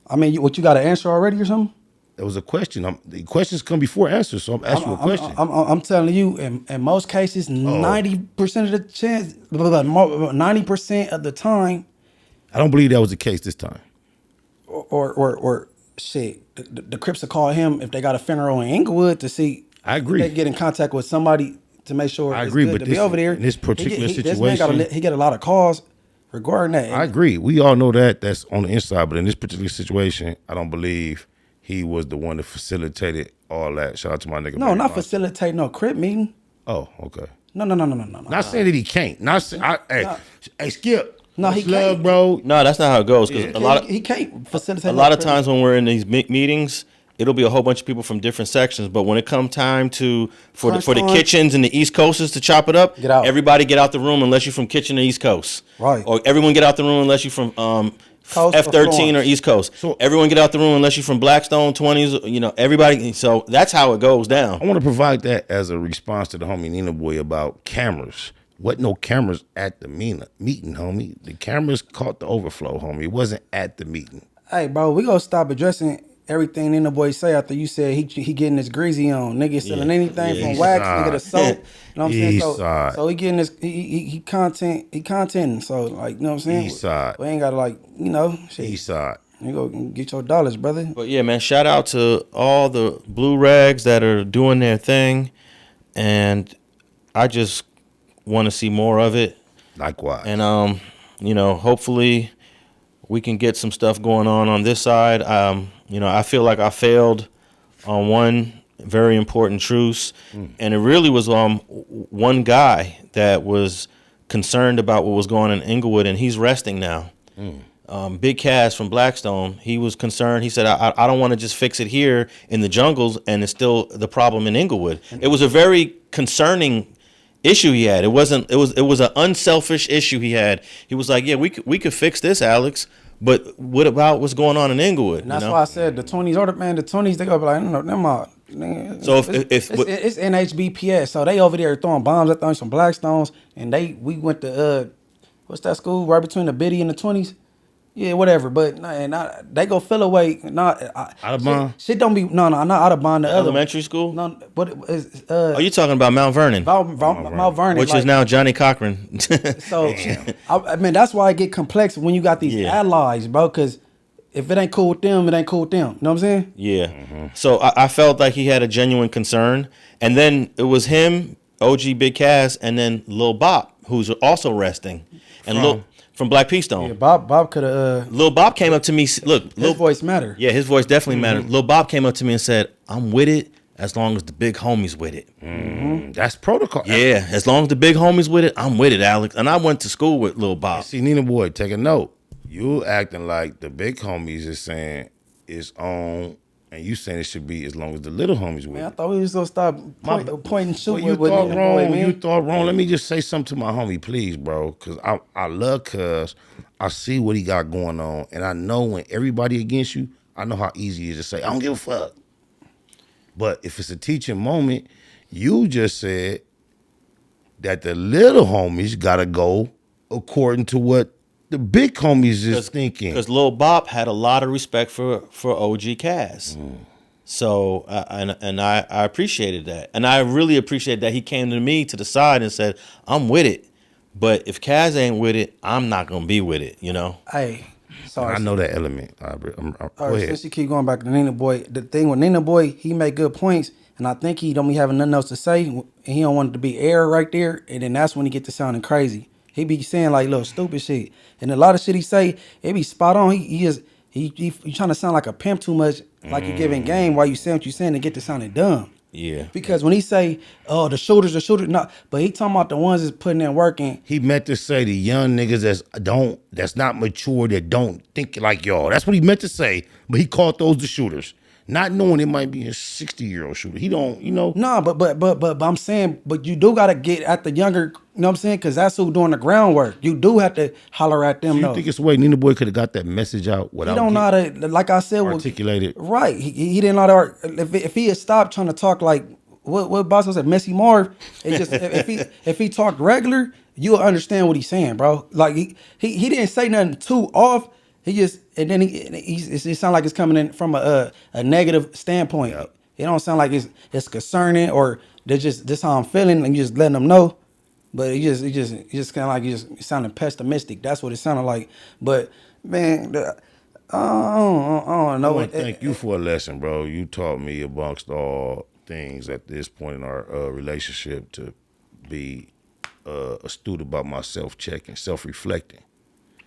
I mean, what you got an answer already or something? That was a question. The questions come before answers, so I'm asking you a question. I'm telling you, in most cases, 90% of the chance, 90% of the time. I don't believe that was the case this time. Or shit, the Crips will call him if they got a funeral in Inglewood to see. I agree. If they get in contact with somebody to make sure I it's agree, good but to be over there. in this particular This man situation, he get a lot of calls regarding that. I agree. We all know that's on the inside, but in this particular situation, I don't believe he was the one that facilitated all that. Shout out to my nigga. No, not facilitate no Crip meeting. Oh, okay. No. Not saying that he can't. Hey, Skip. No, he love, can't. bro. No, that's not how it goes. Because He can't facilitate. a lot of times when we're in these meetings, it'll be a whole bunch of people from different sections. But when it come time for the kitchens and the East Coasters to chop it up, Get out. Everybody get out the room unless you're from Kitchen or East Coast. Right. Or everyone get out the room unless you're from Coast or F13 or East Coast. So everyone get out the room unless you're from Blackstone 20s. Everybody. So that's how it goes down. I want to provide that as a response to the homie Nina boy about cameras. Wasn't no cameras at the meeting, homie. The cameras caught the overflow, homie. It wasn't at the meeting. Hey, bro, we gonna stop addressing everything in the boy say after you said he getting his greasy on. Nigga selling anything from wax, nigga to soap. You know what I'm saying? So he getting this he contenting. So like, you know what I'm saying? East side. We ain't gotta shit. East side. You go get your dollars, brother. But yeah, man, shout out to all the blue rags that are doing their thing, and I just want to see more of it. Likewise. And hopefully we can get some stuff going on this side. I feel like I failed on one very important truce, and it really was one guy that was concerned about what was going on in Inglewood, and he's resting now. Big Cass from Blackstone, he was concerned. He said, I don't want to just fix it here in the jungles and it's still the problem in Inglewood. It was a very concerning issue he had. It was an unselfish issue he had. He was like, yeah, we could fix this, Alex, but what about what's going on in Inglewood? And that's why I said the 20s the 20s, they go be like, no, them all. So it's NHBPS, so they over there throwing bombs at things from Blackstones, and we went to what's that school right between the Biddy and the 20s? Yeah, whatever. But they go fill away. Out of bond? Shit don't be not out of bond. The other Elementary school? No, but it is Oh, you talking about Mount Vernon, Mount Vernon, which is now Johnny Cochran. So I mean that's why it get complex when you got these Yeah. allies, bro. Because if it ain't cool with them, it ain't cool with them. You know what I'm saying? Yeah. So I felt like he had a genuine concern. And then it was him, OG Big Cass, and then Lil Bop, who's also resting. And from Black P Stone. Yeah, Bob could have. Lil Bop came up to me. Look, His voice matter. Yeah, his voice definitely mattered. Lil Bop came up to me and said, I'm with it as long as the big homies with it. That's protocol. Yeah, as long as the big homies with it, I'm with it, Alex. And I went to school with Lil Bop. See, Nina Boy, take a note. You acting like the big homies is saying it's on, and you saying it should be as long as the little homies with Man, I it. thought we was gonna stop pointing shoot Well, you with thought Nina wrong. Boy, man. You thought wrong. Let me just say something to my homie, please, bro. Cause I love Cuz. I see what he got going on, and I know when everybody against you, I know how easy it is to say I don't give a fuck. But if it's a teaching moment, you just said that the little homies gotta go according to what the big homies is thinking. Because Lil Bop had a lot of respect for OG Cass. So, and I appreciated that. And I really appreciate that he came to me to the side and said, I'm with it. But if Cass ain't with it, I'm not going to be with it, you know? Hey, sorry. I know that element. Go All right, ahead. since you keep going back to Nina Boy, the thing with Nina Boy, he make good points, and I think he don't be having nothing else to say, and he don't want it to be air right there, and then that's when he get to sounding crazy. He be saying like little stupid shit, and a lot of shit he say, it be spot on. He trying to sound like a pimp too much, like you giving game while you saying what you saying to get to sounding dumb. Yeah. Because when he say, "Oh, the shooters," no, but he talking about the ones that's putting in work in. He meant to say the young niggas that's not mature, that don't think like y'all. That's what he meant to say. But he called those the shooters, not knowing it might be a 60-year-old shooter. He don't, you know. No, but I'm saying, but you do gotta get at the younger. You know what I'm saying? Because that's who doing the groundwork. You do have to holler at them. So you think it's the way Nina Boy could have got that message out without He don't know how to, like I said, articulate it? Right. He didn't know how to. If he had stopped trying to talk like what Boss said, Messy Marv. It just if he talked regular, you'll understand what he's saying, bro. Like he didn't say nothing too off. He just and then it sound like it's coming in from a negative standpoint. Yep. It don't sound like it's concerning or they're just this how I'm feeling and you just letting them know. But it just kind of like it sounded pessimistic. That's what it sounded like. But man, I don't know. I want to thank you for a lesson, bro. You taught me amongst all things at this point in our relationship to be astute about my self-checking, self-reflecting.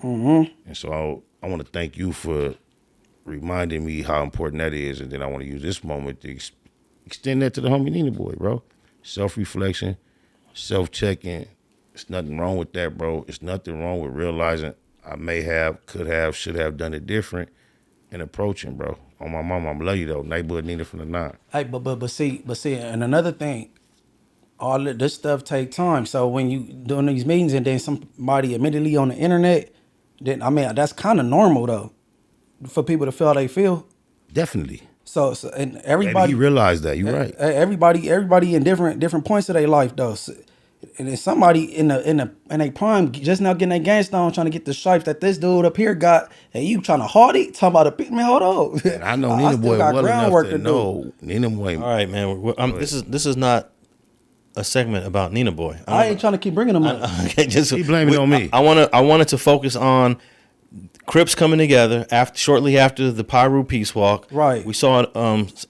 And so I want to thank you for reminding me how important that is. And then I want to use this moment to extend that to the homie Nina Boy, bro. Self-reflection, self-checking. There's nothing wrong with that, bro. It's nothing wrong with realizing I may have, could have, should have done it different and approaching, bro. On my mama, I'm love you though. Neighborhood Nina from the 9. Hey, but see, and another thing, all of this stuff take time. So when you doing these meetings and then somebody admittedly on the internet, then I mean that's kind of normal though, for people to feel how they feel. Definitely. So and everybody Maybe he realized that. You're right. Everybody in different points of their life though. So, and then somebody in a prime just now getting their gangsta on trying to get the stripes that this dude up here got, and you trying to hard it, talking about a man, hold on. And I know Nina Boy well enough to know Nina Boy. All right, man. This is not a segment about Nina Boy. I ain't trying to keep bringing him up. Okay, just He blaming it on me. I wanted to focus on Crips coming together shortly after the Pyru Peace Walk. Right. We saw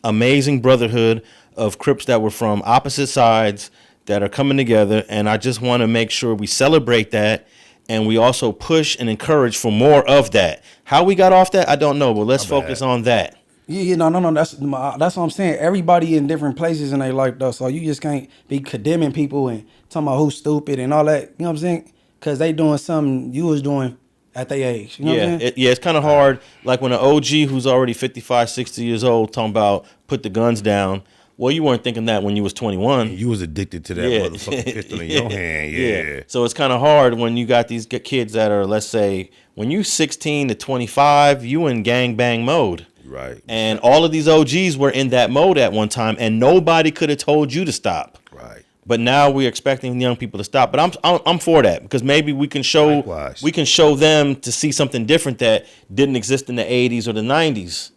amazing brotherhood of Crips that were from opposite sides that are coming together, and I just want to make sure we celebrate that, and we also push and encourage for more of that. How we got off that, I don't know, but let's focus on that. Yeah, no. That's what I'm saying. Everybody in different places in their life though, so you just can't be condemning people and talking about who's stupid and all that. You know what I'm saying? Because they doing something you was doing at their age. You know what I'm saying? It's kind of hard. Like when an OG who's already 55, 60 years old talking about put the guns down. Well, you weren't thinking that when you was 21. You was addicted to that motherfucking pistol in your hand. Yeah. So it's kind of hard when you got these kids that are, let's say, when you 16 to 25, you in gangbang mode. Right. And all of these OGs were in that mode at one time, and nobody could have told you to stop. Right. But now we're expecting young people to stop. But I'm for that, because maybe we can show Likewise. them to see something different that didn't exist in the 80s or the 90s.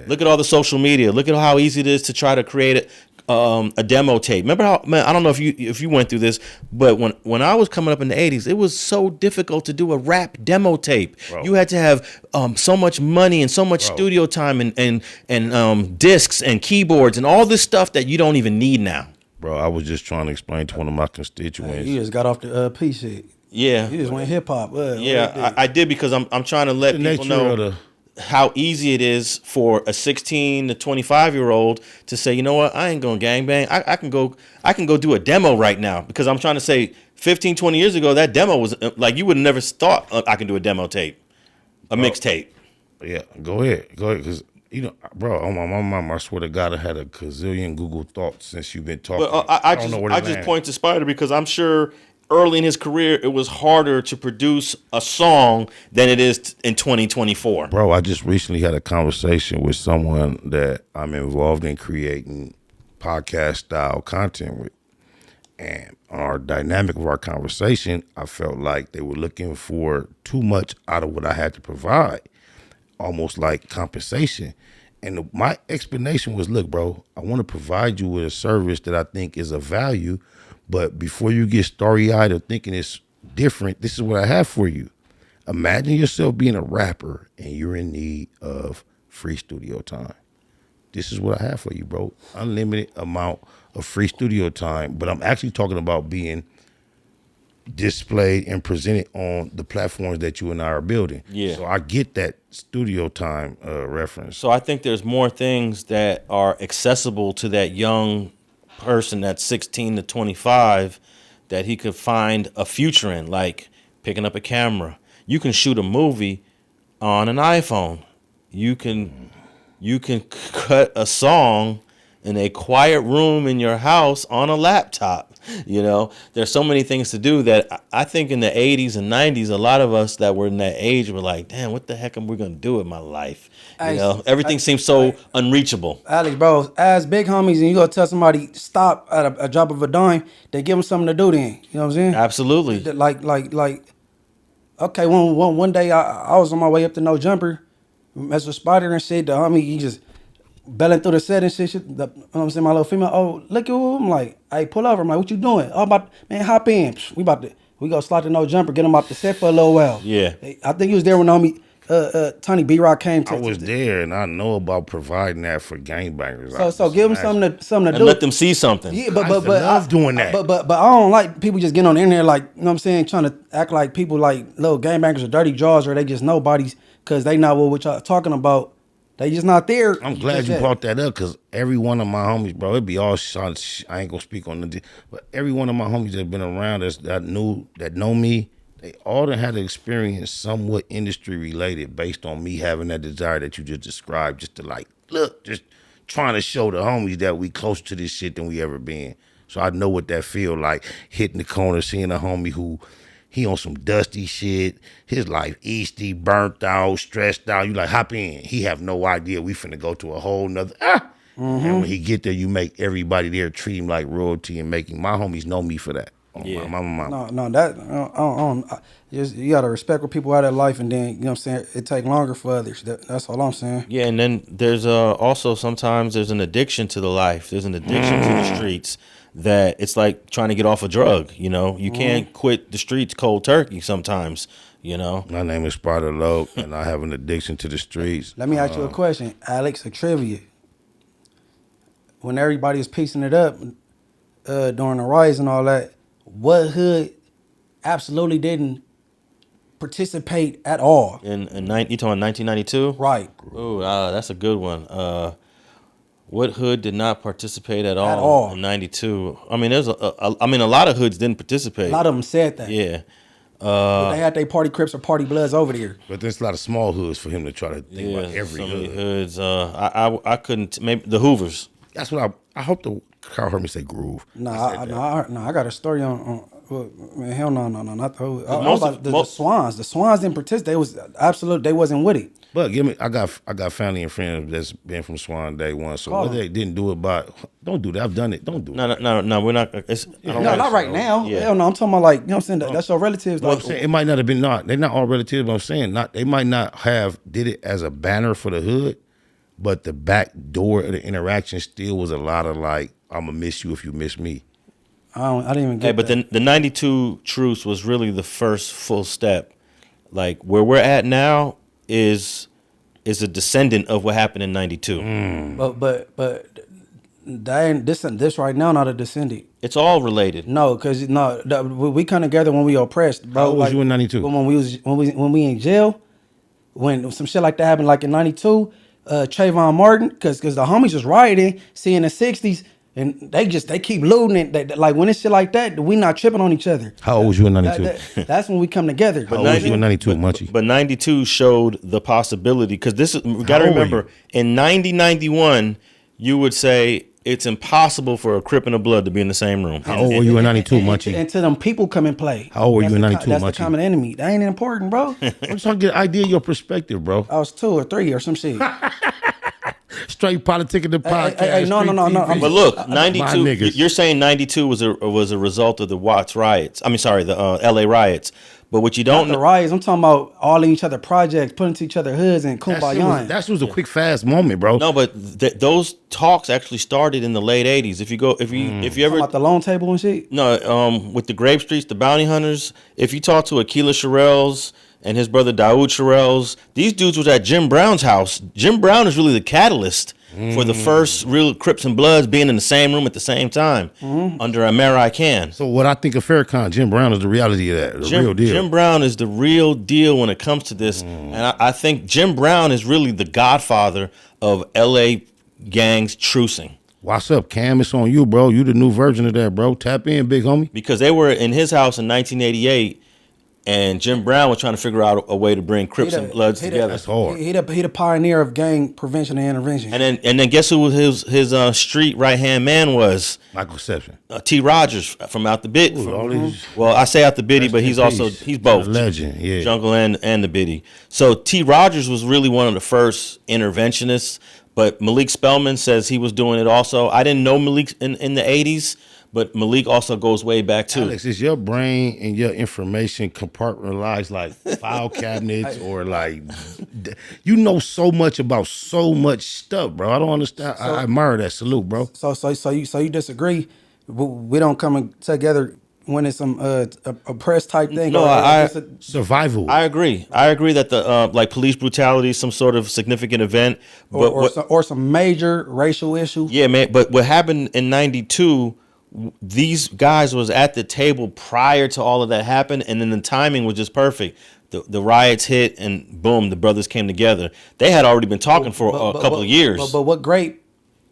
Look at all the social media. Look at how easy it is to try to create a demo tape. Remember how, man, I don't know if you went through this, but when I was coming up in the 80s, it was so difficult to do a rap demo tape. Bro. You had to have so much money and so much studio time and discs and keyboards and all this stuff that you don't even need now. Bro, I was just trying to explain to one of my constituents. You just got off the P shit. Yeah. You just went hip hop. I did, because I'm trying to let people know how easy it is for a 16 to 25-year-old to say, you know what, I ain't gonna gangbang. I can go do a demo right now, because I'm trying to say 15, 20 years ago, that demo was like, you would have never thought I can do a demo tape, a mixtape. Yeah, go ahead, because bro, on my mom, I swear to God, I had a gazillion Google thoughts since you've been talking. But I just point to Spider, because I'm sure early in his career it was harder to produce a song than it is in 2024. Bro, I just recently had a conversation with someone that I'm involved in creating podcast style content with. And on our dynamic of our conversation, I felt like they were looking for too much out of what I had to provide, almost like compensation. And my explanation was, look, bro, I want to provide you with a service that I think is of value. But before you get starry-eyed or thinking it's different, this is what I have for you. Imagine yourself being a rapper and you're in need of free studio time. This is what I have for you, bro. Unlimited amount of free studio time. But I'm actually talking about being displayed and presented on the platforms that you and I are building. Yeah. So I get that studio time reference. So I think there's more things that are accessible to that young person that's 16 to 25 that he could find a future in, like picking up a camera. You can shoot a movie on an iPhone. You can cut a song in a quiet room in your house on a laptop. There's so many things to do that I think in the 80s and 90s, a lot of us that were in that age were like, damn, what the heck am we going to do with my life? Everything seems so unreachable. Alex, bro, as big homies, and you go tell somebody stop at a drop of a dime, they give them something to do then. You know what I'm saying? Absolutely. Like, okay, one day I was on my way up to No Jumper, mess with Spider and shit. The homie, he just belling through the set and shit. You know what I'm saying? My little female, oh, look at who. I'm like, hey, pull over. I'm like, what you doing? Oh, man, hop in. We go slide to No Jumper, get him off the set for a little while. Yeah. I think he was there when homie Tony B-Rock came to. I was there, and I know about providing that for gangbangers. So give them something to and do. Let them see something. Yeah, but I love doing that. But I don't like people just getting on the internet, like, you know what I'm saying, trying to act like people like little gangbangers are dirty jaws, or they just nobodies because they not what y'all talking about. They just not there. I'm glad you brought that up, because every one of my homies, bro, it be all shots. I ain't gonna speak on the, but every one of my homies that been around that know me, they all done had to experience somewhat industry related based on me having that desire that you just described, just to like, look, just trying to show the homies that we closer to this shit than we ever been. So I know what that feel like, hitting the corner, seeing a homie who, he on some dusty shit, his life easty, burnt out, stressed out. You like, hop in. He have no idea we finna go to a whole nother, And when he get there, you make everybody there treat him like royalty, and making my homies know me for that. Yeah. No, that you gotta respect what people out of life, and then, you know what I'm saying, it take longer for others. That's all I'm saying. Yeah, and then there's also sometimes there's an addiction to the life. There's an addiction to the streets that it's like trying to get off a drug. You can't quit the streets cold turkey sometimes. My name is Spider Loc, and I have an addiction to the streets. Let me ask you a question, Alex, a trivia. When everybody was piecing it up during the riots and all that, what hood absolutely didn't participate at all? You talking 1992? Right. Oh, that's a good one. What hood did not participate at all in 92? I mean, there's a lot of hoods didn't participate. A lot of them said that. Yeah. But they had their party Crips or party Bloods over there. But there's a lot of small hoods for him to try to think about every so hood. many hoods. I couldn't. Maybe the Hoovers. That's what I hope the crowd heard me say groove. I got a story on Well, man, hell no, not the whole. most About of- the most- Swans. The Swans didn't participate. They was absolute. They wasn't with it. But I got family and friends that's been from Swan day one. So Call whether they didn't do it don't do that. I've done it. Don't do it. No, we're not. It's, I don't No, want- not right now. Yeah. Hell no. I'm talking about like you know what I'm saying. That's your relatives. Well, I'm Like, saying it might not have been they're not all relatives, but I'm saying they might not have did it as a banner for the hood, but the back door of the interaction still was a lot of like, I'm gonna miss you if you miss me. I didn't even get. Hey, but that. the '92 truce was really the first full step. Like where we're at now is a descendant of what happened in '92. But that ain't this right now. Not a descendant. It's all related. No, cause no, we come together when we oppressed, bro. How old was you in 92? When we in jail, when some shit like that happened, like in '92, Trayvon Martin, cause the homies was rioting, see in the '60s, and they keep looting it. Like when it's shit like that, we not tripping on each other. How old was you in 92? That's when we come together. How old was you in 92, Munchie? But '92 showed the possibility because this is we got to How old were remember in '91 you would say it's impossible for a Crip and a Blood to be in the same room. How old were you in 92, Munchie? Until them people come and play. How old were you in 92, That's Munchie? the common enemy. That ain't important, bro. I'm just trying to get an idea of your perspective, bro. I was 2 or 3 or some shit. Straight politicking the podcast. hey, no. StreetTV. But look, My 92. niggas. You're saying 92 was a result of the Watts riots. I mean, sorry, the L.A. riots. But what you don't The know, riots, I'm talking about all in each other projects, putting to each other hoods and kumbaya. That was a quick, fast moment, bro. no, but those talks actually started in the late '80s. If you ever About the loan table and shit. No, with the Grape Streets, the Bounty Hunters. If you talk to Aquila Sherrills and his brother Daoud Sherrills, these dudes was at Jim Brown's house. Jim Brown is really the catalyst for the first real Crips and Bloods being in the same room at the same time under Ameri Khan. So what I think of Farrakhan, Jim Brown is the reality of that, the real deal. Jim Brown is the real deal when it comes to this. And I think Jim Brown is really the godfather of L.A. gangs trucing. What's up, Cam? It's on you, bro. You the new version of that, bro. Tap in, big homie. Because they were in his house in 1988, and Jim Brown was trying to figure out a way to bring Crips and Bloods together. That's hard. He the pioneer of gang prevention and intervention. And then guess who his street right hand man was? Michael Exception. T. Rogers from Out the Bit. Ooh, all these- Well, I say Out the Biddy, Rest but in he's also peace. he's both A legend, yeah. Jungle and the Biddy. So T. Rogers was really one of the first interventionists. But Malik Spellman says he was doing it also. I didn't know Malik in the '80s, but Malik also goes way back too. Alex, is your brain and your information compartmentalized like file cabinets or like you know so much about so much stuff, bro? I don't understand. I admire that. Salute, bro. So you disagree? We don't come together when it's some oppressed type thing. No, Survival. I agree. I agree that the like police brutality is some sort of significant event. But or some major racial issue. yeah, man. But what happened in '92? These guys was at the table prior to all of that happened, and then the timing was just perfect. The riots hit, and boom, the brothers came together. They had already been talking for a couple of years. But what great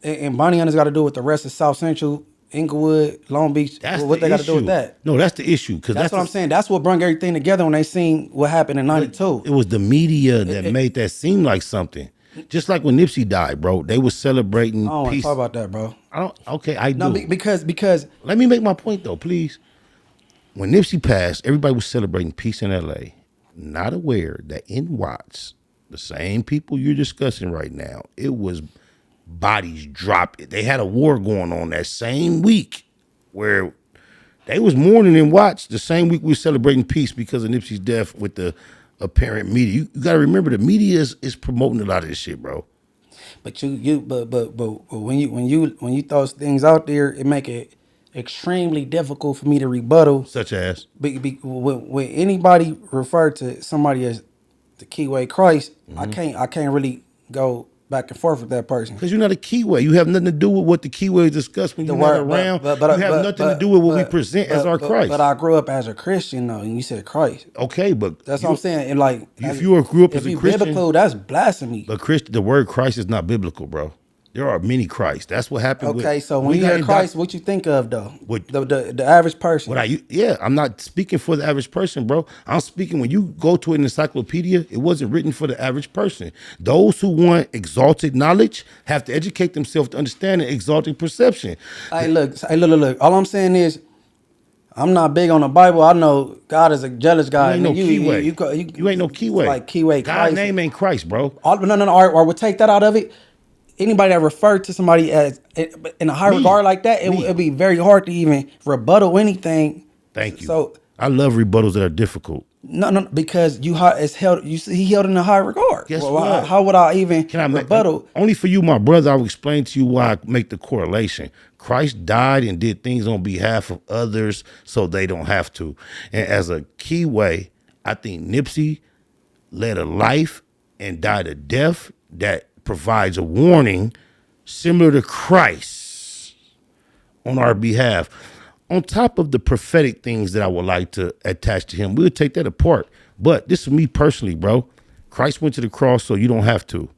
and Bonnie Hunters got to do with the rest of South Central, Inglewood, Long Beach? What they got to do with that? No, that's the issue. Because That's what I'm saying. That's what brought everything together when they seen what happened in '92. It was the media that made that seem like something. Just like when Nipsey died, bro, they were celebrating I don't want to peace. talk about that, bro. I do. No, because Let me make my point though, please. When Nipsey passed, everybody was celebrating peace in LA, not aware that in Watts, the same people you're discussing right now, it was bodies dropped. They had a war going on that same week where they was mourning in Watts the same week we were celebrating peace because of Nipsey's death with the apparent media. You got to remember the media is promoting a lot of this shit, bro. but when you throw things out there, it make it extremely difficult for me to rebuttal. Such as When anybody refer to somebody as the Keyway Christ, I can't really go back and forth with that person. because you're not a keyway. You have nothing to do with what the keyways discuss when you're not around. You have nothing to do with what we present as our Christ. But I grew up as a Christian though, and you said Christ. Okay, but That's what I'm saying. And like, if you grew up as a you Christian- biblical, that's blasphemy. But the word Christ is not biblical, bro. There are many Christs. That's what happened. Okay, so when you hear Christ, what you think of though? What- The average person. I'm not speaking for the average person, bro. I'm speaking when you go to an encyclopedia, it wasn't written for the average person. Those who want exalted knowledge have to educate themselves to understand an exalted perception. Hey, look. All I'm saying is, I'm not big on the Bible. I know God is a jealous You God. ain't no You, keyway. You ain't no keyway. like keyway God's Christ. name ain't Christ, bro. No. Or we'll take that out of it. Anybody that referred to somebody as in a high Me. regard like that, it'd be very hard to even rebuttal anything. Thank you. So I love rebuttals that are difficult. no, because it's held. He held in a high regard. Guess Well, what? How would I even Can I make rebuttal? only for you, my brother? I will explain to you why I make the correlation. Christ died and did things on behalf of others so they don't have to. And as a key way, I think Nipsey led a life and died a death that provides a warning similar to Christ on our behalf. On top of the prophetic things that I would like to attach to him, we'll take that apart. But this is me personally, bro. Christ went to the cross so you don't have to.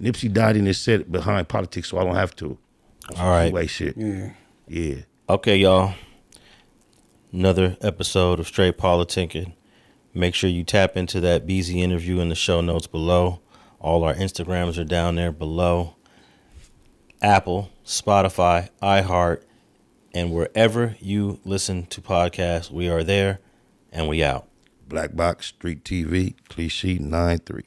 Nipsey died in his set behind politics so I don't have to. All right. Way shit. Yeah. Okay, y'all. Another episode of Straight Politicking. Make sure you tap into that Beezy interview in the show notes below. All our Instagrams are down there below. Apple, Spotify, iHeart, and wherever you listen to podcasts, we are there, and we out. Black Box, Street TV, Cliche 93.